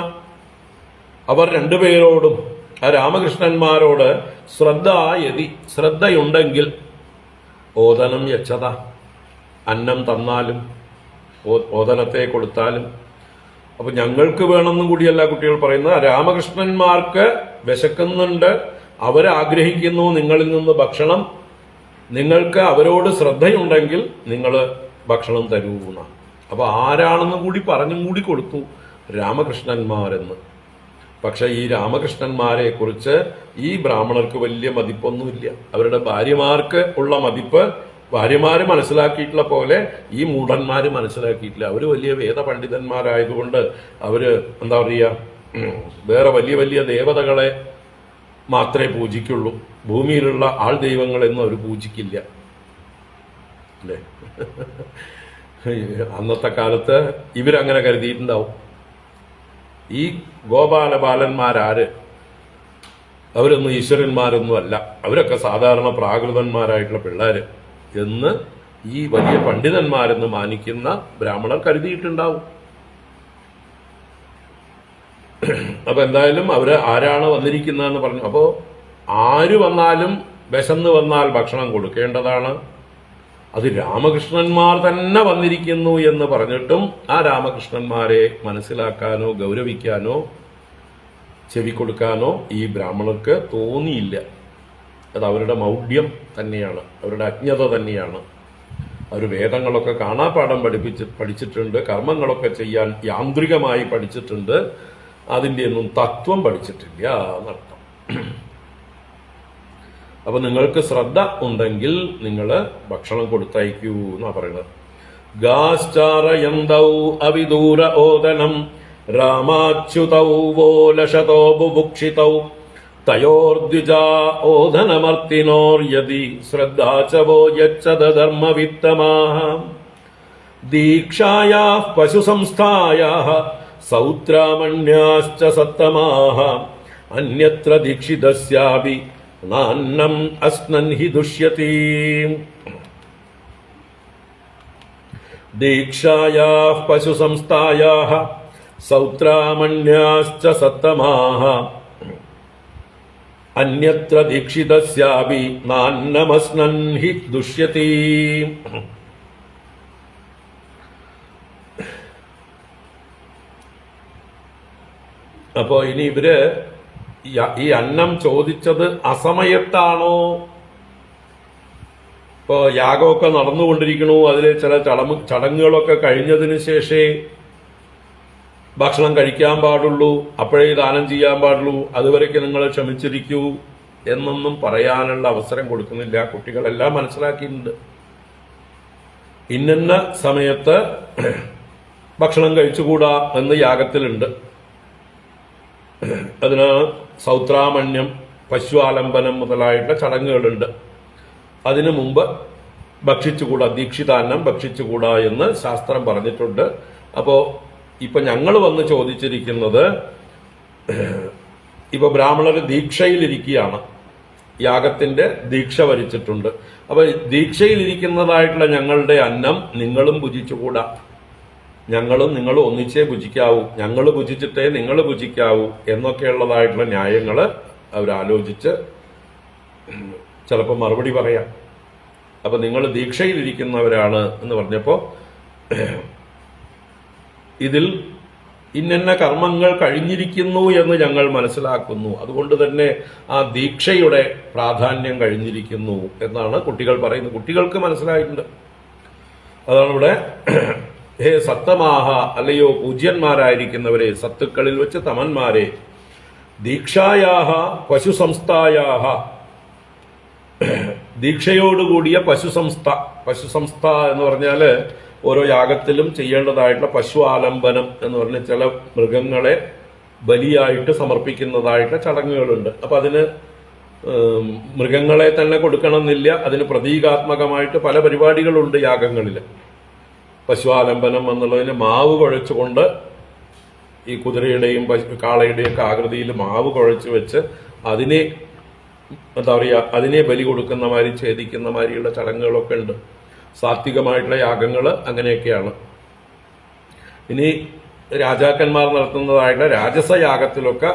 അവർ രണ്ടുപേരോടും, ആ രാമകൃഷ്ണന്മാരോട്, ശ്രദ്ധായതി, ശ്രദ്ധയുണ്ടെങ്കിൽ, ഓദനം യച്ഛത, അന്നം തന്നാലും ഓദനത്തെ കൊടുത്താലും. അപ്പൊ ഞങ്ങൾക്ക് വേണമെന്നും കൂടിയല്ല കുട്ടികൾ പറയുന്നത്, രാമകൃഷ്ണന്മാർക്ക് വിശക്കുന്നുണ്ട്, അവരാഗ്രഹിക്കുന്നു നിങ്ങളിൽ നിന്ന് ഭക്ഷണം, നിങ്ങൾക്ക് അവരോട് ശ്രദ്ധയുണ്ടെങ്കിൽ നിങ്ങൾ ഭക്ഷണം തരൂന്ന. അപ്പൊ ആരാണെന്നും കൂടി പറഞ്ഞും കൂടി കൊടുത്തു, രാമകൃഷ്ണന്മാരെന്ന്. പക്ഷെ ഈ രാമകൃഷ്ണന്മാരെ കുറിച്ച് ഈ ബ്രാഹ്മണർക്ക് വലിയ മതിപ്പൊന്നുമില്ല. അവരുടെ ഭാര്യമാർക്ക് ഉള്ള മതിപ്പ് ഭാര്യമാര് മനസ്സിലാക്കിയിട്ടുള്ള പോലെ ഈ മൂഢന്മാര് മനസ്സിലാക്കിയിട്ടില്ല. അവര് വലിയ വേദപണ്ഡിതന്മാരായതുകൊണ്ട് അവര് എന്താ പറയുക, വേറെ വലിയ വലിയ ദേവതകളെ മാത്രമേ പൂജിക്കുള്ളൂ. ഭൂമിയിലുള്ള ആൾ ദൈവങ്ങളെന്നും അവർ പൂജിക്കില്ല, അല്ലേ? അന്നത്തെ കാലത്ത് ഇവരങ്ങനെ കരുതിയിട്ടുണ്ടാവും. ഈ ഗോപാലബാലന്മാരാര്, അവരൊന്നും ഈശ്വരന്മാരൊന്നും അല്ല, അവരൊക്കെ സാധാരണ പ്രാകൃതന്മാരായിട്ടുള്ള പിള്ളേര് എന്ന് ഈ വലിയ പണ്ഡിതന്മാരെന്ന് മാനിക്കുന്ന ബ്രാഹ്മണർ കരുതിയിട്ടുണ്ടാവും. അപ്പൊ എന്തായാലും അവര് ആരാണ് വന്നിരിക്കുന്നതെന്ന് പറഞ്ഞു. അപ്പോ ആര് വന്നാലും വിശന്ന് വന്നാൽ ഭക്ഷണം കൊടുക്കേണ്ടതാണ്. അത് രാമകൃഷ്ണന്മാർ തന്നെ വന്നിരിക്കുന്നു എന്ന് പറഞ്ഞിട്ടും ആ രാമകൃഷ്ണന്മാരെ മനസ്സിലാക്കാനോ ഗൗരവിക്കാനോ ചെവി കൊടുക്കാനോ ഈ ബ്രാഹ്മണർക്ക് തോന്നിയില്ല. അത് അവരുടെ മൗഢ്യം തന്നെയാണ്, അവരുടെ അജ്ഞത തന്നെയാണ്. അവർ വേദങ്ങളൊക്കെ കാണാപ്പാഠം പഠിച്ചിട്ടുണ്ട്, കർമ്മങ്ങളൊക്കെ ചെയ്യാൻ യാന്ത്രികമായി പഠിച്ചിട്ടുണ്ട്, അതിൻ്റെ ഒന്നും തത്വം പഠിച്ചിട്ടില്ല എന്നർത്ഥം. അപ്പൊ നിങ്ങൾക്ക് ശ്രദ്ധ ഉണ്ടെങ്കിൽ നിങ്ങൾ ഭക്ഷണം കൊടുത്തയക്കൂ എന്നാ പറയുന്നത്. ഗാശ്ചാരയന്തൗ അവിദൂര ഓദനം രാമാച്യുതൗ വോലശതോ ബുഭുക്ഷിതൗ തയോർദ്വിജാ ഓദനമർത്തിനോർയതി ശ്രദ്ധാചവോ യച്ഛത ധർമ്മവിത്തമാഃ ദീക്ഷായാഃ പശുസംസ്ഥായാഃ സൗത്രാമണ്യാശ്ച സത്തമാഃ അന്യത്ര ദീക്ഷിതസ്യാപി നാന്നം അസ്നൻ ഹി ദുഷ്യതി. ദീക്ഷായാഃ പശുസംസ്ഥായാഃ സൗത്രാമണ്യാശ്ച സത്തമാഃ അന്യത്ര ദീക്ഷിതസ്യാപി നാന്നമസ്നൻ ഹി ദുഷ്യതി. അപ്പോ ഇനി ഇവര് ഈ അന്നം ചോദിച്ചത് അസമയത്താണോ? ഇപ്പോ യാഗമൊക്കെ നടന്നുകൊണ്ടിരിക്കണു, അതിലെ ചില ചടങ്ങുകളൊക്കെ കഴിഞ്ഞതിന് ശേഷമേ ഭക്ഷണം കഴിക്കാൻ പാടുള്ളൂ, അപ്പോഴേ ദാനം ചെയ്യാൻ പാടുള്ളൂ, അതുവരെയ്ക്ക് നിങ്ങൾ ക്ഷമിച്ചിരിക്കൂ എന്നൊന്നും പറയാനുള്ള അവസരം കൊടുക്കുന്നില്ല. കുട്ടികളെല്ലാം മനസ്സിലാക്കിയിട്ടുണ്ട്. ഇന്ന സമയത്ത് ഭക്ഷണം കഴിച്ചുകൂടാ എന്ന് യാഗത്തിലുണ്ട്. അതിന് സൗത്രാമണ്യം, പശുആലംബനം മുതലായിട്ടുള്ള ചടങ്ങുകളുണ്ട്. അതിനു മുമ്പ് ഭക്ഷിച്ചുകൂടാ, ദീക്ഷിതാന്നം ഭക്ഷിച്ചുകൂടാ എന്ന് ശാസ്ത്രം പറഞ്ഞിട്ടുണ്ട്. അപ്പോ ഇപ്പൊ ഞങ്ങൾ വന്ന് ചോദിച്ചിരിക്കുന്നത്, ഇപ്പൊ ബ്രാഹ്മണർ ദീക്ഷയിലിരിക്കുകയാണ്, യാഗത്തിന്റെ ദീക്ഷ വരിച്ചിട്ടുണ്ട്. അപ്പൊ ദീക്ഷയിലിരിക്കുന്നതായിട്ടുള്ള ഞങ്ങളുടെ അന്നം നിങ്ങളും ഭുജിച്ചുകൂടാ, നിങ്ങളും ഒന്നിച്ചേ ഭുജിക്കാവൂ, ഞങ്ങൾ ഭുജിച്ചിട്ടേ നിങ്ങൾ ഭുജിക്കാവൂ എന്നൊക്കെയുള്ളതായിട്ടുള്ള ന്യായങ്ങൾ അവരാലോചിച്ച് ചിലപ്പോൾ മറുപടി പറയാം. അപ്പം നിങ്ങൾ ദീക്ഷയിലിരിക്കുന്നവരാണ് എന്ന് പറഞ്ഞപ്പോൾ ഇതിൽ ഇന്ന കർമ്മങ്ങൾ കഴിഞ്ഞിരിക്കുന്നു എന്ന് ഞങ്ങൾ മനസ്സിലാക്കുന്നു, അതുകൊണ്ട് തന്നെ ആ ദീക്ഷയുടെ പ്രാധാന്യം കഴിഞ്ഞിരിക്കുന്നു എന്നാണ് കുട്ടികൾ പറയുന്നത്. കുട്ടികൾക്ക് മനസ്സിലായിട്ടുണ്ട്. അതാണ് ഇവിടെ ഹേ സത്തമാഹ, അല്ലയോ പൂജ്യന്മാരായിരിക്കുന്നവരെ, സത്തുക്കളിൽ വെച്ച് തമന്മാരെ, ദീക്ഷായാഹ പശുസംസ്ഥായാഹ, ദീക്ഷയോടുകൂടിയ പശുസംസ്ഥ എന്ന് പറഞ്ഞാൽ ഓരോ യാഗത്തിലും ചെയ്യേണ്ടതായിട്ടുള്ള പശു ആലംബനം എന്ന് പറഞ്ഞ ചില മൃഗങ്ങളെ ബലിയായിട്ട് സമർപ്പിക്കുന്നതായിട്ടുള്ള ചടങ്ങുകളുണ്ട്. അപ്പൊ അതിന് മൃഗങ്ങളെ തന്നെ കൊടുക്കണമെന്നില്ല, അതിന് പ്രതീകാത്മകമായിട്ട് പല പരിപാടികളുണ്ട് യാഗങ്ങളിൽ. പശു ആലംബനം എന്നുള്ളതിന് മാവ് കുഴച്ചുകൊണ്ട് ഈ കുതിരയുടെയും കാളയുടെയും ഒക്കെ ആകൃതിയിൽ മാവ് കുഴച്ച് വെച്ച് അതിനെ എന്താ പറയുക, അതിനെ ബലി കൊടുക്കുന്ന മാതിരി ഛേദിക്കുന്ന മാതിരിയുള്ള ചടങ്ങുകളൊക്കെ ഉണ്ട്. സാത്വികമായിട്ടുള്ള യാഗങ്ങൾ അങ്ങനെയൊക്കെയാണ്. ഇനി രാജാക്കന്മാർ നടത്തുന്നതായിട്ടുള്ള രാജസയാഗത്തിലൊക്കെ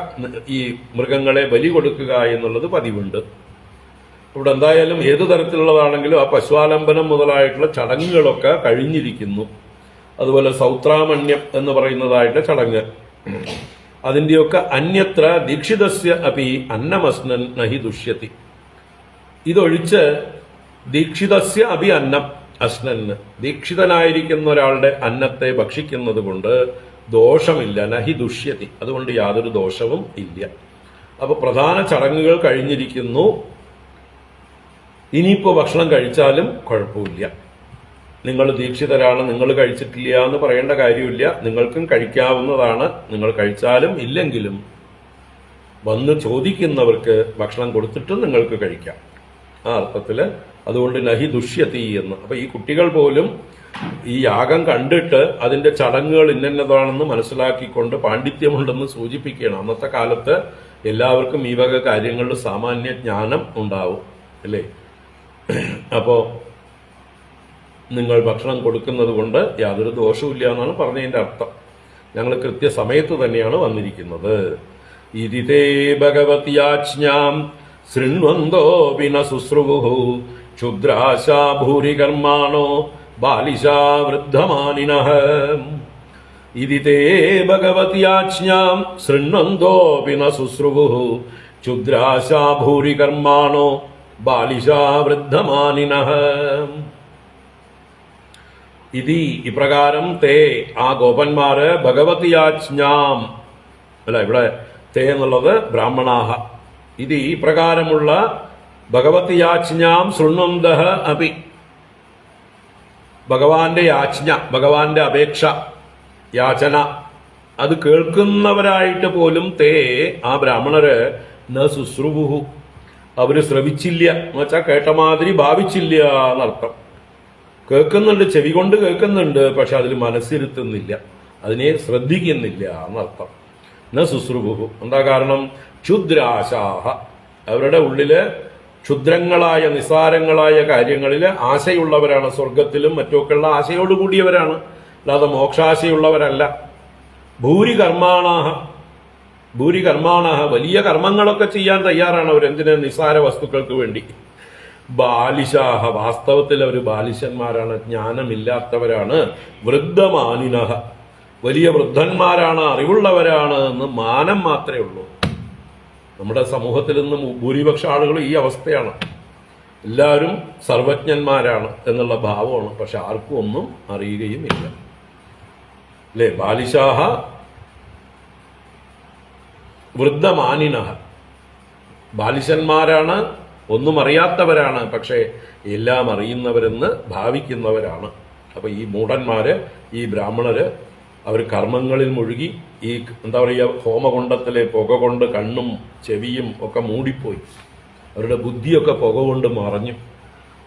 ഈ മൃഗങ്ങളെ ബലി കൊടുക്കുക എന്നുള്ളത് പതിവുണ്ട്. ഇവിടെ എന്തായാലും ഏതു തരത്തിലുള്ളതാണെങ്കിലും ആ പശുവാലംബനം മുതലായിട്ടുള്ള ചടങ്ങുകളൊക്കെ കഴിഞ്ഞിരിക്കുന്നു. അതുപോലെ സൗത്രാമണ്യം എന്ന് പറയുന്നതായിട്ടുള്ള ചടങ്ങ്, അതിൻ്റെയൊക്കെ അന്യത്ര ദീക്ഷിതസ്യ അപി അന്നമസ്നൻ നഹി ദുഷ്യത്തി. ഇതൊഴിച്ച് ദീക്ഷിതസ്യ അപി അന്നം അസ്നന്, ദീക്ഷിതനായിരിക്കുന്ന ഒരാളുടെ അന്നത്തെ ഭക്ഷിക്കുന്നത് കൊണ്ട് ദോഷമില്ല. നഹി ദുഷ്യതി, അതുകൊണ്ട് യാതൊരു ദോഷവും ഇല്ല. അപ്പൊ പ്രധാന ചടങ്ങുകൾ കഴിഞ്ഞിരിക്കുന്നു. ഇനിയിപ്പോ ഭക്ഷണം കഴിച്ചാലും കുഴപ്പമില്ല. നിങ്ങൾ ദീക്ഷിതരാണ്, നിങ്ങൾ കഴിച്ചിട്ടില്ല എന്ന് പറയേണ്ട കാര്യമില്ല. നിങ്ങൾക്കും കഴിക്കാവുന്നതാണ്. നിങ്ങൾ കഴിച്ചാലും ഇല്ലെങ്കിലും വന്ന് ചോദിക്കുന്നവർക്ക് ഭക്ഷണം കൊടുത്തിട്ടും നിങ്ങൾക്ക് കഴിക്കാം, ആ അർത്ഥത്തില്. അതുകൊണ്ട് നഹി ദുഷ്യതി എന്ന്. അപ്പൊ ഈ കുട്ടികൾ പോലും ഈ യാഗം കണ്ടിട്ട് അതിന്റെ ചടങ്ങുകൾ ഇന്നതാണെന്ന് മനസ്സിലാക്കിക്കൊണ്ട് പാണ്ഡിത്യമുണ്ടെന്ന് സൂചിപ്പിക്കുകയാണ്. അന്നത്തെ കാലത്ത് എല്ലാവർക്കും ഈ വക കാര്യങ്ങളിൽ സാമാന്യ ജ്ഞാനം ഉണ്ടാവും, അല്ലേ? അപ്പോ നിങ്ങൾ ഭക്ഷണം കൊടുക്കുന്നത് കൊണ്ട് യാതൊരു ദോഷവുമില്ല എന്നാണ് പറഞ്ഞതിന്റെ അർത്ഥം. ഞങ്ങൾ കൃത്യസമയത്ത് തന്നെയാണ് വന്നിരിക്കുന്നത്. ഇതിതേ ഭഗവത്യാജ്ഞാം ശൃണ്വന്തോപി ന ശുശ്രുവുഃ ക്ഷുദ്രാശാ ഭൂരി കർമാണോ ബാലിശാ വൃദ്ധമാനിനഃ. ഇതിതേ ഭഗവത്യാജ്ഞാം ശൃണ്വന്തോപി ന ശുശ്രുവുഃ ക്ഷുദ്രാശാ ഭൂരി കർമാണോ ബാലിശാ വൃദ്ധമാനിനഃ. ഇതി ഇപ്രകാരം തേ ആ ഗോപന്മാര് ഭഗവത്യാജ്ഞാം, അല്ല ഇവിടെ തേ എന്നുള്ളത് ബ്രാഹ്മണാഹ. ഇത് ഈ പ്രകാരമുള്ള ഭഗവത്യാജ്ഞാം ശൃണ്വന്തഃ അപി, ഭഗവാന്റെ യാജ്ഞ, ഭഗവാന്റെ അപേക്ഷ, യാചന, അത് കേൾക്കുന്നവരായിട്ട് പോലും തേ ആ ബ്രാഹ്മണര് ന ശുശ്രുവുഃ, അവര് ശ്രവിച്ചില്ല എന്ന് വെച്ചാൽ കേട്ട മാതിരി ഭാവിച്ചില്ല എന്നർത്ഥം. കേൾക്കുന്നുണ്ട്, ചെവി കൊണ്ട് കേൾക്കുന്നുണ്ട്, പക്ഷെ അതിൽ മനസ്സിരുത്തുന്നില്ല, അതിനെ ശ്രദ്ധിക്കുന്നില്ല എന്നർത്ഥം. ന ശുശ്രുവുഃ എന്താ കാരണം? ക്ഷുദ്രാശാഹ, അവരുടെ ഉള്ളില് ക്ഷുദ്രങ്ങളായ നിസാരങ്ങളായ കാര്യങ്ങളിൽ ആശയുള്ളവരാണ്. സ്വർഗത്തിലും മറ്റുമൊക്കെയുള്ള ആശയോടുകൂടിയവരാണ്, അല്ലാതെ മോക്ഷാശയുള്ളവരല്ല. ഭൂരി കർമാണാഹ, ഭൂരി കർമാണാഹ, വലിയ കർമ്മങ്ങളൊക്കെ ചെയ്യാൻ തയ്യാറാണ് അവർ. എന്തിന്? നിസാര വസ്തുക്കൾക്ക് വേണ്ടി. ബാലിശാഹ, വാസ്തവത്തിൽ അവർ ബാലിശന്മാരാണ്, ജ്ഞാനമില്ലാത്തവരാണ്. വൃദ്ധമാനിനഹ, വലിയ വൃദ്ധന്മാരാണ്, അറിവുള്ളവരാണ് എന്ന് മാനം മാത്രമേ ഉള്ളൂ. നമ്മുടെ സമൂഹത്തിൽ നിന്ന് ഭൂരിപക്ഷ ആളുകൾ ഈ അവസ്ഥയാണ്. എല്ലാവരും സർവജ്ഞന്മാരാണ് എന്നുള്ള ഭാവമാണ്, പക്ഷെ ആർക്കും ഒന്നും അറിയുകയും ഇല്ല, അല്ലേ? ബാലിശാഹ വൃദ്ധമാനിനഹ, ബാലിശന്മാരാണ്, ഒന്നും അറിയാത്തവരാണ്, പക്ഷേ എല്ലാം അറിയുന്നവരെന്ന് ഭാവിക്കുന്നവരാണ്. അപ്പൊ ഈ മൂഢന്മാര്, ഈ ബ്രാഹ്മണര്, അവർ കർമ്മങ്ങളിൽ മുഴുകി ഈ എന്താ പറയുക, ഹോമകുണ്ടത്തിലെ പുക കൊണ്ട് കണ്ണും ചെവിയും ഒക്കെ മൂടിപ്പോയി. അവരുടെ ബുദ്ധിയൊക്കെ പുക കൊണ്ട് മറഞ്ഞു.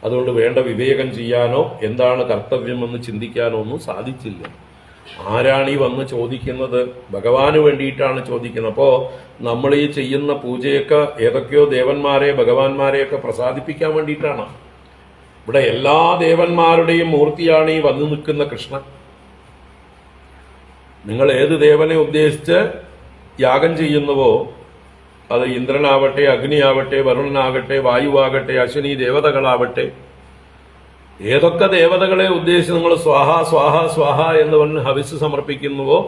അതുകൊണ്ട് വേണ്ട വിവേകം ചെയ്യാനോ എന്താണ് കർത്തവ്യമെന്ന് ചിന്തിക്കാനോ ഒന്നും സാധിച്ചില്ല. ആരാണ് ഈ വന്ന് ചോദിക്കുന്നത്? ഭഗവാന് വേണ്ടിയിട്ടാണ് ചോദിക്കുന്നത്. അപ്പോ നമ്മൾ ഈ ചെയ്യുന്ന പൂജയൊക്കെ ഏതൊക്കെയോ ദേവന്മാരെ ഭഗവാന്മാരെയൊക്കെ പ്രസാദിപ്പിക്കാൻ വേണ്ടിയിട്ടാണ്. ഇവിടെ എല്ലാ ദേവന്മാരുടെയും മൂർത്തിയാണ് ഈ വന്നു നിൽക്കുന്ന കൃഷ്ണൻ. നിങ്ങൾ ഏത് ദേവനെ ഉദ്ദേശിച്ച് യാഗം ചെയ്യുന്നുവോ അത് ഇന്ദ്രനാവട്ടെ, അഗ്നിയാവട്ടെ, വരുണനാകട്ടെ, വായുവാകട്ടെ, അശ്വിനി ദേവതകളാവട്ടെ, ഏതൊക്കെ ദേവതകളെ ഉദ്ദേശിച്ച് നിങ്ങൾ സ്വാഹ സ്വാഹ സ്വാഹ എന്ന് പറഞ്ഞ് ഹവിസ് സമർപ്പിക്കുന്നുവോ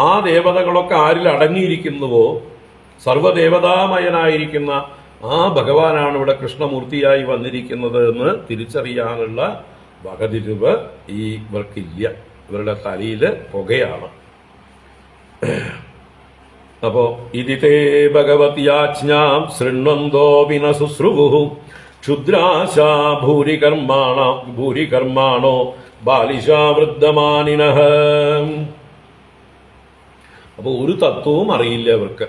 ആ ദേവതകളൊക്കെ ആരിൽ അടങ്ങിയിരിക്കുന്നുവോ സർവദേവതാമയനായിരിക്കുന്ന ആ ഭഗവാനാണ് ഇവിടെ കൃഷ്ണമൂർത്തിയായി വന്നിരിക്കുന്നത് എന്ന് തിരിച്ചറിയാനുള്ള വകതിരിവ് ഇവർക്കില്ല. ഇവരുടെ തലയില് പുകയാണ്. അപ്പോ ഇതിതേ ഭഗവത്യാജ്ഞാം ശൃണ്വന്തോപി ന ശുശ്രുവു ക്ഷുദ്രാശാ ഭൂരികർമാണോ ബാലിശാ വൃദ്ധമാനിനഃ. അപ്പൊ ഒരു തത്വവും അറിയില്ല അവർക്ക്.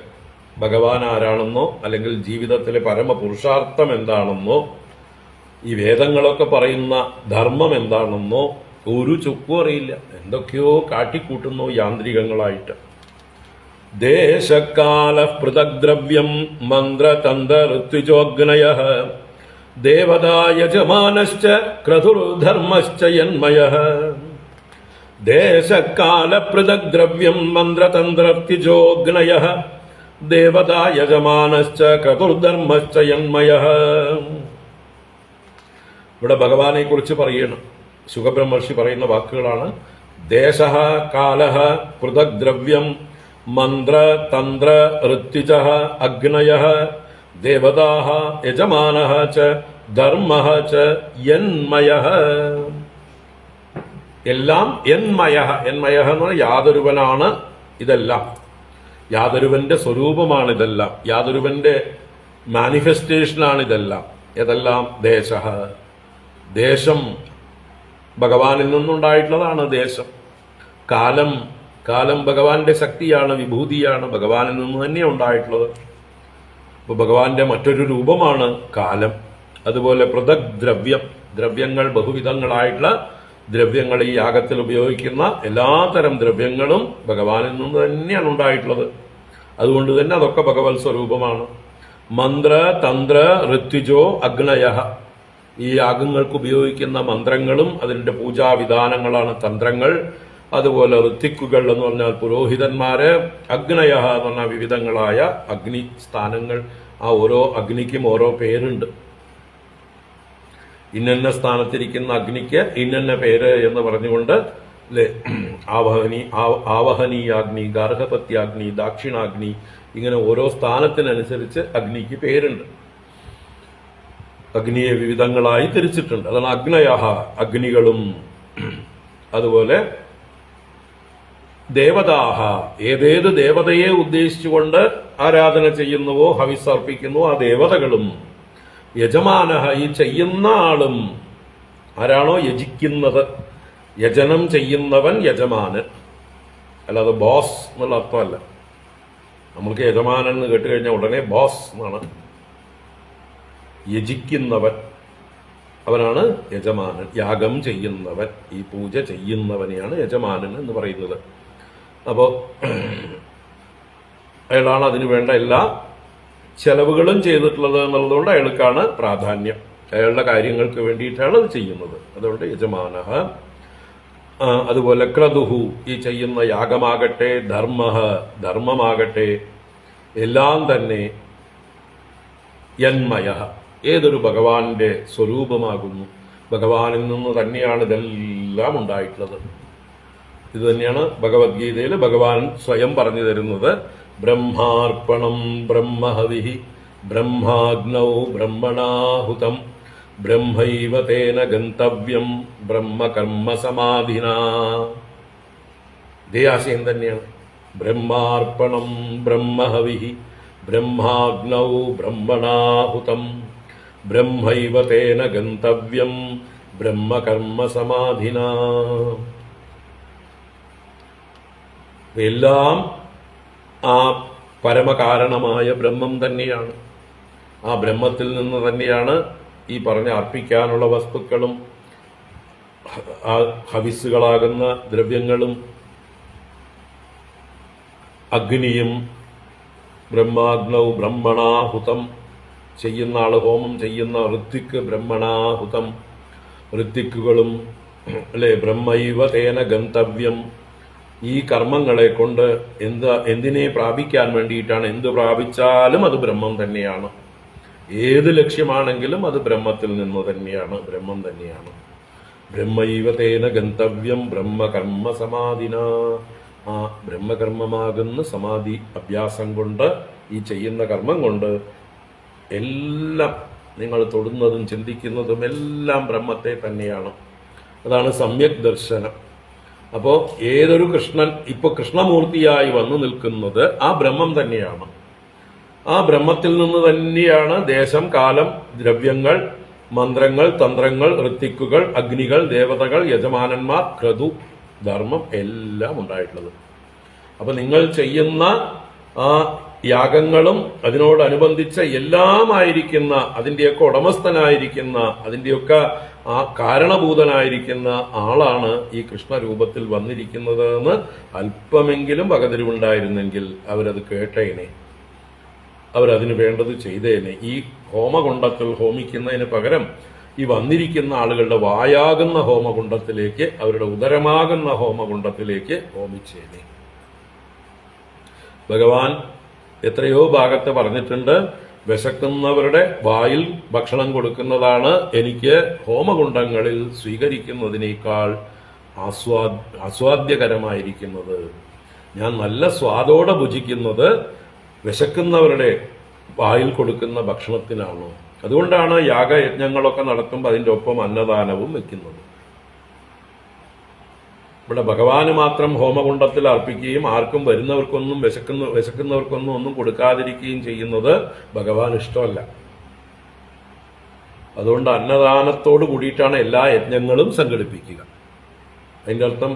ഭഗവാൻ ആരാണെന്നോ അല്ലെങ്കിൽ ജീവിതത്തിലെ പരമപുരുഷാർത്ഥം എന്താണെന്നോ ഈ വേദങ്ങളൊക്കെ പറയുന്ന ധർമ്മം എന്താണെന്നോ ഒരു ചുക്കും അറിയില്ല. എന്തൊക്കെയോ കാട്ടിക്കൂട്ടുന്നു യാന്ത്രികങ്ങളായിട്ട്. ദേശകാല പൃഥഗ്ദ്രവ്യം മന്ത്രതന്ത്ര ഋത്വിജോഗ്നയഃ ദേവതാ യജമാനശ്ച ക്രതുർധർമ്മശ്ച യന്മയഃ. ദേശകാല പൃഥഗ്ദ്രവ്യം മന്ത്രതന്ത്ര ഋത്വിജോഗ്നയഃ ദേവതാ യജമാനശ്ച ക്രതുർധർമ്മശ്ച യന്മയഃ. ഇവിടെ ഭഗവാനെ കുറിച്ച് പറയണം. ശുഖബ്രഹ്മർഷി പറയുന്ന വാക്കുകളാണ്. ദേശഃ കാലഃ പൃഥഗ്ദ്രവ്യം മന്ത്ര തന്ത്ര ഋത്വിജഃ അഗ്നയഃ ദേവതാഃ യജമാനഃ ച ധർമ്മഃ ച യന്മയഃ. എല്ലാം യന്മയഃ. യന്മയഃ എന്ന് പറഞ്ഞാൽ യാതൊരുവനാണ് ഇതെല്ലാം. യാതൊരുവന്റെ സ്വരൂപമാണ് ഇതെല്ലാം. യാതൊരുവന്റെ മാനിഫെസ്റ്റേഷനാണ് ഇതെല്ലാം. ഏതെല്ലാം? ദേശഃ. ദേശം ഭഗവാനിൽ നിന്നുണ്ടായിട്ടുള്ളതാണ് ദേശം. കാലം കാലം ഭഗവാന്റെ ശക്തിയാണ്, വിഭൂതിയാണ്, ഭഗവാനിൽ നിന്ന് തന്നെ ഉണ്ടായിട്ടുള്ളത്. അപ്പൊ ഭഗവാന്റെ മറ്റൊരു രൂപമാണ് കാലം. അതുപോലെ പൃഥക് ദ്രവ്യം, ദ്രവ്യങ്ങൾ ബഹുവിധങ്ങളായിട്ടുള്ള ദ്രവ്യങ്ങൾ, ഈ യാഗത്തിൽ ഉപയോഗിക്കുന്ന എല്ലാത്തരം ദ്രവ്യങ്ങളും ഭഗവാനിൽ നിന്ന് തന്നെയാണ് ഉണ്ടായിട്ടുള്ളത്. അതുകൊണ്ട് തന്നെ അതൊക്കെ ഭഗവത് സ്വരൂപമാണ്. മന്ത്ര തന്ത്ര ഋത്വിജോ അഗ്നയഃ. ഈ യാഗങ്ങൾക്ക് ഉപയോഗിക്കുന്ന മന്ത്രങ്ങളും അതിന്റെ പൂജാവിധാനങ്ങളാണ് തന്ത്രങ്ങൾ. അതുപോലെ ഋത്വിക്കുകൾ എന്ന് പറഞ്ഞാൽ പുരോഹിതന്മാര്, അഗ്നയഃ എന്ന് പറഞ്ഞാൽ വിവിധങ്ങളായ അഗ്നി സ്ഥാനങ്ങൾ. ആ ഓരോ അഗ്നിക്കും ഓരോ പേരുണ്ട്. ഇന്ന സ്ഥാനത്തിരിക്കുന്ന അഗ്നിക്ക് ഇന്ന പേര് എന്ന് പറഞ്ഞുകൊണ്ട് അല്ലെ, ആവഹനീയാഗ്നി, ഗാർഹപത്യാഗ്നി, ദാക്ഷിണാഗ്നി, ഇങ്ങനെ ഓരോ സ്ഥാനത്തിനനുസരിച്ച് അഗ്നിക്ക് പേരുണ്ട്. അഗ്നിയെ വിവിധങ്ങളായി തിരിച്ചിട്ടുണ്ട്. അതാണ് അഗ്നയഃ, അഗ്നികളും. അതുപോലെ ദേവതാഹ, ഏതേത് ദേവതയെ ഉദ്ദേശിച്ചുകൊണ്ട് ആരാധന ചെയ്യുന്നുവോ ഹവിസ് അർപ്പിക്കുന്നുവോ ആ ദേവതകളും. യജമാനഃ, ഈ ചെയ്യുന്ന ആളും. ആരാണോ യജിക്കുന്നത്, യജനം ചെയ്യുന്നവൻ യജമാനൻ. അല്ലാതെ ബോസ് എന്നുള്ള അർത്ഥമല്ല. നമ്മൾക്ക് യജമാനൻ എന്ന് കേട്ടുകഴിഞ്ഞാൽ ഉടനെ ബോസ് എന്നാണ്. യജിക്കുന്നവൻ, അവനാണ് യജമാനൻ. യാഗം ചെയ്യുന്നവൻ, ഈ പൂജ ചെയ്യുന്നവനെയാണ് യജമാനൻ എന്ന് പറയുന്നത്. അപ്പോൾ അയാളാണ് അതിനു വേണ്ട എല്ലാ ചെലവുകളും ചെയ്തിട്ടുള്ളത് എന്നുള്ളതുകൊണ്ട് അയാൾക്കാണ് പ്രാധാന്യം. അയാളുടെ കാര്യങ്ങൾക്ക് വേണ്ടിയിട്ടാണ് അത് ചെയ്യുന്നത്. അതുകൊണ്ട് യജമാനഃ. അതുപോലെ ക്രതുഹു, ഈ ചെയ്യുന്ന യാഗമാകട്ടെ, ധർമ്മഃ, ധർമ്മമാകട്ടെ, എല്ലാം തന്നെ യന്മയഃ, ഏതൊരു ഭഗവാന്റെ സ്വരൂപമാകുന്നു. ഭഗവാനിൽ നിന്ന് തന്നെയാണ് ഇതെല്ലാം ഉണ്ടായിട്ടുള്ളത്. ഇത് തന്നെയാണ് ഭഗവത്ഗീതയിൽ ഭഗവാൻ സ്വയം പറഞ്ഞു തരുന്നത്. ബ്രഹ്മാർപ്പണം ബ്രഹ്മഹവിഃ ബ്രഹ്മാഗ്നൗ ബ്രഹ്മണാഹുതം ബ്രഹ്മൈവ തേന ഗന്തവ്യം ബ്രഹ്മകർമ്മ സമാധിനാ. ഇതേ ആശയം തന്നെയാണ്. ബ്രഹ്മാർപ്പണം ബ്രഹ്മഹവിഃ ബ്രഹ്മാഗ്നൗ ബ്രഹ്മണാഹുതം ബ്രഹ്മൈവ തേന ഗന്തവ്യം ബ്രഹ്മകർമ്മ സമാധിനാ. എല്ലാം ആ പരമകാരണമായ ബ്രഹ്മം തന്നെയാണ്. ആ ബ്രഹ്മത്തിൽ നിന്ന് തന്നെയാണ് ഈ പറഞ്ഞ അർപ്പിക്കാനുള്ള വസ്തുക്കളും ഹവിസ്സുകളാകുന്ന ദ്രവ്യങ്ങളും അഗ്നിയും. ബ്രഹ്മാഗ്നൗ ബ്രഹ്മണാഹുതം, ചെയ്യുന്ന ആള്, ഹോമം ചെയ്യുന്ന ഋത്വിക്ക് ബ്രഹ്മണാഹുതം, ഋത്വിക്കുകളും അല്ലെ. ബ്രഹ്മൈവ തേന ഗന്തവ്യം, ഈ കർമ്മങ്ങളെ കൊണ്ട് എന്തിനെ പ്രാപിക്കാൻ വേണ്ടിയിട്ടാണ്? എന്ത് പ്രാപിച്ചാലും അത് ബ്രഹ്മം തന്നെയാണ്. ഏത് ലക്ഷ്യമാണെങ്കിലും അത് ബ്രഹ്മത്തിൽ നിന്ന് തന്നെയാണ്, ബ്രഹ്മം തന്നെയാണ്. ബ്രഹ്മൈവ തേന ഗന്തവ്യം ബ്രഹ്മകർമ്മ സമാധിന. ആ ബ്രഹ്മകർമ്മമാകുന്ന സമാധി അഭ്യാസം കൊണ്ട്, ഈ ചെയ്യുന്ന കർമ്മം കൊണ്ട് എല്ലാം നിങ്ങൾ തൊടുന്നതും ചിന്തിക്കുന്നതും എല്ലാം ബ്രഹ്മത്തെ തന്നെയാണ്. അതാണ് സമ്യക് ദർശനം. അപ്പോൾ ഏതൊരു കൃഷ്ണൻ ഇപ്പോൾ കൃഷ്ണമൂർത്തിയായി വന്നു നിൽക്കുന്നത് ആ ബ്രഹ്മം തന്നെയാണ്. ആ ബ്രഹ്മത്തിൽ നിന്ന് തന്നെയാണ് ദേശം, കാലം, ദ്രവ്യങ്ങൾ, മന്ത്രങ്ങൾ, തന്ത്രങ്ങൾ, ഋത്തിക്കുകൾ, അഗ്നികൾ, ദേവതകൾ, യജമാനന്മാർ, ക്രതു, ധർമ്മം എല്ലാം ഉണ്ടായിട്ടുള്ളത്. അപ്പൊ നിങ്ങൾ ചെയ്യുന്ന ആ യാഗങ്ങളും അതിനോടനുബന്ധിച്ച എല്ലാമായിരിക്കുന്ന, അതിൻ്റെയൊക്കെ ഉടമസ്ഥനായിരിക്കുന്ന, അതിൻ്റെയൊക്കെ ആ കാരണഭൂതനായിരിക്കുന്ന ആളാണ് ഈ കൃഷ്ണരൂപത്തിൽ വന്നിരിക്കുന്നത് എന്ന് അല്പമെങ്കിലും പകതിരിവുണ്ടായിരുന്നെങ്കിൽ അവരത് കേട്ടേനെ, അവരതിന് വേണ്ടത് ചെയ്തേനെ. ഈ ഹോമകുണ്ടത്തിൽ ഹോമിക്കുന്നതിന് പകരം ഈ വന്നിരിക്കുന്ന ആളുകളുടെ വായാകുന്ന ഹോമകുണ്ടത്തിലേക്ക്, അവരുടെ ഉദരമാകുന്ന ഹോമകുണ്ടത്തിലേക്ക് ഹോമിച്ചേനെ. ഭഗവാൻ എത്രയോ ഭാഗത്ത് പറഞ്ഞിട്ടുണ്ട്, വിശക്കുന്നവരുടെ വായിൽ ഭക്ഷണം കൊടുക്കുന്നതാണ് എനിക്ക് ഹോമകുണ്ടങ്ങളിൽ സ്വീകരിക്കുന്നതിനേക്കാൾ ആസ്വാദ്യകരമായിരിക്കുന്നത്. ഞാൻ നല്ല സ്വാദോടെ ഭുജിക്കുന്നത് വിശക്കുന്നവരുടെ വായിൽ കൊടുക്കുന്ന ഭക്ഷണത്തിനാണ്. അതുകൊണ്ടാണ് യാഗയജ്ഞങ്ങളൊക്കെ നടത്തുമ്പോൾ അതിൻ്റെ ഒപ്പം അന്നദാനവും വെക്കുന്നത്. ഇവിടെ ഭഗവാന് മാത്രം ഹോമകുണ്ടത്തിൽ അർപ്പിക്കുകയും ആർക്കും വരുന്നവർക്കൊന്നും വിശക്കുന്നവർക്കൊന്നും ഒന്നും കൊടുക്കാതിരിക്കുകയും ചെയ്യുന്നത് ഭഗവാൻ ഇഷ്ടമല്ല. അതുകൊണ്ട് അന്നദാനത്തോട് കൂടിയിട്ടാണ് എല്ലാ യജ്ഞങ്ങളും സംഘടിപ്പിക്കുക. അതിൻ്റെ അർത്ഥം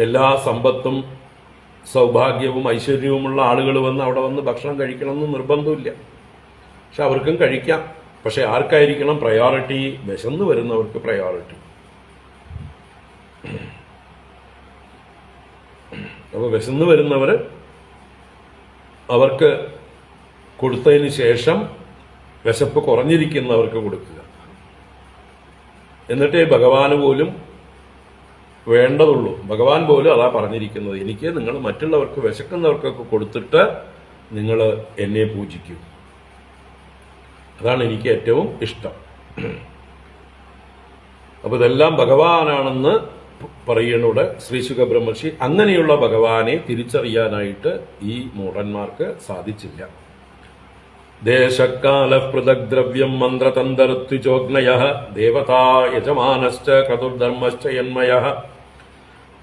എല്ലാ സമ്പത്തും സൗഭാഗ്യവും ഐശ്വര്യവുമുള്ള ആളുകൾ വന്ന് അവിടെ വന്ന് ഭക്ഷണം കഴിക്കണമെന്ന് നിർബന്ധമില്ല. പക്ഷെ അവർക്കും കഴിക്കാം. പക്ഷെ ആർക്കായിരിക്കണം പ്രയോറിറ്റി? വിശന്ന് വരുന്നവർക്ക് പ്രയോറിറ്റി. അപ്പോൾ വിശന്ന് വരുന്നവർ അവർക്ക് കൊടുത്തതിന് ശേഷം വിശപ്പ് കുറഞ്ഞിരിക്കുന്നവർക്ക് കൊടുക്കുക. എന്നിട്ടേ ഭഗവാന് പോലും വേണ്ടതുള്ളൂ. ഭഗവാൻ പോലും അതാ പറഞ്ഞിരിക്കുന്നത്, എനിക്ക് നിങ്ങൾ മറ്റുള്ളവർക്ക് വിശക്കുന്നവർക്കൊക്കെ കൊടുത്തിട്ട് നിങ്ങൾ എന്നെ പൂജിക്കൂ. അതാണ് എനിക്ക് ഏറ്റവും ഇഷ്ടം. അപ്പോൾ ഇതെല്ലാം ഭഗവാനാണെന്ന് പറയുന്നൂടെ ശ്രീശുക ബ്രഹ്മർഷി. അങ്ങനെയുള്ള ഭഗവാനെ തിരിച്ചറിയാനായിട്ട് ഈ മൂഢന്മാർക്ക് സാധിച്ചില്ല. ദേശകാല പൃഥക് ദ്രവ്യം മന്ത്രതന്ത്രത്വിജോഗ്നയ ദേവതാ യജമാനശ്ച ക്രതുർധർമ്മശ്ച യന്മയഃ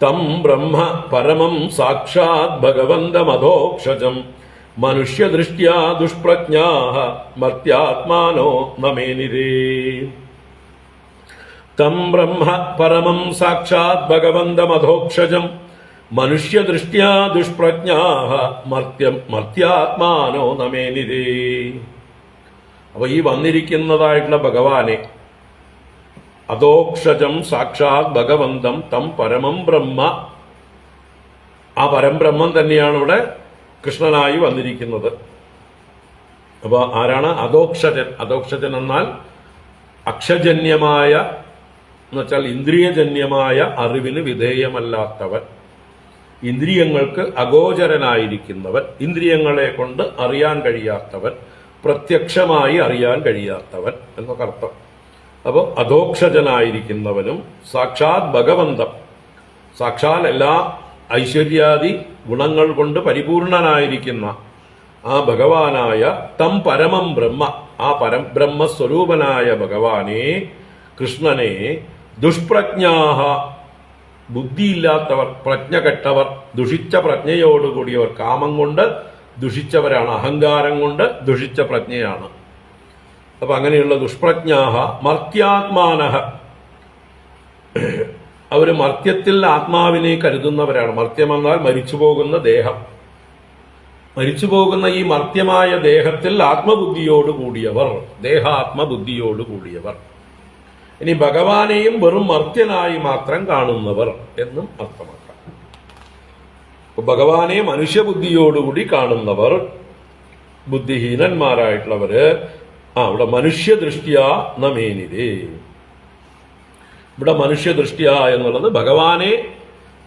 തം ബ്രഹ്മ പരമം സാക്ഷാത് ഭഗവന്തമധോക്ഷജം മനുഷ്യദൃഷ്ട്യാ ദുഷ്പ്രജ്ഞാഃ മർത്യാത്മാനോ നമേനിരേ. തം ബ്രഹ്മ പരമം സാക്ഷാത് ഭഗവന്തമധോക്ഷജം മനുഷ്യദൃഷ്ട്യാ ദുഷ്പ്രജ്ഞാഃ മർത്യാത്മാനോ നമേനിരേ. അപ്പൊ ഈ വന്നിരിക്കുന്നതായിട്ടുള്ള ഭഗവാനെ, അധോക്ഷജം സാക്ഷാത് ഭഗവന്തം തം പരമം ബ്രഹ്മ, ആ പരംബ്രഹ്മം തന്നെയാണ് ഇവിടെ കൃഷ്ണനായി വന്നിരിക്കുന്നത്. അപ്പൊ ആരാണ് അധോക്ഷജൻ? അധോക്ഷജൻ എന്നാൽ അക്ഷജന്യമായ, എന്നുവെച്ചാൽ ഇന്ദ്രിയജന്യമായ അറിവിന് വിധേയമല്ലാത്തവൻ, ഇന്ദ്രിയങ്ങൾക്ക് അഗോചരനായിരിക്കുന്നവൻ, ഇന്ദ്രിയങ്ങളെ കൊണ്ട് അറിയാൻ കഴിയാത്തവൻ, പ്രത്യക്ഷമായി അറിയാൻ കഴിയാത്തവൻ എന്നൊക്കെ അർത്ഥം. അപ്പോൾ അധോക്ഷജനായിരിക്കുന്നവനും സാക്ഷാത് ഭഗവന്തം, സാക്ഷാൽ എല്ലാ ഐശ്വര്യാദി ഗുണങ്ങൾ കൊണ്ട് പരിപൂർണനായിരിക്കുന്ന ആ ഭഗവാനായ തം പരമം ബ്രഹ്മ, ആ പരബ്രഹ്മസ്വരൂപനായ ഭഗവാനെ, കൃഷ്ണനെ ദുഷ്പ്രജ്ഞാഹ, ബുദ്ധിയില്ലാത്തവർ, പ്രജ്ഞ കെട്ടവർ, ദുഷിച്ച പ്രജ്ഞയോടുകൂടിയവർ, കാമം കൊണ്ട് ദുഷിച്ചവരാണ്, അഹങ്കാരം കൊണ്ട് ദുഷിച്ച പ്രജ്ഞയാണ്. അപ്പൊ അങ്ങനെയുള്ള ദുഷ്പ്രജ്ഞാഹ മർത്യാത്മാനഃ, അവര് മർത്യത്തിൽ ആത്മാവിനെ കരുതുന്നവരാണ്. മർത്യമെന്നാൽ മരിച്ചുപോകുന്ന ദേഹം. മരിച്ചുപോകുന്ന ഈ മർത്യമായ ദേഹത്തിൽ ആത്മബുദ്ധിയോടുകൂടിയവർ, ദേഹാത്മബുദ്ധിയോടുകൂടിയവർ. ഇനി ഭഗവാനെയും വെറും മർത്യനായി മാത്രം കാണുന്നവർ എന്നും അർത്ഥമാക്കാം. ഭഗവാനെ മനുഷ്യബുദ്ധിയോടുകൂടി കാണുന്നവർ, ബുദ്ധിഹീനന്മാരായിട്ടുള്ളവര്, ഇവിടെ മനുഷ്യദൃഷ്ട്യാ നമേനിരേ. ഇവിടെ മനുഷ്യദൃഷ്ട്യ എന്നുള്ളത് ഭഗവാനെ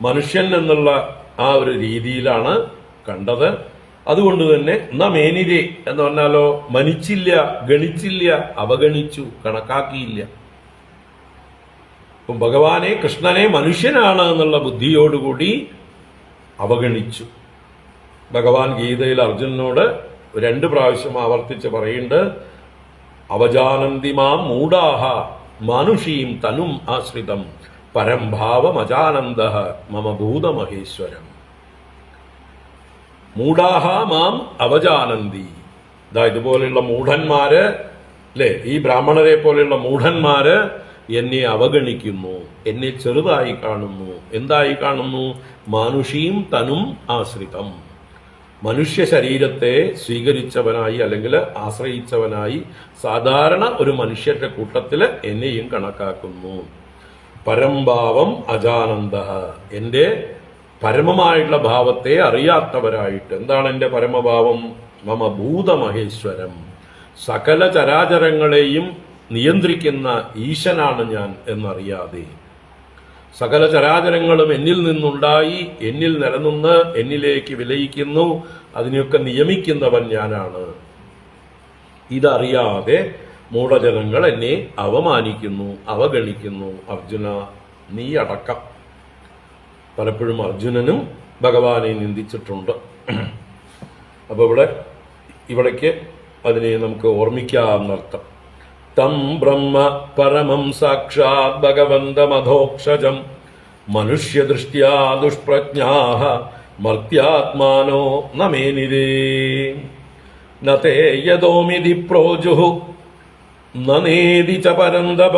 മനുഷ്യൻ എന്നുള്ള ആ ഒരു രീതിയിലാണ് കണ്ടത്. അതുകൊണ്ട് തന്നെ മേനിരെ എന്ന് പറഞ്ഞാലോ മനിച്ചില്ല, ഗണിച്ചില്ല, അവഗണിച്ചു, കണക്കാക്കിയില്ല. ഇപ്പം ഭഗവാനെ, കൃഷ്ണനെ മനുഷ്യനാണ് എന്നുള്ള ബുദ്ധിയോടുകൂടി അവഗണിച്ചു. ഭഗവാൻ ഗീതയിൽ അർജുനനോട് 2 പ്രാവശ്യം ആവർത്തിച്ച് പറയുന്നുണ്ട്, അവജാനന്തി മാം മൂഢാഹ മാനുഷീം തനും ആശ്രിതം പരംഭാവമജാനന്ദ മമ ഭൂതമഹേശ്വരം. മൂഢാഹ മാം അവജാനന്തി. ഇതുപോലെയുള്ള മൂഢന്മാര്, അല്ലെ, ഈ ബ്രാഹ്മണരെ പോലെയുള്ള മൂഢന്മാര് എന്നെ അവഗണിക്കുന്നു, എന്നെ ചെറുതായി കാണുന്നു. എന്തായി കാണുന്നു? മാനുഷീം തനും ആശ്രിതം. മനുഷ്യ ശരീരത്തെ സ്വീകരിച്ചവനായി അല്ലെങ്കിൽ ആശ്രയിച്ചവനായി സാധാരണ ഒരു മനുഷ്യരുടെ കൂട്ടത്തില് എന്നെയും കണക്കാക്കുന്നു. പരംഭാവം അജാനന്ദ, എന്റെ പരമമായിട്ടുള്ള ഭാവത്തെ അറിയാത്തവരായിട്ട്. എന്താണ് എന്റെ പരമഭാവം? മമ ഭൂതമഹേശ്വരം, സകല ചരാചരങ്ങളെയും നിയന്ത്രിക്കുന്ന ഈശനാണ് ഞാൻ എന്നറിയാതെ, സകല ചരാചരങ്ങളും എന്നിൽ നിന്നുണ്ടായി, എന്നിൽ നിലനിന്ന് എന്നിലേക്ക് വിലയിക്കുന്നു, അതിനെയൊക്കെ നിയമിക്കുന്നവൻ ഞാനാണ്. ഇതറിയാതെ മൂഢജനങ്ങൾ എന്നെ അവമാനിക്കുന്നു, അവഗണിക്കുന്നു. അർജുന, നീ അടക്കം. പലപ്പോഴും അർജുനനും ഭഗവാനെ നിന്ദിച്ചിട്ടുണ്ട്. അപ്പൊ ഇവിടേക്ക് അതിനെ നമുക്ക് ഓർമ്മിക്കാമെന്നർത്ഥം. തം ബ്രഹ്മ പരമം സാക്ഷാത് ഭഗവന്തമധോക്ഷജം മനുഷ്യദൃഷ്ട്യാ ദുഷ്പ്രജ്ഞാഃ മർത്യാത്മാനോ നമേനിരേ നതേ യദോമിതി പ്രോജുഃ നനേതി ച പരന്തപ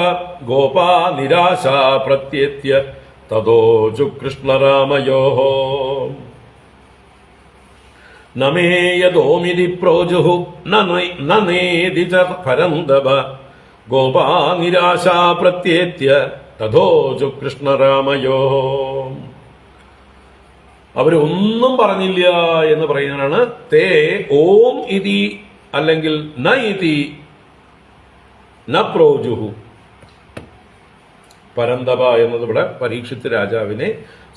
ഗോപാ നിരാശാ പ്രത്യേത്യ തതോചു കൃഷ്ണരാമയോഃ നമേ യദോമിതി പ്രോജുഃ നനേതി ച പരന്തപ ഗോപാ നിരാശാ പ്രത്യേത്യ തഥോചു കൃഷ്ണരാമയോഃ. അവരൊന്നും പറഞ്ഞില്ല എന്ന് പറയുന്നതാണ്. തേ ഓം ഇതി അല്ലെങ്കിൽ ന ഇതി ന പ്രോജുഹു. പരന്തപ എന്നത് ഇവിടെ പരീക്ഷിത്ത് രാജാവിനെ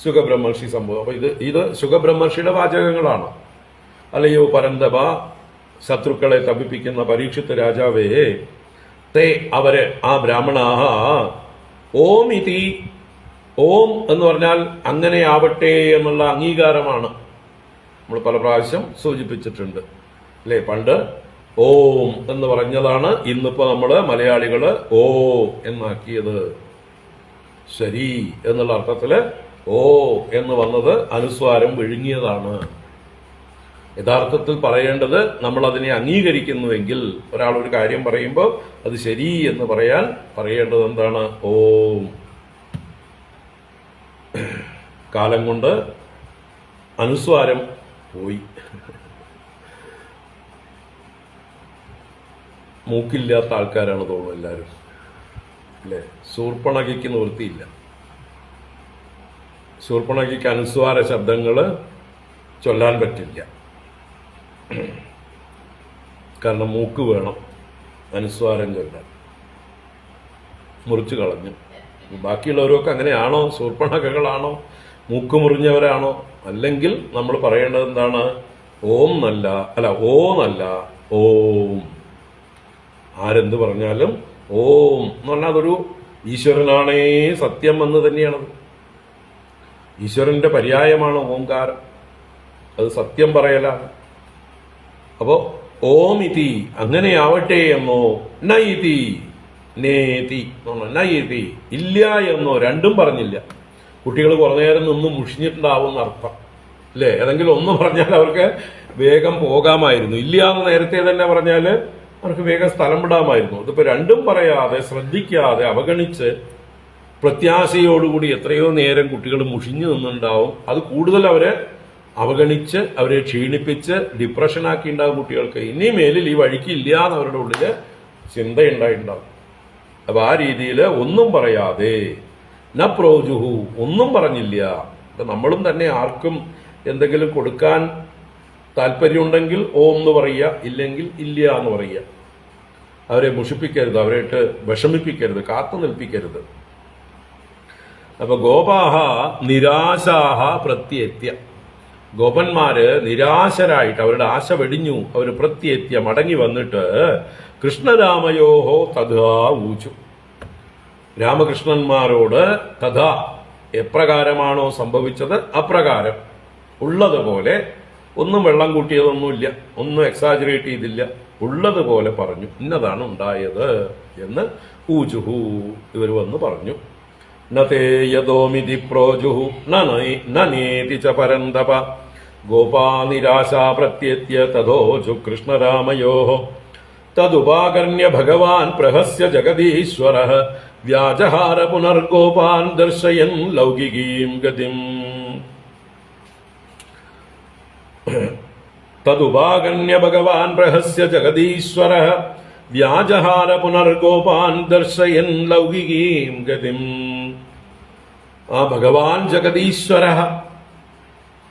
സുഖബ്രഹ്മർഷി സംഭവം. അപ്പൊ ഇത് സുഖബ്രഹ്മർഷിയുടെ വാചകങ്ങളാണ്. അല്ലയോ പരന്തപ, ശത്രുക്കളെ തപിപ്പിക്കുന്ന പരീക്ഷിത്ത് രാജാവേ, തേ അവര്, ആ ബ്രാഹ്മണാഹ, ഓം ഇതി, ഓം എന്ന് പറഞ്ഞാൽ അങ്ങനെ ആവട്ടെ എന്നുള്ള അംഗീകാരമാണ്. നമ്മൾ പല പ്രാവശ്യം സൂചിപ്പിച്ചിട്ടുണ്ട്, അല്ലെ? പണ്ട് ഓം എന്ന് പറഞ്ഞതാണ്, ഇന്നിപ്പോ നമ്മള് മലയാളികള് ഓ എന്നാക്കിയത്. ശരി എന്നുള്ള അർത്ഥത്തില് ഓ എന്ന് വന്നത് അനുസ്വാരം വിഴുങ്ങിയതാണ്. യഥാർത്ഥത്തിൽ പറയേണ്ടത്, നമ്മൾ അതിനെ അംഗീകരിക്കുന്നുവെങ്കിൽ, ഒരാൾ ഒരു കാര്യം പറയുമ്പോൾ അത് ശരി എന്ന് പറയേണ്ടത് എന്താണ്? ഓം. കാലം കൊണ്ട് അനുസ്വാരം പോയി. മൂക്കില്ലാത്ത ആൾക്കാരാണ് തോന്നുന്നു എല്ലാവരും, അല്ലേ? ശൂർപ്പണഖയ്ക്ക് നിവൃത്തിയില്ല. ശൂർപ്പണഖയ്ക്ക് അനുസ്വാര ശബ്ദങ്ങള് ചൊല്ലാൻ പറ്റില്ല. കാരണം മൂക്ക് വേണം അനുസ്വാരം ചൊല്ലാൻ. മുറിച്ചു കളഞ്ഞു. ബാക്കിയുള്ളവരൊക്കെ അങ്ങനെയാണോ? ശൂർപ്പണഖകളാണോ? മൂക്ക് മുറിഞ്ഞവരാണോ? അല്ലെങ്കിൽ നമ്മൾ പറയേണ്ടത് എന്താണ്? ഓം നല്ല, അല്ല ഓ നല്ല, ഓം. ആരെന്ത് പറഞ്ഞാലും ഓം എന്ന് പറഞ്ഞാൽ അതൊരു ഈശ്വരനാണേ സത്യം എന്ന് തന്നെയാണത്. ഈശ്വരന്റെ പര്യായമാണ് ഓംകാരം. അത് സത്യം പറയലാണ്. അപ്പോ ഓം ഇതി അങ്ങനെയാവട്ടെ എന്നോ, നൈതി നേതി നൈതി ഇല്ല എന്നോ, രണ്ടും പറഞ്ഞില്ല. കുട്ടികൾ കുറേ നേരം നിന്ന് മുഷിഞ്ഞിട്ടുണ്ടാവും അർത്ഥം, അല്ലേ? ഏതെങ്കിലും ഒന്ന് പറഞ്ഞാൽ അവർക്ക് വേഗം പോകാമായിരുന്നു. ഇല്ല എന്ന് നേരത്തെ തന്നെ പറഞ്ഞാല് അവർക്ക് വേഗം സ്ഥലം വിടാമായിരുന്നു. ഇതിപ്പോ രണ്ടും പറയാതെ, ശ്രദ്ധിക്കാതെ, അവഗണിച്ച് പ്രത്യാശയോടുകൂടി എത്രയോ നേരം കുട്ടികൾ മുഷിഞ്ഞു നിന്നുണ്ടാവും. അത് കൂടുതൽ അവരെ അവഗണിച്ച്, അവരെ ക്ഷീണിപ്പിച്ച് ഡിപ്രഷനാക്കി ഉണ്ടാവും കുട്ടികൾക്ക്. ഇനി മേലിൽ ഈ വഴിക്ക് ഇല്ല എന്ന് അവരുടെ ഉള്ളില് ചിന്തയുണ്ടായിട്ടുണ്ടാവും. അപ്പൊ ആ രീതിയിൽ ഒന്നും പറയാതെ, ന പ്രോജുഹു ഒന്നും പറഞ്ഞില്ല. അപ്പൊ നമ്മളും തന്നെ ആർക്കും എന്തെങ്കിലും കൊടുക്കാൻ താല്പര്യമുണ്ടെങ്കിൽ ഓം എന്ന് പറയുക, ഇല്ലെങ്കിൽ ഇല്ല എന്ന് പറയുക. അവരെ മുഷിപ്പിക്കരുത്, അവരായിട്ട് വിഷമിപ്പിക്കരുത്, കാത്തു നിൽപ്പിക്കരുത്. അപ്പൊ ഗോപാഹ നിരാശാഹ പ്രത്യേത്യ, ഗോപന്മാര് നിരാശരായിട്ട് അവരുടെ ആശ വെടിഞ്ഞു. അവർ പ്രത്യത്യ മടങ്ങി വന്നിട്ട് കൃഷ്ണരാമയോഹോ തഥാ ഊച്ചു. രാമകൃഷ്ണന്മാരോട് തഥാ എപ്രകാരമാണോ സംഭവിച്ചത് അപ്രകാരം ഉള്ളതുപോലെ, ഒന്നും വെള്ളം കൂട്ടിയതൊന്നുമില്ല, ഒന്നും എക്സാജറേറ്റ് ചെയ്തില്ല, ഉള്ളതുപോലെ പറഞ്ഞു. ഇന്നതാണ് ഉണ്ടായത് എന്ന് ഊജുഹു ഇവർ വന്ന് പറഞ്ഞു. നതേ യദോമിതി പ്രോജുഹു നേതി ച പരന്തപ ഗോപാനിരാശാ പ്രത്യത്യ തഥോജു കൃഷ്ണരാമയോ തദുപാകർണ്യ ഭഗവാൻ പ്രഹസ്യ ജഗദീശ്വര വ്യാജഹാര പുനർഗോപാൻ ദർശയൻ ലൗകികീം ഗതിം. തദുപാകർണ്യ ഭഗവാൻ പ്രഹസ്യ ജഗദീശ്വര വ്യാജഹാര പുനർഗോപാൻ ദർശയൻ ലൗകികീം ഗതിം. ആ ഭഗവാൻ ജഗദീശ്വര,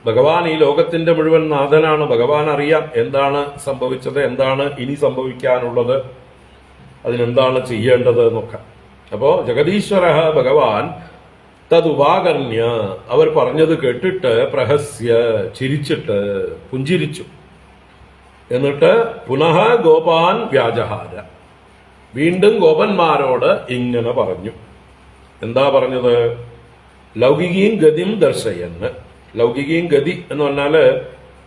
ഭഗവാൻ ഈ ലോകത്തിന്റെ മുഴുവൻ നാഥനാണ്. ഭഗവാൻ അറിയാം എന്താണ് സംഭവിച്ചത്, എന്താണ് ഇനി സംഭവിക്കാനുള്ളത്, അതിനെന്താണ് ചെയ്യേണ്ടത് എന്നൊക്കെ. അപ്പോ ജഗദീശ്വര ഭഗവാൻ തദുപാകർണ്യ അവർ പറഞ്ഞത് കേട്ടിട്ട് പ്രഹസ്യ ചിരിച്ചിട്ട് പുഞ്ചിരിച്ചു. എന്നിട്ട് പുനഃ ഗോപാൻ വ്യാജഹാര വീണ്ടും ഗോപന്മാരോട് ഇങ്ങനെ പറഞ്ഞു. എന്താ പറഞ്ഞത്? ലൗകികീം ഗതിം ദർശയെന്ന്. ലൗകികീം ഗതി എന്ന് പറഞ്ഞാല്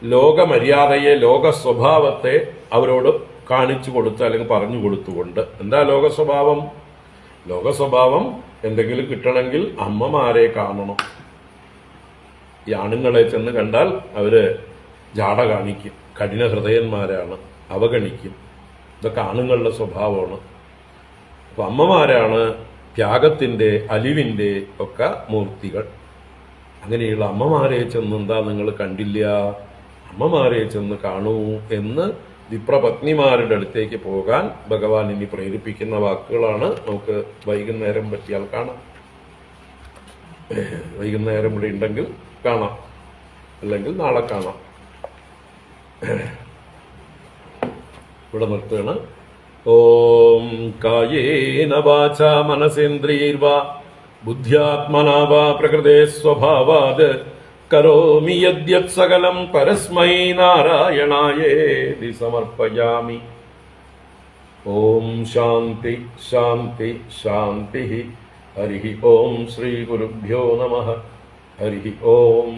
ലോകമര്യാദയെ, ലോക സ്വഭാവത്തെ അവരോട് കാണിച്ചു കൊടുത്ത് അല്ലെങ്കിൽ പറഞ്ഞു കൊടുത്തുകൊണ്ട്. എന്താ ലോക സ്വഭാവം? ലോക സ്വഭാവം എന്തെങ്കിലും കിട്ടണമെങ്കിൽ അമ്മമാരെ കാണണം. ഈ ആണുങ്ങളെ ചെന്ന് കണ്ടാൽ അവര് ജാട കാണിക്കും, കഠിന ഹൃദയന്മാരാണ്, അവഗണിക്കും. ഇതൊക്കെ ആണുങ്ങളുടെ സ്വഭാവമാണ്. അപ്പൊ അമ്മമാരാണ് ത്യാഗത്തിന്റെ, അലിവിന്റെ ഒക്കെ മൂർത്തികൾ. അങ്ങനെയുള്ള അമ്മമാരെ ചെന്ന് എന്താ നിങ്ങൾ കണ്ടില്ല, അമ്മമാരെ ചെന്ന് കാണൂ എന്ന് വിപ്രപത്നിമാരുടെ അടുത്തേക്ക് പോകാൻ ഭഗവാൻ ഇനി പ്രേരിപ്പിക്കുന്ന വാക്കുകളാണ്. നമുക്ക് വൈകുന്നേരം പറ്റിയാൽ കാണാം. വൈകുന്നേരം ഇവിടെ ഉണ്ടെങ്കിൽ കാണാം, അല്ലെങ്കിൽ നാളെ കാണാം. ഇവിടെ നിർത്തുകയാണ്. ഓം കായേന വാചാ മനസേന്ദ്രിയൈർവാ ബുദ്ധ്യാത്മനാ വാ പ്രകൃതേ സ്വഭാവാത് കരോമി യദ്യത് സകലം പരസ്മൈ നാരായണായേതി സമർപ്പയാമി. ഓം ശാന്തി ശാന്തി ശാന്തി. ഹരി ഓം ശ്രീ ഗുരുഭ്യോ നമഃ. ഹരി ഓം.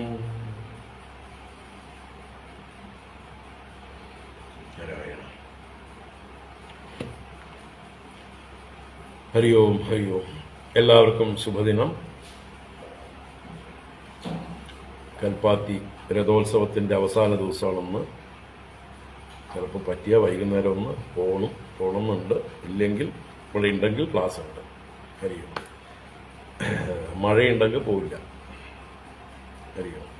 ഹരി ഓം. ഹരി ഓം. എല്ലാവർക്കും ശുഭദിനം. കൽപ്പാത്തി രഥോത്സവത്തിന്റെ അവസാന ദിവസമാണെന്ന്. ചിലപ്പോൾ പറ്റിയ വൈകുന്നേരം ഒന്ന് പോകണമെന്നുണ്ട്. ഇല്ലെങ്കിൽ ഇവിടെ ഉണ്ടെങ്കിൽ ക്ലാസ് ഉണ്ട്. ഹരി ഓം. മഴയുണ്ടെങ്കിൽ പോവില്ല. ഹരി ഓം.